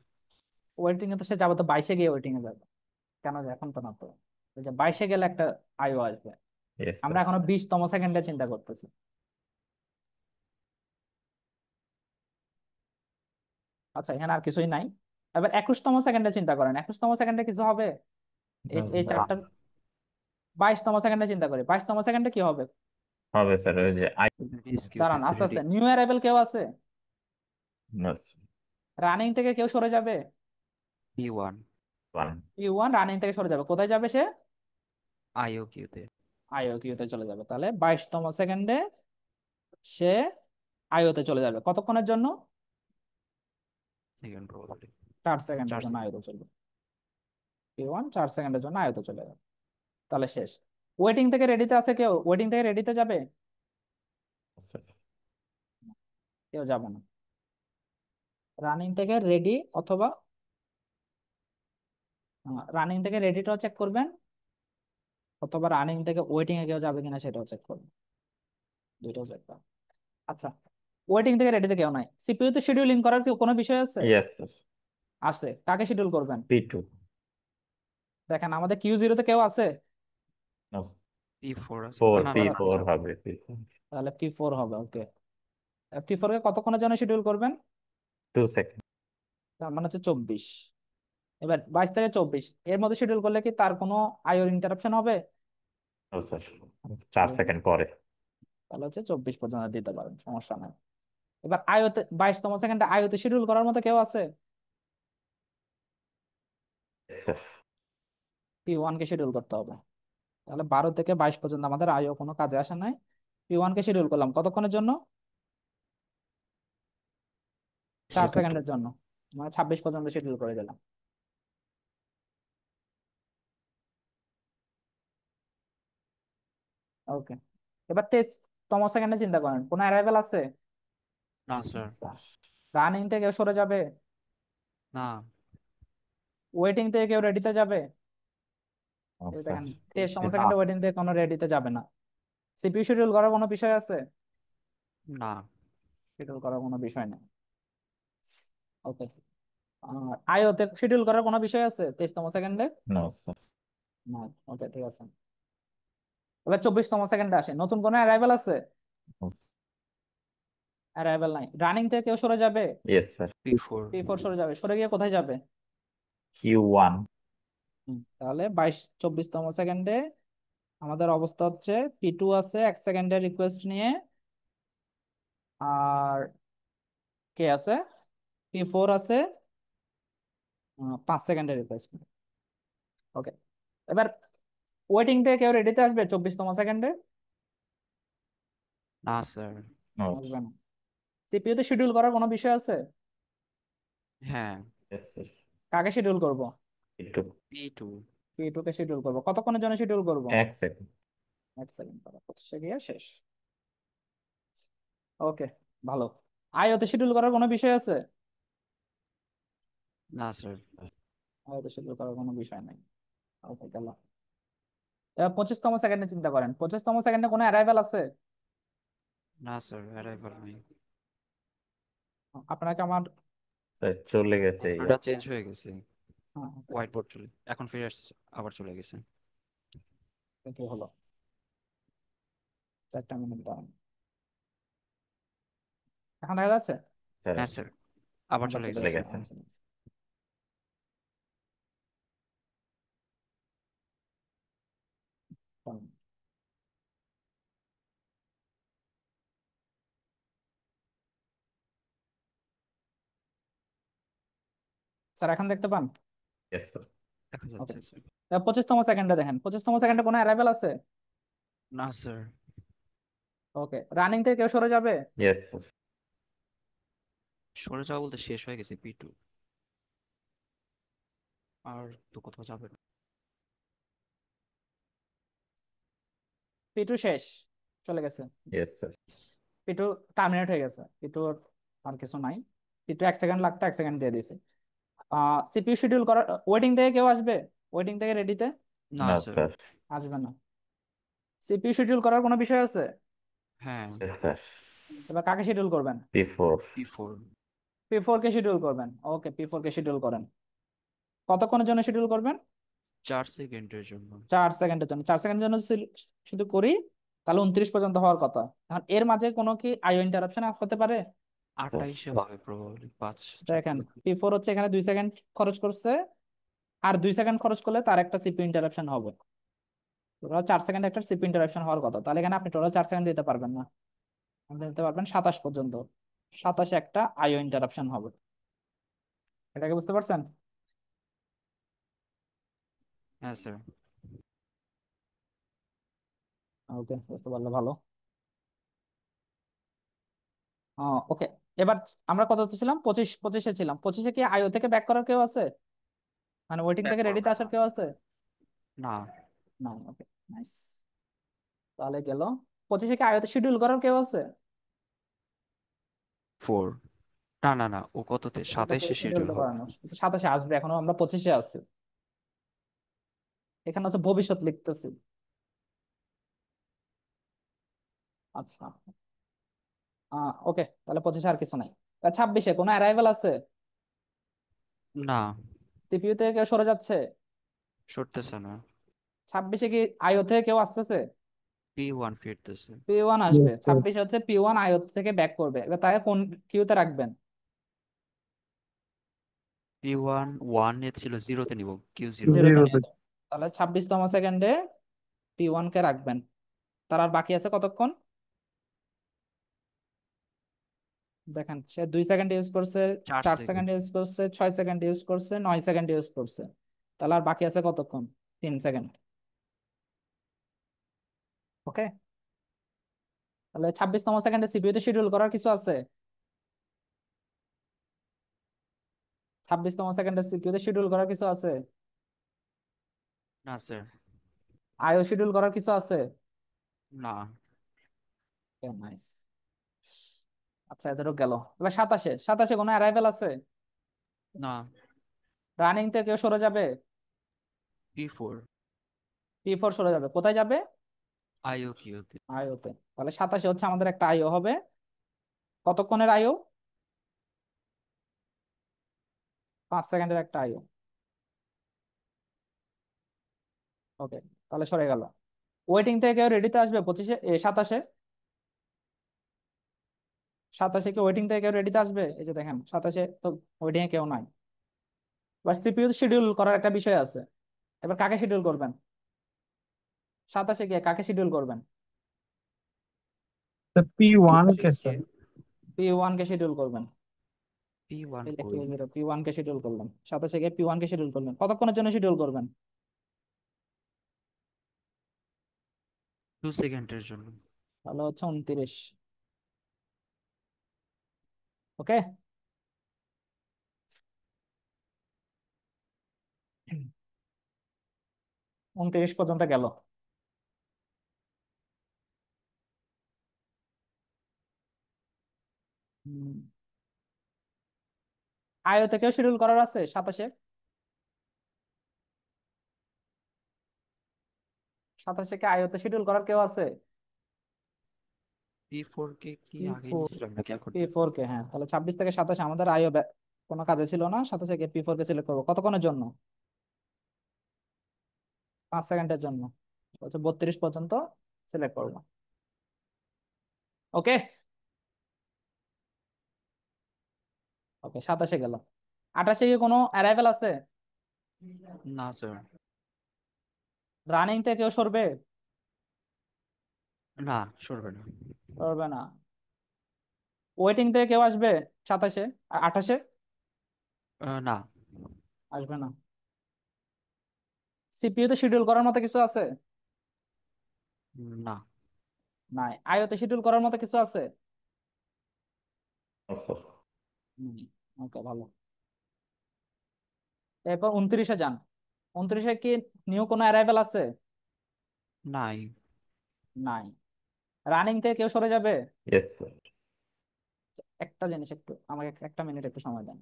ওয়েটিং এ তো সে যাবে, তো 22-এ গিয়ে ওয়েটিং এ যাবে। কেন যে এখন তো না তো, ওই যে 22-এ গেলে একটা আইও আসবে। ইয়েস আমরা স্যার। এখনো 20তম সেকেন্ডে চিন্তা করতেছি। আচ্ছা, এখানে আর কিছুই নাই। এবার 21তম সেকেন্ডে চিন্তা করেন, 21তম সেকেন্ডে কিছু হবে? এই এই চারটা। 22তম সেকেন্ডে চিন্তা করি, 22তম সেকেন্ডে কি হবে? হবে স্যার, ওই যে দাঁড়ান, আস্তে আস্তে। নিউ অ্যারাইভেল কেউ আছে? নো রানিং থেকে কেউ সরে যাবে? P1 P1 রানিং থেকে সরে যাবে, কোথায় যাবে সে? IOQ তে। আইওকিউতে চলে যাবে। তাহলে 22তম সেকেন্ডে সে আইওতে চলে যাবে। কতক্ষণের জন্য? সেকেন্ড প্রবাবিলিটি 4 সেকেন্ডের 4 জন্য সেকেন্ড। আইওতে চলবে। P1 4 সেকেন্ডের জন্য আইওতে চলে যাবে। তাহলে শেষ। ওয়েটিং থেকে রেডিতে আছে কেউ? ওয়েটিং থেকে রেডিতে যাবে? স্যার। কেউ যাবে না। রানিং থেকে রেডি অথবা রানিং থেকে রেডিটাও চেক করবেন, অথবা রানিং থেকে ওয়েটিং এ কেউ যাবে কিনা সেটাও চেক করবেন, দুইটাও চেক করবেন। আচ্ছা, ওয়েটিং থেকে রেডিতে কেউ নাই। সিপিইউ তে শিডিউলিং করার কি কোনো বিষয় আছে? Yes sir. আছে। কাকে শিডিউল করবেন? P2। দেখেন আমাদের Q0 তে কেউ আছে? নো P4 আছে, 4 না না P4 না আছে। P4 হবে P4। তাহলে P4 হবে। ওকে, P4 কে কতক্ষণের জন্য শিডিউল করবেন? 2 সেকেন্ড। তার মানে হচ্ছে 24। এবার 22 থেকে 24 এর মধ্যে শিডিউল করলে কি তার কোনো আইওর ইন্টারাপশন হবে? নো স্যার, 4 হবে না। সেকেন্ড পরে। তাহলে হচ্ছে 24 পর্যন্ত দিতে পারেন, সমস্যা নাই। এবার আইওতে 22তম সেকেন্ডে আইওতে শিডিউল করার মতো কেউ আছে? স্যার। P1 কে শিডিউল করতে হবে। তাহলে 12 থেকে 22 পর্যন্ত আমাদের আইও কোনো কাজে আসে নাই। P1 কে শিডিউল করলাম কতক্ষণের জন্য? 4 সেকেন্ড। সেকেন্ডের জন্য, মানে 26 পর্যন্ত শিডিউল করে দিলাম। ওকে, এবার 23তম সেকেন্ডে চিন্তা করেন, কোনো অ্যারাইভেল আছে? না স্যার। স্যার। রানিং থেকে কেউ সরে যাবে? না ওয়েটিং থেকে কেউ রেডিতে যাবে? নো এই স্যার। দেখেন 23তম না সেকেন্ডে ওয়েটিং থেকে কোনো রেডিতে যাবে না। সিপিইউ শিডিউল করার কোনো বিষয় আছে? না শিডিউল করার কোনো বিষয় নেই। ওকে, আর আইওতে শিডিউল করার কোনো বিষয় আছে 23তম সেকেন্ডে? No sir. না। ওকে, ঠিক আছে। এবার 24তম সেকেন্ডে আসে, নতুন কোনো অ্যারাইভেল আছে? অ্যারাইভেল নাই। রানিং থেকে কেউ সরে যাবে? Yes sir. P4 P4 সরে যাবে, সরে গিয়ে কোথায় যাবে? Q1। তাহলে 24তম সেকেন্ডে আমাদের অবস্থা হচ্ছে P2 আছে 1 সেকেন্ডের রিকোয়েস্ট নিয়ে, আর কে আছে? P4 আছে 5 সেকেন্ডের রিকোয়েস্ট নিয়ে। ওকে, এবার ওয়েটিং থেকে কেউ রেডিতে আসবে 24তম সেকেন্ডে? না স্যার। নো আসবে না। সিপিইউ তে শিডিউল করার কোনো বিষয় আছে? হ্যাঁ ইয়েস স্যার। কাকে শিডিউল করব? P2। P2 P2 কে শিডিউল করব। কতক্ষণের জন্য শিডিউল করব? 1 সেকেন্ড। 1 সেকেন্ড পরে সে গিয়ে শেষ। ওকে, ভালো। আইওতে শিডিউল করার কোনো বিষয় আছে? না স্যার। আইওতে শিডিউল করার কোনো বিষয় নাই। ওকে, গেল। এবার 25তম সেকেন্ডে চিন্তা করেন, 25তম সেকেন্ডে কোনো অ্যারাইভেল আছে? না স্যার, অ্যারাইভাল নাই। আপনাকে আমার স্যার চলে গেছে। ওটা চেঞ্জ হয়ে গেছে, okay, হোয়াইট বোর্ড চলে এখন ফিরে আসছে, আবার চলে গেছে। কি হলো? 4টা মিনিট দাঁড়ান। এখন দেখা যাচ্ছে? স্যার হ্যাঁ স্যার, আবার আবার চলে চলে গেছে। চলে গেছে, গেছে। আচ্ছা। দাঁড়ান। স্যার এখন দেখতে পান? Yes sir. দেখা ওকে, যাচ্ছে স্যার। 25তম সেকেন্ডে দেখেন, 25তম সেকেন্ডে কোনো অ্যারাইভেল আছে? না স্যার। ওকে, রানিং থেকে কেউ সরে যাবে? Yes sir. সরে যাওয়া বলতে শেষ হয়ে গেছে P2, আর তো কোথাও যাবে না। P2 শেষ, চলে গেছে। Yes sir. P2 টার্মিনেট হয়ে গেছে, P2 আর কিছু নাই। P2 1 সেকেন্ড লাগতো, 1 সেকেন্ড দিয়ে দিয়েছে। সিপিইউ শিডিউল করার, ওয়েটিং থেকে কেউ আসবে? ওয়েটিং থেকে রেডিতে না না স্যার। স্যার। আসবে না। সিপিইউ শিডিউল করার কোনো বিষয় আছে? হ্যাঁ। Yes sir. এবার কাকে শিডিউল করবেন? P4। P4। P4 কে শিডিউল করবেন। ওকে, P4 কে শিডিউল করেন। কতক্ষণের জন্য শিডিউল করবেন? 4 সেকেন্ডের জন্য। 4 সেকেন্ডের জন্য। 4 সেকেন্ডের জন্য শুধু করি, তাহলে 29 পর্যন্ত হওয়ার কথা। এখন এর মাঝে কোনো কি আইও ইন্টারাপশন হতে পারে? স্যার 28-এ হবে প্রবাবলি, 5 দেখেন, 4 P4 হচ্ছে এখানে 2 সেকেন্ড খরচ করছে, আর 2 সেকেন্ড খরচ করলে তার একটা সিপিইউ ইন্টারাপশন হবে। টোটাল 4 সেকেন্ড একটা সিপিইউ ইন্টারাপশন হওয়ার কথা, তাহলে এখানে আপনি টোটাল 4 সেকেন্ড দিতে পারবেন না। আপনি দিতে পারবেন 27 পর্যন্ত। 27-এ একটা আইও ইন্টারাপশন হবে। এটাকে বুঝতে পারছেন? হ্যাঁ স্যার। ওকে, বুঝতে পারলে ভালো। ওকে, এবার আমরা কত ছিলাম? 25-এ ছিলাম। 25-এ কি আইও থেকে ব্যাক করার কেউ আছে? মানে ওয়েটিং ব্যাক থেকে রেডিতে করবেন আসার না। কেউ আছে? না। না। ওকে, নাইস। তাহলে গেল। 25-এ কি আইওতে শিডিউল করার কেউ আছে? 4। না না না, ও কততে? এটা 27-এ শিডিউল শিডিউল হবে। করানো, 27-এ আসবে, এখনো আমরা 25-এ আছি। এখানে হচ্ছে ভবিষ্যৎ লিখতেছি। আচ্ছা, ওকে, তাহলে 25-এ আর কিছু নাই। 26-এ কোনো অ্যারাইভেল আছে? না, সিপিইউ থেকে কেউ সরে যাচ্ছে? সরতেছে না। 26-এ কি আইও থেকে কেউ আসতেছে? P1 ফিরতেছে। P1 আসবে। 26-এ হচ্ছে P1 আইও থেকে ব্যাক করবে। এবার তাকে কোন কিউতে রাখবেন? P1 1-এ ছিল, 0-তে নিব, Q0। জিরোতে নিয়ে যাবেন। তাহলে 26তম সেকেন্ডে P1 কে রাখবেন। তার আর বাকি আছে কতক্ষণ? দেখেন, সে 2 সেকেন্ড ইউজ করছে, 4 4 সেকেন্ড সেকেন্ড। ইউজ করছে, 6 সেকেন্ড ইউজ করছে, 9 সেকেন্ড ইউজ করছে। তাহলে আর বাকি আছে কতক্ষণ? 3 সেকেন্ড। ওকে, তাহলে 26তম সেকেন্ডে সিপিইউ তে শিডিউল করার কিছু আছে? 26তম সেকেন্ডে সিপিইউ তে শিডিউল করার কিছু আছে? না স্যার। আইও শিডিউল করার কিছু আছে? না। নাইস। আচ্ছা, এদেরও গেল। এবার 27-এ কোনো অ্যারাইভেল আছে? না। রানিং থেকে কেউ সরে যাবে? P4 P4 সরে যাবে। কোথায় যাবে? আইও কিউতে। আইওতে। তাহলে 27-এ হচ্ছে আমাদের একটা আইও হবে। কতক্ষণের আইও? 5 সেকেন্ডের একটা আইও। ওকে, তাহলে সরে গেল। ওয়েটিং থেকে কেউ রেডিতে আসবে 25-এ, 27-এ? 27-এ কি ওয়েটিং থেকে কেউ রেডিতে আসবে? এই যে দেখেন, 27-এ তো ওয়েটিং এ কেউ নাই। এবার সিপিইউ শিডিউল করার একটা বিষয় আছে। এবার কাকে শিডিউল করবেন? 27-এ গিয়ে কাকে শিডিউল করবেন? P1 কে স্যার। P1 কে শিডিউল করবেন। P1 এই যে কই? Q0, P1 কে শিডিউল করলেন। 27-এ গিয়ে P1 কে শিডিউল করলেন। কতক্ষণের জন্য শিডিউল করবেন? 2 সেকেন্ডের জন্য। তাহলে হচ্ছে 29। ওকে, 29 পর্যন্ত গেল। আইও থেকেও শিডিউল করার আছে 27-এ? 27-এ কি আইওতে শিডিউল করার কেউ আছে? P4 কে কি আগে P4, নিয়েছিলাম নাকি এখন? P4 কে, হ্যাঁ। তাহলে 26 থেকে 27 আমাদের আইও কোনো কাজে ছিল না। 27-এ গিয়ে P4 কে সিলেক্ট করবো। কতক্ষণের জন্য? 5 সেকেন্ডের জন্য। হচ্ছে 32 পর্যন্ত সিলেক্ট করবো। ওকে, ওকে, 27-এ গেল। 28-এ কি কোনো অ্যারাইভেল আছে? না স্যার। রানিং থেকে কেউ সরবে? না, সরবে না। সরবে না। ওয়েটিং থেকে কেউ আসবে 27-এ, 28-এ? না। আসবে না। সিপিইউ তে শিডিউল করার মতো কিছু আছে? না। নাই। আইও তে শিডিউল করার মতো কিছু আছে? স্যার ওকে, ভালো। এরপর 29-এ যান। 29-এ কি নিউ কোনো অ্যারাইভেল আছে? নাই। নাই। রানিং থেকে কেউ সরে যাবে? Yes sir. একটা জিনিস, একটু আমাকে একটা মিনিট একটু সময় দেন।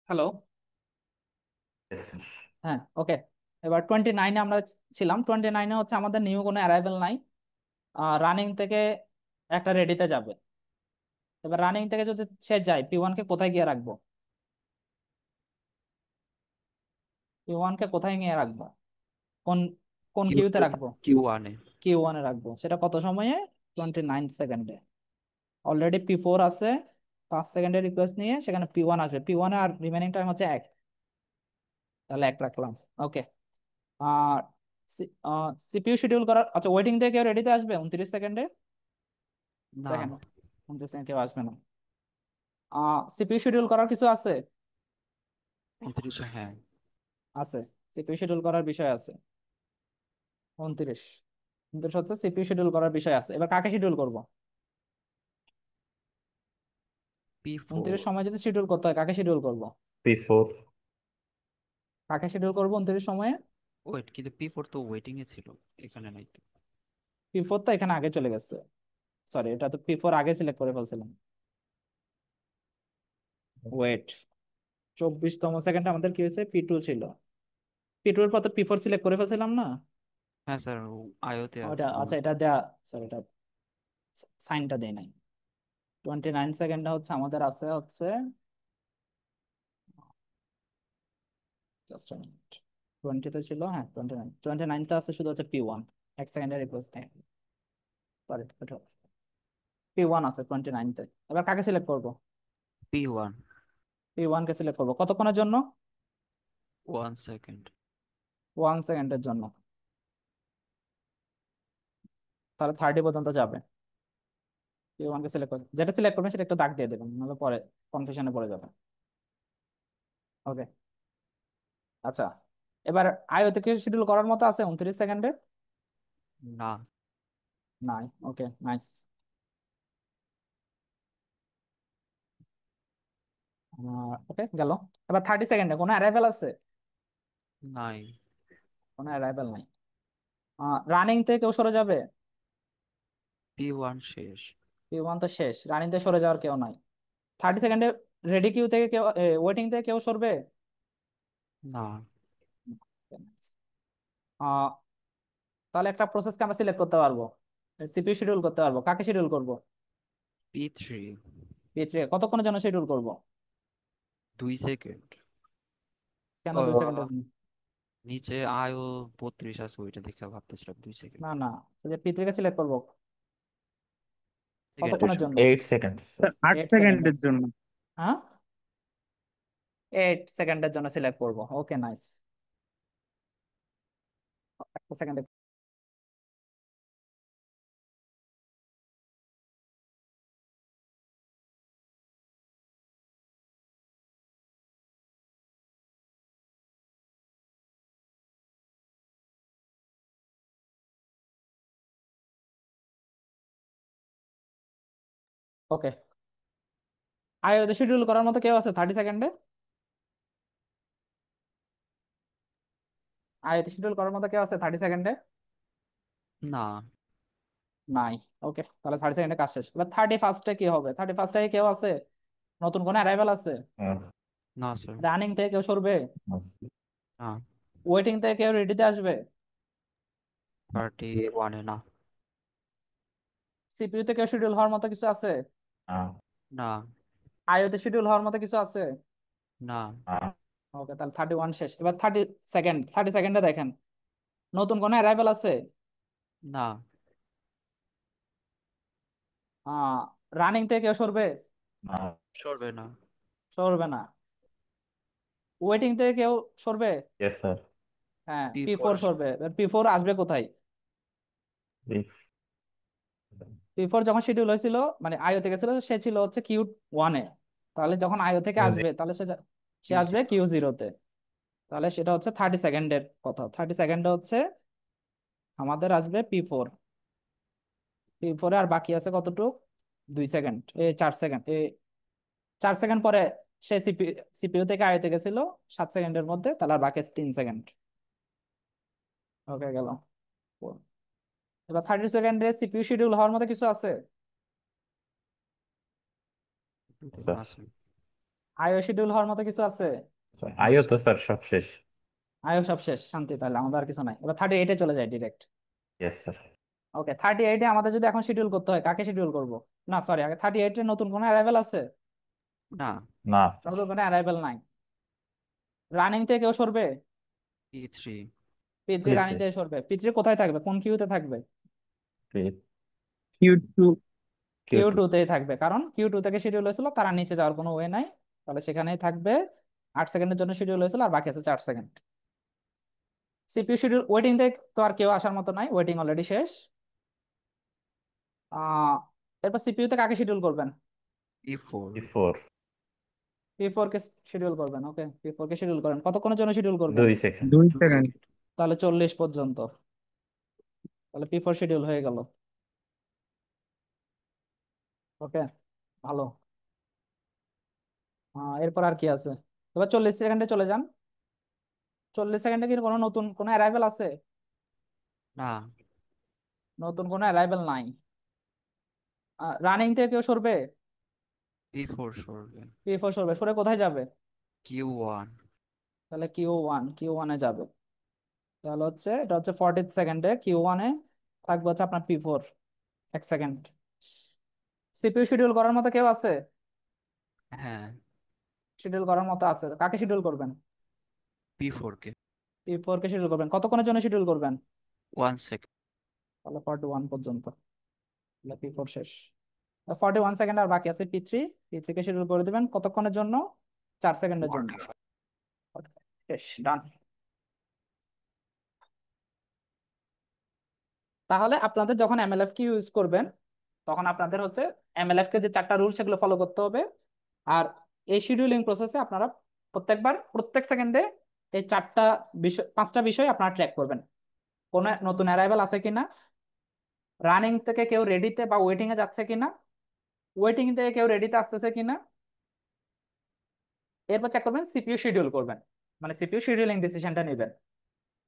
হ্যালো। Yes sir. হ্যাঁ, ওকে। এবার 29-এ আমরা ছিলাম। 29-এ হচ্ছে আমাদের নিউ কোনো অ্যারাইভেল নাই। রানিং থেকে একটা রেডিতে যাবে। এবার রানিং থেকে যদি সে যায়, P1 কে কোথায় গিয়ে রাখবো? P1 কে কোথায় নিয়ে রাখবো? কোন কোন কিউ কিউতে রাখবো? Q1 এ। Q1 এ রাখবো। সেটা কত সময়ে? 29 সেকেন্ডে। অলরেডি P4 আছে। 5 সেকেন্ডের রিকোয়েস্ট নিয়ে সেখানে P1 আসবে। P1 আর রিমেনিং টাইম হচ্ছে 1। তাহলে 1 রাখলাম। ওকে। আর সিপিইউ শিডিউল করার, আচ্ছা, ওয়েটিং থেকে কেউ রেডিতে আসবে 29 সেকেন্ডে? না। দেখেন, 29 সেকেন্ড কেউ আসবে না। সিপিইউ শিডিউল করার কিছু আছে? 29 হ্যাঁ। আছে। সিপিইউ শিডিউল করার বিষয় আছে। 29 29 হচ্ছে সিপিইউ শিডিউল করার বিষয় আছে। এবার কাকে শিডিউল করব? P4। 29 সময় যদি শিডিউল করতে হয়, কাকে শিডিউল করব? P4। কাকে শিডিউল করব 29 সময়ে? ওয়েট, কিন্তু P4 তো ওয়েটিং এ ছিল, এখানে নাই তো। P4 তো এখানে আগে চলে গেছে। সরি, এটা তো P4 আগে সিলেক্ট করে ফেলছিলাম। ওয়েট, 24তম সেকেন্ডে আমাদের কি হয়েছে? P2 ছিল। P2 এর পর তো P4 সিলেক্ট করে ফেলছিলাম না? হ্যাঁ স্যার, আইওতে ওটা, আছে। আচ্ছা, এটা দেয়া, সরি, এটা সাইনটা দেয় নাই। 29 সেকেন্ডে হচ্ছে আমাদের আছে হচ্ছে, জাস্ট মিনিট, 20-তে ছিল, হ্যাঁ 29তে আছে শুধু হচ্ছে P1। 1 সেকেন্ডের রিকোয়েস্ট নেই। সরি, P1 আছে 29তে। এবার কাকে সিলেক্ট করবো? P1। P1 কে সিলেক্ট করবো কতক্ষণের জন্য? 1 সেকেন্ড। 1 সেকেন্ডের জন্য। তাহলে 30 পর্যন্ত যাবে। P1 কে সিলেক্ট করবে, যেটা সিলেক্ট করবেন সেটা একটু দাগ দিয়ে দেবেন, নাহলে পরে কনফিউশনে পড়ে যাবে। ওকে। আচ্ছা, এবার আইও থেকে শিডিউল করার মতো আছে 29 সেকেন্ডে? না। নাই। ওকে, নাইস। ওকে, গেল। এবার 30 সেকেন্ডে কোনো অ্যারাইভেল আছে? নাই। কোনো অ্যারাইভেল নাই। রানিং থেকে কেউ সরে যাবে? P1 শেষ। P1 তো শেষ, রানিং থেকে সরে যাওয়ার কেউ নাই। 30 সেকেন্ডে রেডি কিউ থেকে কেউ, ওয়েটিং থেকে কেউ সরবে? না। আহ তাহলে একটা প্রসেসকে আমরা সিলেক্ট করতে পারবো, সিপিইউ শিডিউল করতে পারবো। কাকে শিডিউল করব? P3। P3 কতক্ষণের জন্য শিডিউল করব? 2 সেকেন্ড। কেন 2 সেকেন্ডের আহ, জন্য? নিচে আয়ু 32 আছে, ওইটা দেখে ভাবতেছিলাম 2 সেকেন্ড। না না, ওই যে P3 কে সিলেক্ট করবো সেকেন্ড কতক্ষণের জন্য? 8 সেকেন্ড স্যার 8 8 সেকেন্ডের। সেকেন্ডের জন্য। হ্যাঁ, 8 সেকেন্ডের জন্য সিলেক্ট করবো। ওকে, নাইস। একটা সেকেন্ডে। ওকে, আইওতে শিডিউল করার মতো কেউ আছে 30 সেকেন্ডে? আইওতে শিডিউল করার মতো কেউ আছে 30 সেকেন্ডে? না। নাই। ওকে, তাহলে 30 সেকেন্ডে কাজ শেষ। এবার 31স্টে কি হবে? 31স্টে কেউ আছে? নতুন কোনো অ্যারাইভেল আছে? না স্যার। রানিং থেকে কেউ সরবে? না। ওয়েটিং থেকে কেউ রেডিতে আসবে? 31-এ না। সিপিইউ তে কেউ শিডিউল হওয়ার মতো কিছু আছে? না। আইওতে শিডিউল হওয়ার মতো কিছু আছে? না। ওকে, তাহলে 31 শেষ। এবার 30 সেকেন্ডে দেখেন নতুন কোনো অ্যারাইভেল আছে? না। রানিং থেকে কেউ সরবে? সরবে না। সরবে না। ওয়েটিং থেকে কেউ সরবে? Yes sir. হ্যাঁ, P4 P4 সরবে। এবার P4 আসবে কোথায়? P4 যখন শিডিউল হয়েছিল, মানে আইও থেকে ছিল, সে ছিল হচ্ছে Q1-এ। তাহলে যখন আইও থেকে আসবে, তাহলে সে আসবে Q0-তে। তাহলে সেটা হচ্ছে 30 সেকেন্ডের কথা। 30 সেকেন্ডে হচ্ছে আমাদের আসবে P4। P4-এ আর বাকি আছে কতটুক? 2 সেকেন্ড, 4 সেকেন্ড। 4 সেকেন্ড পরে সে সিপিইউ থেকে আইতে গেছিল 7 সেকেন্ডের মধ্যে, তাহলে আর বাকি আছে 3 সেকেন্ড। ওকে, গেল। এবার 30 সেকেন্ডে সিপিইউ শিডিউল হওয়ার মতো কিছু আছে? স্যার। না স্যার। আইও শিডিউল হওয়ার মতো কিছু আছে? আইও তো স্যার সব শেষ। আইও সব শেষ, শান্তি। তাহলে আমাদের আর কিছু নাই। এবার 38-এ চলে যায় ডিরেক্ট। Yes sir. ওকে, 38-এ আমাদের যদি এখন শিডিউল করতে হয়, কাকে শিডিউল করব? না সরি, আগে 38-এ নতুন কোনো অ্যারাইভেল আছে? না। না স্যার। নতুন কোনো অ্যারাইভেল নাই। রানিং থেকে কেউ সরবে? P3। P3 রানিং থেকে সরবে। P3 কোথায় থাকবে? কোন কিউতে থাকবে? Q2। Q2-তেই থাকবে, কারণ Q2 থেকে শিডিউল হয়েছিল, তারা নিচে যাওয়ার কোনো ওয়ে নাই। তাহলে সেখানেই থাকবে। 8 সেকেন্ডের জন্য শিডিউল হয়েছিল, আর বাকি আছে 4 সেকেন্ড। সিপিইউ শিডিউল ওয়েটিং থেকে তো আর কেউ আসার মতো নাই, ওয়েটিং অলরেডি শেষ। এরপর সিপিইউ তে কাকে শিডিউল করবেন? P4। P4 কে শিডিউল করবেন। ওকে, P4 কে শিডিউল করেন। কতক্ষণের জন্য শিডিউল করবেন? 2 সেকেন্ড। 2 সেকেন্ড। তাহলে 40 পর্যন্ত। তাহলে P4 শিডিউল হয়ে গেল। ওকে, ভালো। এরপর আর কি আছে? এবার 40 সেকেন্ডে চলে যান। 40 সেকেন্ডে কি কোনো নতুন কোনো অ্যারাইভেল আছে? না। নতুন কোনো অ্যারাইভেল নাই। রানিং থেকে কেউ সরবে? P4 সরবে। P4 সরবে। সরে কোথায় যাবে? Q1। তাহলে Q1 এ যাবে। তাহলে হচ্ছে এটা হচ্ছে 40 সেকেন্ডে Q1-এ থাকবে হচ্ছে আপনার P4। 1 সেকেন্ড। সিপিইউ শিডিউল করার মতো কেউ আছে? হ্যাঁ। শিডিউল করার মতো আছে, কাকে শিডিউল করবেন? P4 কে। P4 কে শিডিউল করবেন। কতক্ষণের জন্য শিডিউল করবেন? 1 সেকেন্ড। তাহলে 41 পর্যন্ত। তাহলে P4 শেষ। 41 সেকেন্ড আর বাকি আছে P3। P3 কে শিডিউল করে দিবেন কতক্ষণের জন্য? 4 সেকেন্ডের জন্য। শেষ, ডান। তাহলে আপনাদের যখন এমএলএফ কে ইউজ করবেন, তখন আপনাদের হচ্ছে এমএলএফ কে যে 4টা রুল, সেগুলো ফলো করতে হবে। আর এই শিডিউলিং প্রসেসে আপনারা প্রত্যেক সেকেন্ডে এই 5টা বিষয় আপনারা ট্র্যাক করবেন। কোনো নতুন অ্যারাইভেল আছে কিনা, রানিং থেকে কেউ রেডিতে বা ওয়েটিং এ যাচ্ছে কিনা, ওয়েটিং থেকে কেউ রেডিতে আসতেছে কিনা। এরপর চেক করবেন সিপিইউ শিডিউল করবেন, মানে সিপিইউ শিডিউলিং ডিসিশনটা নেবেন।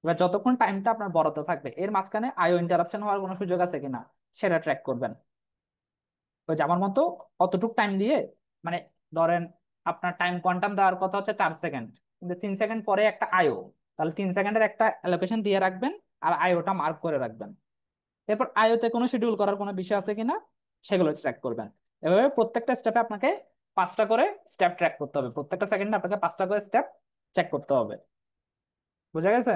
এবার যতক্ষণ টাইমটা আপনার বরাদ্দ থাকবে, এর মাঝখানে আইও ইন্টারাপশন হওয়ার কোনো সুযোগ আছে কিনা সেটা ট্র্যাক করবেন। ওই যে আমার মতো অতটুক টাইম দিয়ে, মানে ধরেন আপনার টাইম কোয়ান্টাম দেওয়ার কথা হচ্ছে 4 সেকেন্ড, কিন্তু 3 সেকেন্ড পরে একটা আইও, তাহলে 3 সেকেন্ডের একটা অ্যালোকেশন দিয়ে রাখবেন, আর আইওটা মার্ক করে রাখবেন। এরপর আইওতে কোনো শিডিউল করার কোনো বিষয় আছে কিনা সেগুলো ট্র্যাক করবেন। এভাবে প্রত্যেকটা স্টেপে আপনাকে 5টা করে স্টেপ ট্র্যাক করতে হবে। প্রত্যেকটা সেকেন্ডে আপনাকে 5টা করে স্টেপ চেক করতে হবে। বুঝা গেছে?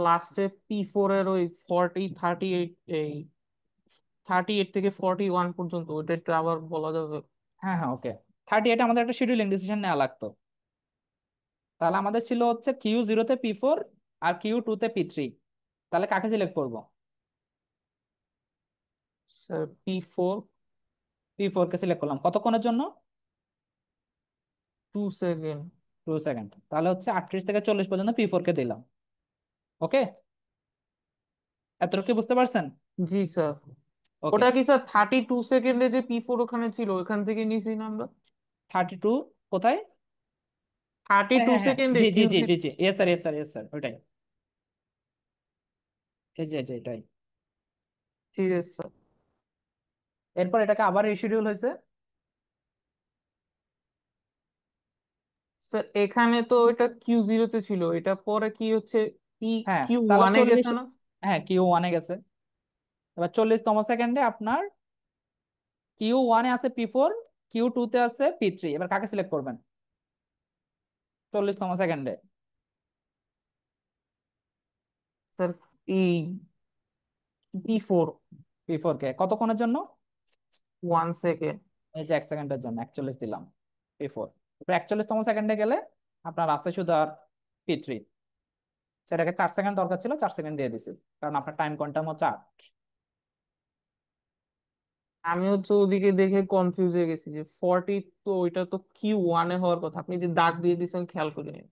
লাস্টে P4 এর ওই 38 এই 38 থেকে 41 পর্যন্ত ওইটা একটু আবার বলা যাবে? হ্যাঁ হ্যাঁ, ওকে। 38 আমাদের একটা শিডিউলিং ডিসিশন নেওয়া লাগতো। তাহলে আমাদের ছিল হচ্ছে Q0 তে P4 আর Q2 তে P3। তাহলে কাকে সিলেক্ট করব? স্যার P4 P4 কে সিলেক্ট করলাম কতক্ষণের জন্য? 2 সেকেন্ড। 2 সেকেন্ড। তাহলে হচ্ছে 38 থেকে 40 পর্যন্ত P4 কে দিলাম। ওকে, এতটুকু কি বুঝতে পারছেন? জি স্যার। ওকে। ওটা কি স্যার 32 সেকেন্ডে যে P4 ওখানে ছিল ওখান থেকে নিয়েছি না আমরা? 32 কোথায়? থার্টি হ্যাঁ টু হ্যাঁ হ্যাঁ, সেকেন্ডে জি জি কিউ জি জি জি, yes sir, yes sir, yes sir, ওইটাই। এই যে এটাই। ঠিক আছে স্যার। এরপর এটাকে আবার রিশিডিউল হয়েছে। স্যার এখানে তো এটা Q0 তে ছিল, এটা পরে কি হচ্ছে হ্যাঁ, কিউ তাহলে ওয়ানে 40। গেছে না? হ্যাঁ, Q1-এ গেছে। এবার 40তম সেকেন্ডে আপনার Q1-এ আছে P4, Q2-তে আছে P3। এবার কাকে সিলেক্ট করবেন 40তম সেকেন্ডে? স্যার এই P4। P4 কে কতক্ষণের জন্য? 1 সেকেন্ড। এই যে 1 সেকেন্ডের জন্য 41 দিলাম P4। এবার 41তম সেকেন্ডে গেলে আপনার আছে শুধু আর P3। সেটাকে 4 সেকেন্ড দরকার ছিল, 4 সেকেন্ড দিয়ে দিছি, কারণ আপনার টাইম কোয়ান্টাম হচ্ছে 8। আমি হচ্ছে ওদিকে দেখে কনফিউজ হয়ে গেছি যে 40, তো ওইটা তো Q1-এ হওয়ার কথা, আপনি যে দাগ দিয়ে দিয়েছেন খেয়াল করিনি।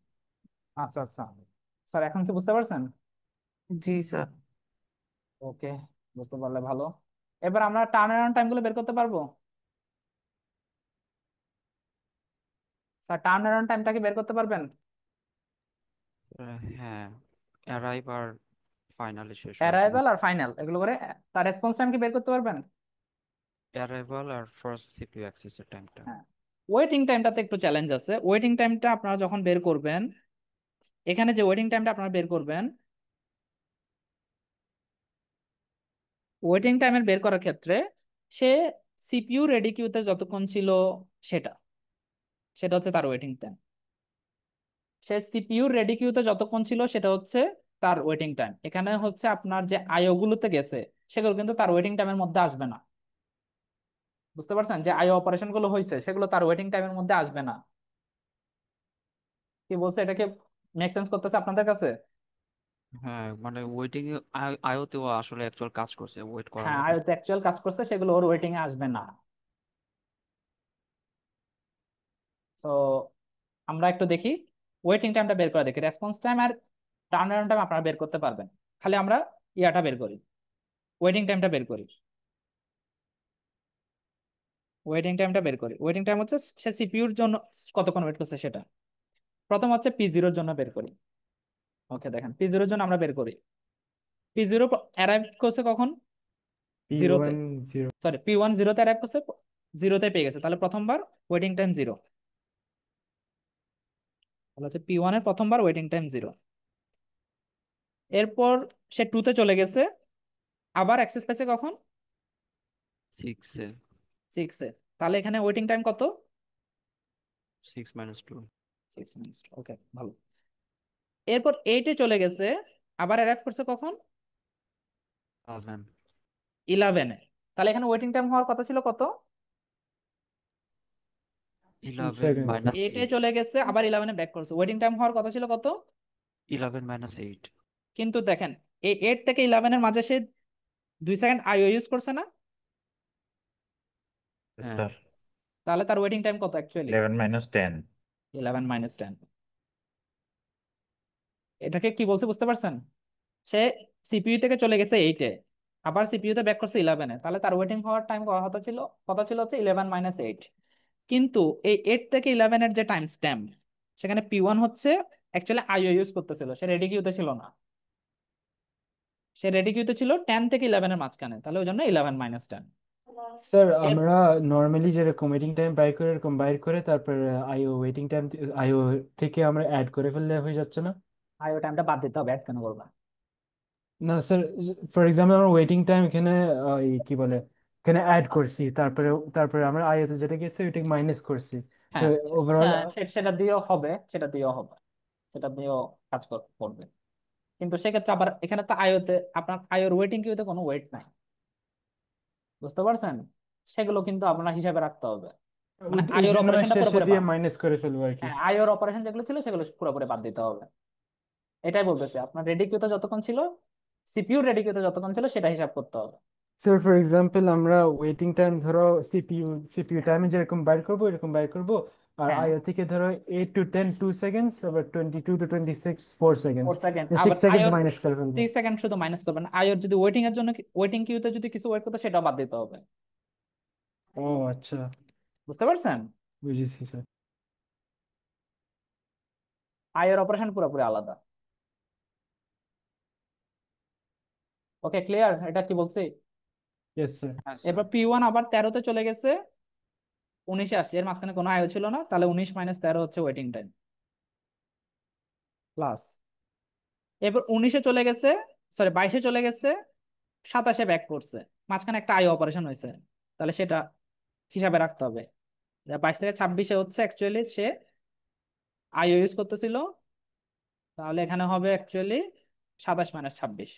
আচ্ছা আচ্ছা, স্যার এখন কি বুঝতে পারছেন? জি স্যার। ওকে, বুঝতে পারলে ভালো। এবার আমরা টার্ন অ্যারাউন্ড টাইম গুলো বের করতে পারবো? স্যার টার্ন অ্যারাউন্ড টাইমটা কি বের করতে পারবেন? হ্যাঁ, অ্যারাইভ আর ফাইনালে শেষ হওয়ার অ্যারাইভাল মধ্যে। আর ফাইনাল এগুলো করে তার রেসপন্স টাইম কি বের করতে পারবেন? অ্যারাইভাল আর ফার্স্ট সিপিইউ অ্যাক্সেসের টাইমটা। হ্যাঁ, ওয়েটিং টাইমটাতে একটু চ্যালেঞ্জ আছে। ওয়েটিং টাইমটা আপনারা যখন বের করবেন, এখানে যে ওয়েটিং টাইমটা আপনারা বের করবেন, ওয়েটিং টাইমের বের করার ক্ষেত্রে সে সিপিইউ রেডি কিউতে যতক্ষণ ছিল সেটা সেটা হচ্ছে তার ওয়েটিং টাইম। সে সিপিইউ রেডি কিউতে যতক্ষণ ছিল সেটা হচ্ছে তার ওয়েটিং টাইম। এখানে হচ্ছে আপনার যে আইও গুলোতে গেছে সেগুলো কিন্তু তার ওয়েটিং টাইমের মধ্যে আসবে না। বুঝতে পারছেন? যে আইও অপারেশন গুলো হয়েছে সেগুলো তার ওয়েটিং টাইমের মধ্যে আসবে না। কি বলছে, এটা কি মেক সেন্স করতেছে আপনাদের কাছে? হ্যাঁ, মানে ওয়েটিং আইওতেও আসলে অ্যাকচুয়াল কাজ করছে, ওয়েট করা হ্যাঁ, লাগে। আইওতে অ্যাকচুয়াল কাজ করছে সেগুলো ওর ওয়েটিং এ আসবে না। তো আমরা একটু দেখি, ওয়েটিং টাইমটা বের করে দেখি। রেসপন্স টাইম আর টার্ন অ্যারাউন্ড টাইম আপনারা বের করতে পারবেন। খালি আমরা ইয়াটা বের করি, ওয়েটিং টাইমটা বের করি। ওয়েটিং টাইমটা বের করি। ওয়েটিং টাইম হচ্ছে সে সিপিইউর জন্য কতক্ষণ ওয়েট করছে সেটা। প্রথম হচ্ছে P0-র জন্য বের করি। ওকে, দেখেন P0-র জন্য আমরা বের করি। P0 অ্যারাইভ করছে কখন? জিরোতে। P1 0। সরি, P1 জিরোতে অ্যারাইভ করছে, জিরোতে পেয়ে গেছে। তাহলে প্রথমবার ওয়েটিং টাইম 0। তাহলে হচ্ছে P1 এর প্রথমবার ওয়েটিং টাইম 0। এরপর সে 2-তে চলে গেছে, আবার অ্যাক্সেস পাইছে কখন? 6-এ। 6-এ। তাহলে এখানে ওয়েটিং টাইম কত? 6 - 2। 6 মিনিট। ওকে, ভালো। এরপর 8-এ চলে গেছে, আবার অ্যারাইভ করছে কখন? 11। 11-এ। তাহলে এখানে ওয়েটিং টাইম হওয়ার কথা ছিল কত? 11 seconds। - 8-এ 8। চলে গেছে, আবার 11-এ ব্যাক করছে। ওয়েটিং টাইম হওয়ার কথা ছিল কত? 11 - 8। কিন্তু দেখেন, এই 8 থেকে 11-এর মাঝে সে 2 সেকেন্ড আইও ইউজ করছে না? হ্যাঁ। স্যার তাহলে তার ওয়েটিং টাইম কত অ্যাকচুয়ালি? 11 - 10। 11 - 10। এটাকে কি বলছে বুঝতে পারছেন? সে সিপিইউ থেকে চলে গেছে 8-এ, আবার সিপিইউ তে ব্যাক করছে 11-এ। তাহলে তার ওয়েটিং হওয়ার টাইম কথা ছিল হচ্ছে 11 - 8। কিন্তু এই 8 থেকে 11-এর যে টাইম স্ট্যাম্প, সেখানে P1 হচ্ছে অ্যাকচুয়ালি আইও ইউজ করতেছিল, সে রেডি কিউতে ছিল না। সে রেডি কিউতে ছিল 10 থেকে 11-এর মাঝখানে, তাহলে ওই জন্য 11 - 10। স্যার এর আমরা নর্মালি যেরকম ওয়েটিং টাইম বাইর করে এরকম বাইর করে তারপর আইও ওয়েটিং টাইম আইও থেকে আমরা অ্যাড করে ফেললে হয়ে যাচ্ছে না? আইও টাইমটা বাদ দিতে হবে, অ্যাড কেন করবা? না স্যার, ফর এক্সাম্পল আমরা ওয়েটিং টাইম এখানে এই কি বলে এখানে অ্যাড করছি, তারপরে তারপরে আমরা আইওতে যেটা গেছে ওইটা মাইনাস করছি। সো হ্যাঁ, ওভারঅল সেটা দিয়েও হবে, সেটা দিয়েও হবে। সেটা দিয়েও কাজ করবে। কিন্তু সেক্ষেত্রে আবার এখানে তো আইওতে আপনার আইওর ওয়েটিং কিউতে কোনো ওয়েট নাই, বুঝতে পারছেন? সেগুলো কিন্তু আপনার হিসাবে রাখতে হবে, মানে ওই আইওর জন্য অপারেশনটা শেষে পুরোপুরি দিয়ে বাদ। মাইনাস করে ফেলবো আর কি। হ্যাঁ, আইওর অপারেশন যেগুলো ছিল সেগুলো পুরোপুরি বাদ দিতে হবে। এটাই বলতেছে, আপনার রেডি কিউতে যতক্ষণ ছিল, সিপিইউ রেডি কিউতে যতক্ষণ ছিল সেটা হিসাব করতে হবে। স্যার ফর এক্সাম্পল আমরা ওয়েটিং টাইম ধরো সিপিইউ টাইমে যেরকম বাইর করবো এরকম বাইর করবো, আর হ্যাঁ, আইও থেকে ধরো 8 to 10 2 সেকেন্ডস, আবার 22 to 26 4 সেকেন্ডস, 4 সেকেন্ড, 6 আবার সেকেন্ডস আইওর মাইনাস করে ফেলবো। 6 সেকেন্ড শুধু মাইনাস করবেন। আইওর যদি ওয়েটিং এর জন্য ওয়েটিং কিউতে যদি কিছু ওয়েট করতে সেটাও বাদ দিতে হবে, ও আচ্ছা, বুঝতে পারছেন? বুঝেছি স্যার। আইওর অপারেশন পুরোপুরি আলাদা। ওকে, ক্লিয়ার এটা কি বলছি? Yes sir. হ্যাঁ এরপর স্যার। P1 আবার 13-তে চলে গেছে, 19-এ আসছে, এর মাঝখানে কোনো আয়ও ছিল না, তাহলে 19 - 13 হচ্ছে ওয়েটিং টাইম প্লাস। এরপর 19-এ চলে গেছে, সরি 22-এ চলে গেছে, 27-এ ব্যাক করছে, মাঝখানে একটা আইও অপারেশন হয়েছে, তাহলে সেটা হিসাবে রাখতে হবে। 22 থেকে 26-এ হচ্ছে অ্যাকচুয়ালি সে আইও ইউজ করতেছিল, তাহলে এখানে হবে অ্যাকচুয়ালি 27 - 26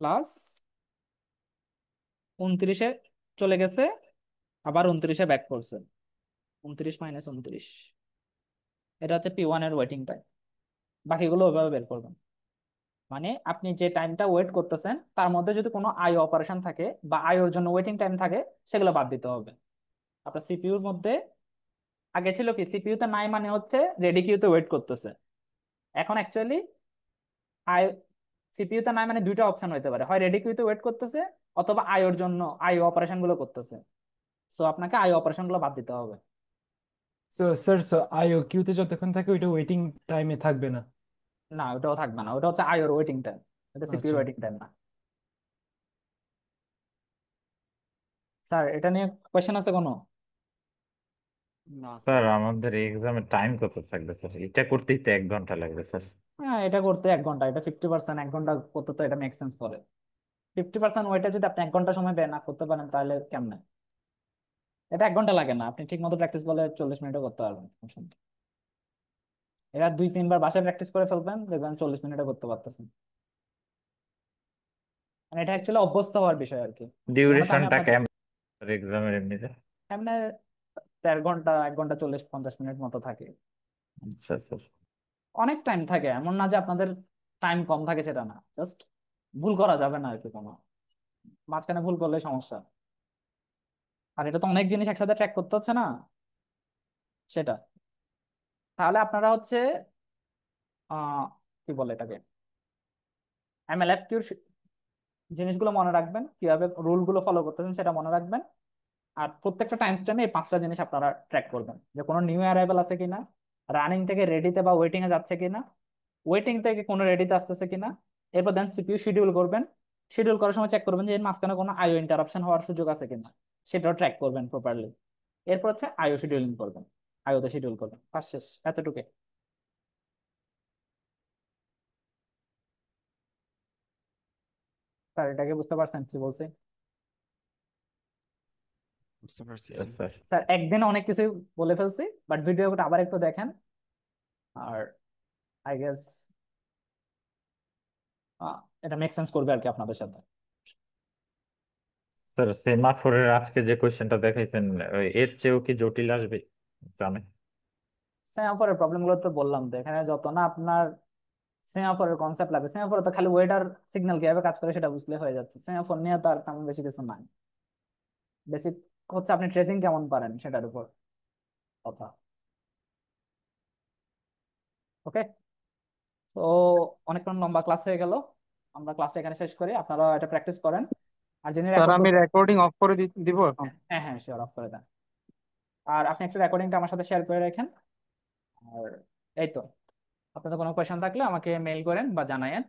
প্লাস 29-এ চলে গেছে, আবার 29-এ ব্যাক করছে, 29 - 29, এটা হচ্ছে P1 এর ওয়েটিং টাইম। বাকিগুলো ওইভাবে বের করবেন। মানে আপনি যে টাইমটা ওয়েট করতেছেন তার মধ্যে যদি কোনো আইও অপারেশন থাকে বা আইওর জন্য ওয়েটিং টাইম থাকে সেগুলো বাদ দিতে হবে। আপনার সিপিইউর মধ্যে আগে ছিল কি, সিপিইউতে নাই মানে হচ্ছে রেডি কিউতে ওয়েট করতেছে। এখন অ্যাকচুয়ালি আই সিপিইউতে নাই মানে দুইটা অপশন হতে পারে, হয় রেডি কিউতে ওয়েট করতেছে অথবা আইওর জন্য আইও অপারেশন গুলো করতেছে। সো আপনাকে আইও অপারেশন গুলো বাদ দিতে হবে। তো স্যার আইও কিউতে যতক্ষণ থাকে ওইটা ওয়েটিং টাইমে থাকবে না? না, ওটাও থাকবে না, ওটা হচ্ছে আইওর ওয়েটিং টাইম, এটা সিপিইউর আচ্ছা ওয়েটিং টাইম না। স্যার এটা নিয়ে কোয়েশ্চেন আছে কোনো? না স্যার স্যার। আমাদের এক্সামের টাইম কত থাকবে স্যার? এটা করতেই তো 1 ঘন্টা লাগবে স্যার। হ্যাঁ, এটা করতে 1 ঘন্টা, এটা 50%, 1 ঘন্টা করতে তো এটা মেক সেন্স করে। 50% ওইটা যদি আপনি 1 ঘন্টা সময় ব্যয় না করতে পারেন তাহলে কেমনে? এটা 1 ঘন্টা লাগে না, আপনি ঠিক মতো প্র্যাকটিস করলে 40 মিনিটও করতে পারবেন, সমস্যা নেই। এটা 2-3 বার বাসায় প্র্যাকটিস করে ফেলবেন, দেখবেন 40 মিনিটও করতে পারতেছেন। মানে এটা অ্যাকচুয়ালি অভ্যস্ত হওয়ার বিষয় আর কি। এখানে তো আমি ডিউরেশনটা আপনাকে কেমন এক্সামের এমনিতে? এমনি 1.5 ঘন্টা, 1 ঘন্টা 40-50 মিনিট মতো থাকে। আচ্ছা স্যার। অনেক টাইম থাকে, এমন না যে আপনাদের টাইম কম থাকে, সেটা না, জাস্ট ভুল করা যাবে না আর কি, কোনো মাঝখানে ভুল করলে সমস্যা। আর এটা তো অনেক জিনিস একসাথে ট্র্যাক করতে হচ্ছে না, সেটা। তাহলে আপনারা হচ্ছে কি বলে এটাকে, MLFQ জিনিসগুলো মনে রাখবেন, কিভাবে রুল গুলো ফলো করতেছেন সেটা মনে রাখবেন। আর প্রত্যেকটা টাইম স্ট্যাম্পে এই 5টা জিনিস আপনারা ট্র্যাক করবেন, যে কোনো নিউ অ্যারাইভেল আছে কিনা, রানিং থেকে রেডিতে বা ওয়েটিং এ যাচ্ছে কিনা, ওয়েটিং থেকে কোনো রেডিতে আসতেছে কিনা। এরপর দেন সিপিইউ শিডিউল করবেন, শিডিউল করার সময় চেক করবেন যে এর মাঝখানে কোনো আইও ইন্টারাপশন হওয়ার সুযোগ আছে কিনা, সেটাও ট্র্যাক করবেন প্রপারলি। এরপর হচ্ছে আইও শিডিউলিং করবেন, আইওতে শিডিউল করবেন, কাজ শেষ, এতটুকু। স্যার এটাকে বুঝতে পারছেন কি বলছি? বুঝতে পারছি Yes, স্যার। স্যার। স্যার একদিনে অনেক কিছু বলে ফেলছি, বাট ভিডিওটা আবার একটু দেখেন, আর আই গেস এটা মেক সেন্স করবে আর কি আপনাদের সাথে। স্যার সেমাফোরের আজকে যে কোয়েশ্চেনটা দেখাইছেন এর চেয়েও কি জটিল আসবে জানে? সেমাফোরের প্রবলেম গুলো তো বললাম, তো এখানে যত না আপনার সেমাফোরের কনসেপ্ট লাগবে, সেমাফোরে তো খালি ওয়েদার সিগন্যাল কিভাবে কাজ করে সেটা বুঝলে হয়ে যাচ্ছে, সেমাফোর নিয়ে তো আর তেমন বেশি কিছু নাই। বেসিক হচ্ছে আপনি ট্রেসিং কেমন পারেন সেটার উপর কথা। ওকে, তো অনেকক্ষণ লম্বা ক্লাস হয়ে গেল, আমরা ক্লাসটা এখানে শেষ করি, আপনারা এটা প্র্যাকটিস করেন। আর যিনি স্যার রেকর্ড আমি করতে, রেকর্ডিং অফ করে দিব এখন। হ্যাঁ হ্যাঁ শিওর, অফ করে দেন। আর আপনি একটু রেকর্ডিংটা আমার সাথে শেয়ার করে রাখেন। আর এই তো, আপনাদের কোনো কোয়েশন থাকলে আমাকে মেইল করেন বা জানায়েন।